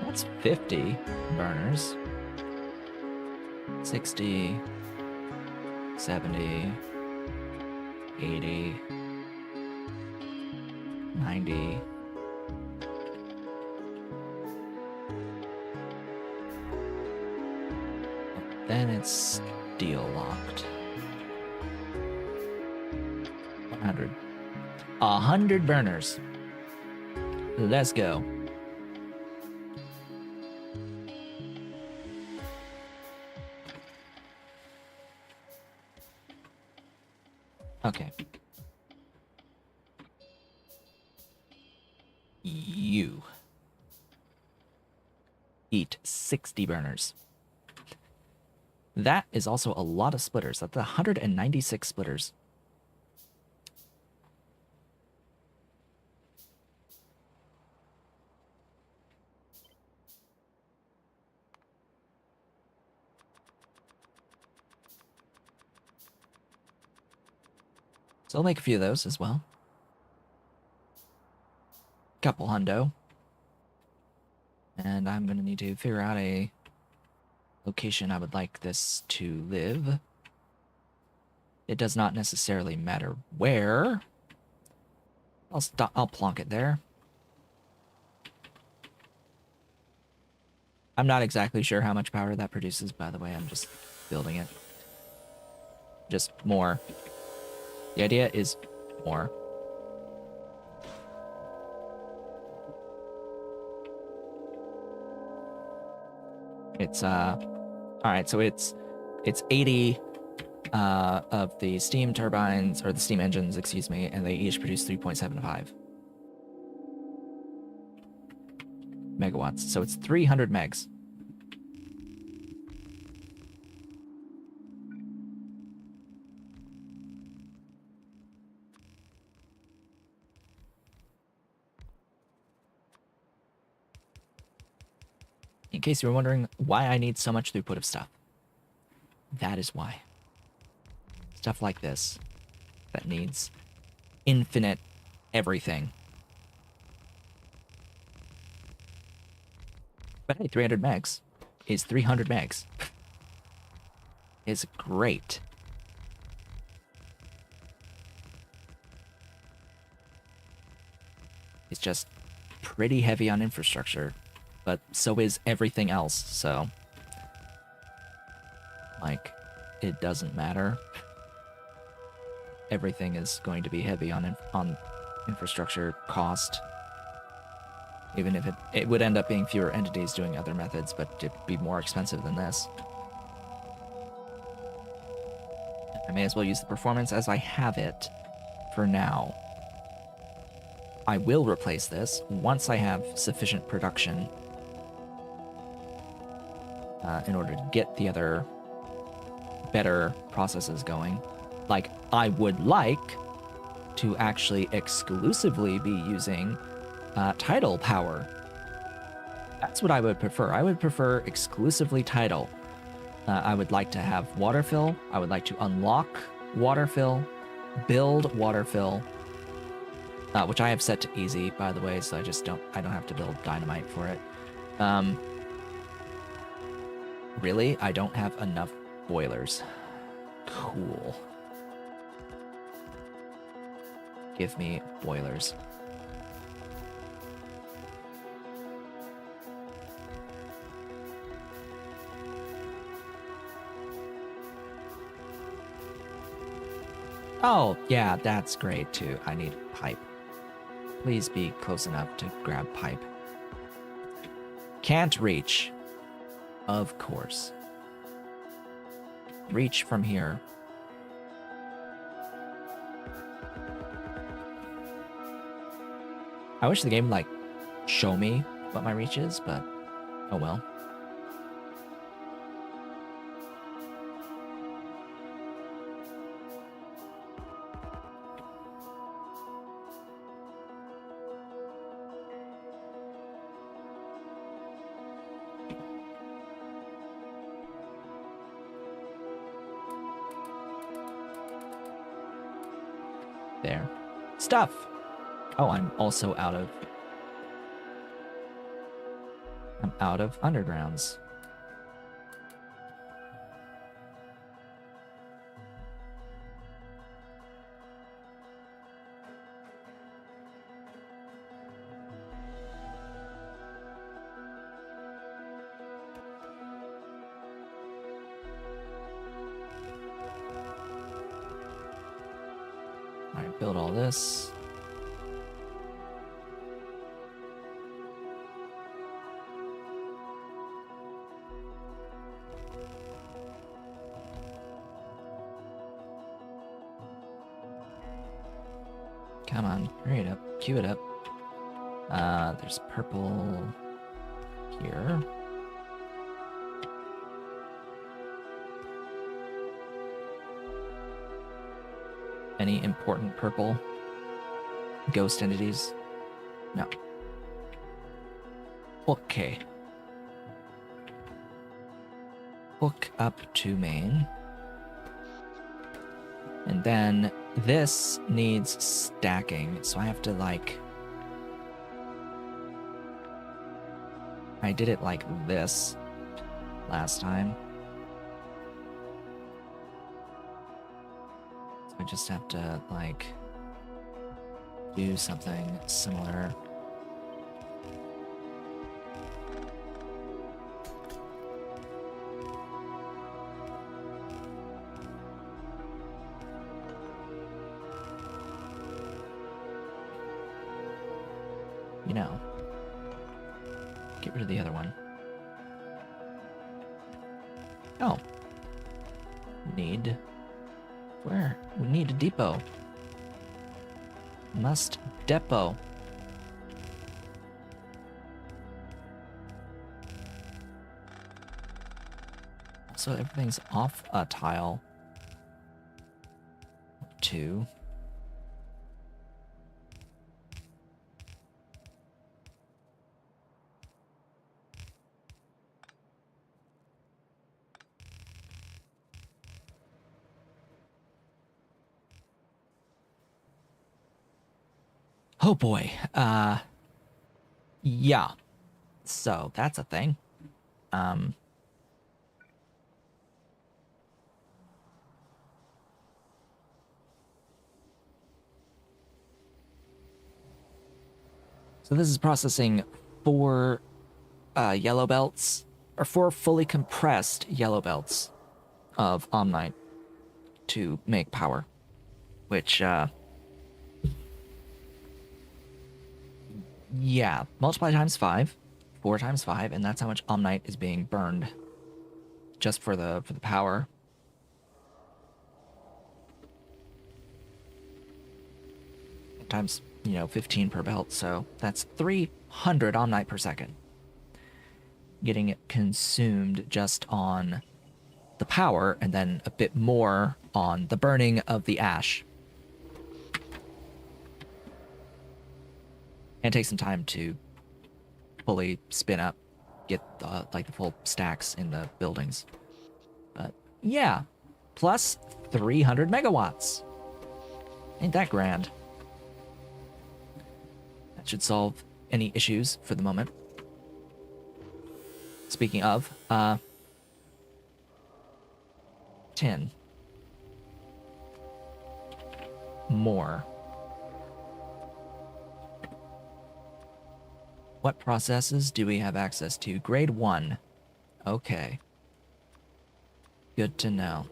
That's 50 burners. 60, 70, 80, 90. Then it's steel locked. 100. 100 burners. Let's go. Okay. You eat 60 burners. That is also a lot of splitters. That's 196 splitters. So I'll make a few of those as well. Couple hundo. And I'm going to need to figure out a location I would like this to live. It does not necessarily matter where. I'll plonk it there. I'm not exactly sure how much power that produces, by the way. I'm just building it. Just more. The idea is more. It's alright, so it's 80 of the steam turbines, or the steam engines, excuse me, and they each produce 3.75 megawatts. So it's 300 megs. In case you were wondering why I need so much throughput of stuff, that is why. Stuff like this that needs infinite everything. But hey, 300 megs is 300 megs. Is great. It's just pretty heavy on infrastructure, but so is everything else, so like, it doesn't matter. Everything is going to be heavy on infrastructure cost. Even if it would end up being fewer entities doing other methods, but it'd be more expensive than this. I may as well use the performance as I have it for now. I will replace this once I have sufficient production in order to get the other better processes going. Like, I would like to actually exclusively be using tidal power. That's what I would prefer. I would prefer exclusively tidal. I would like to have water fill. I would like to unlock water fill, build water fill, which I have set to easy, by the way, so I don't have to build dynamite for it. Really, I don't have enough boilers. Cool. Give me boilers. Oh, yeah, that's great too. I need pipe. Please be close enough to grab pipe. Can't reach. Of course. Reach from here. I wish the game would, like, show me what my reach is, but oh well. There. Stuff! Oh, I'm also out of... I'm out of undergrounds. Alright, build all this. Come on, hurry it up, queue it up. There's purple here. Any important purple ghost entities? No. Okay. Hook up to main. And then this needs stacking, so I have to, like... I did it like this last time. So I just have to, like, do something similar. You know, get rid of the other one. Oh. Need... Where? We need a depot. Must depot. So everything's off a tile. 2. Oh boy. Yeah. So that's a thing. So this is processing 4 yellow belts, or 4 fully compressed yellow belts of Omnite to make power, which, yeah, multiply times 5, 4 times 5, and that's how much Omnite is being burned just for the power. Times, 15 per belt, so that's 300 Omnite per second. Getting it consumed just on the power, and then a bit more on the burning of the ash. And take some time to fully spin up, get the full stacks in the buildings. But yeah, plus 300 megawatts. Ain't that grand? That should solve any issues for the moment. Speaking of, 10 more. What processes do we have access to? Grade 1. Okay. Good to know.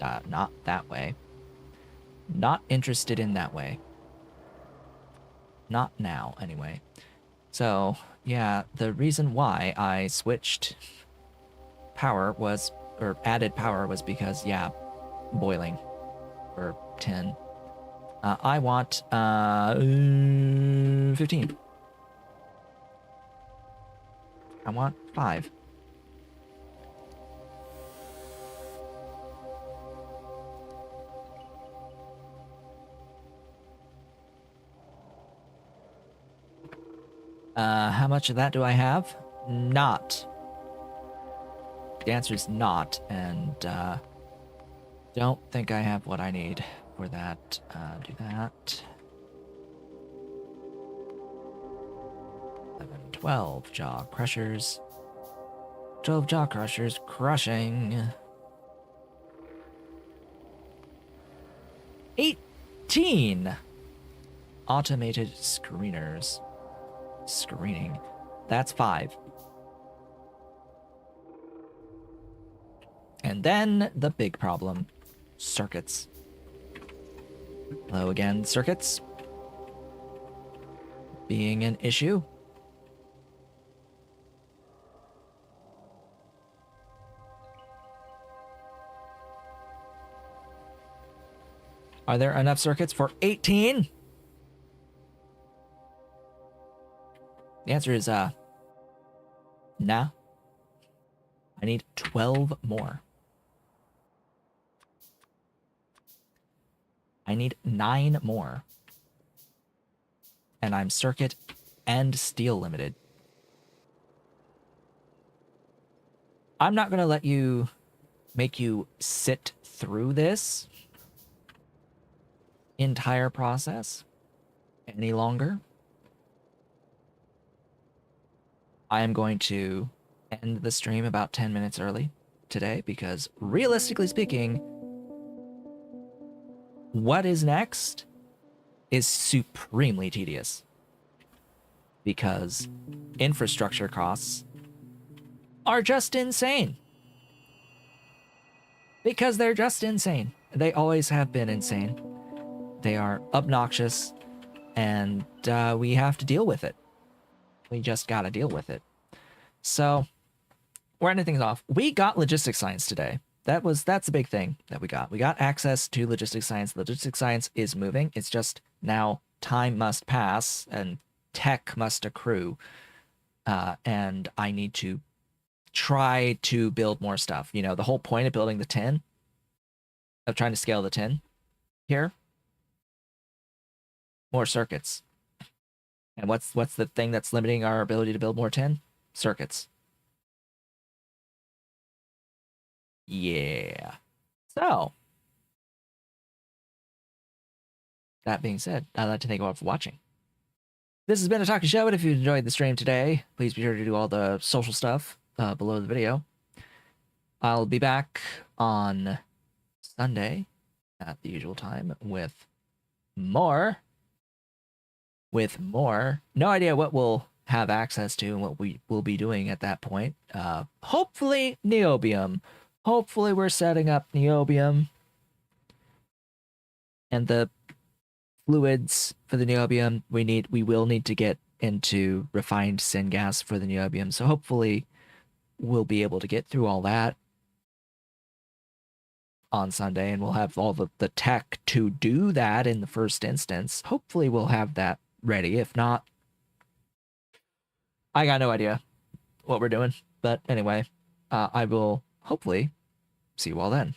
Not that way. Not interested in that way. Not now, anyway. So, yeah, the reason why I switched power was, or added power was because, yeah, boiling for 10. I want 15. I want 5. How much of that do I have? Not. The answer is not, and don't think I have what I need for that. Do that. 11, 12 jaw crushers. 12 jaw crushers crushing. 18 automated screeners. Screening. That's 5. And then the big problem. Circuits. Hello again, circuits. Being an issue. Are there enough circuits for 18? The answer is, nah. I need 12 more. I need 9 more. And I'm circuit and steel limited. I'm not going to let you make you sit through this entire process any longer. I am going to end the stream about 10 minutes early today because, realistically speaking, what is next is supremely tedious because infrastructure costs are just insane. Because they're just insane. They always have been insane. They are obnoxious, and we have to deal with it. We just gotta deal with it. So, we're ending things off. We got logistics science today. That's a big thing that we got. We got access to logistics science. Logistics science is moving. It's just now time must pass and tech must accrue. And I need to try to build more stuff. You know, the whole point of building the tin, of trying to scale the tin here, more circuits. And what's the thing that's limiting our ability to build more tin? Circuits. Yeah. So, that being said, I'd like to thank you all for watching. This has been a talking show, and if you enjoyed the stream today, please be sure to do all the social stuff below the video. I'll be back on Sunday at the usual time with more. No idea what we'll have access to and what we will be doing at that point. Hopefully Niobium. Hopefully we're setting up Niobium. And the fluids for the Niobium, we will need to get into refined syngas for the Niobium. So hopefully we'll be able to get through all that on Sunday, and we'll have all the tech to do that in the first instance. Hopefully we'll have that ready. If not, I got no idea what we're doing. But anyway, I will hopefully see you all then.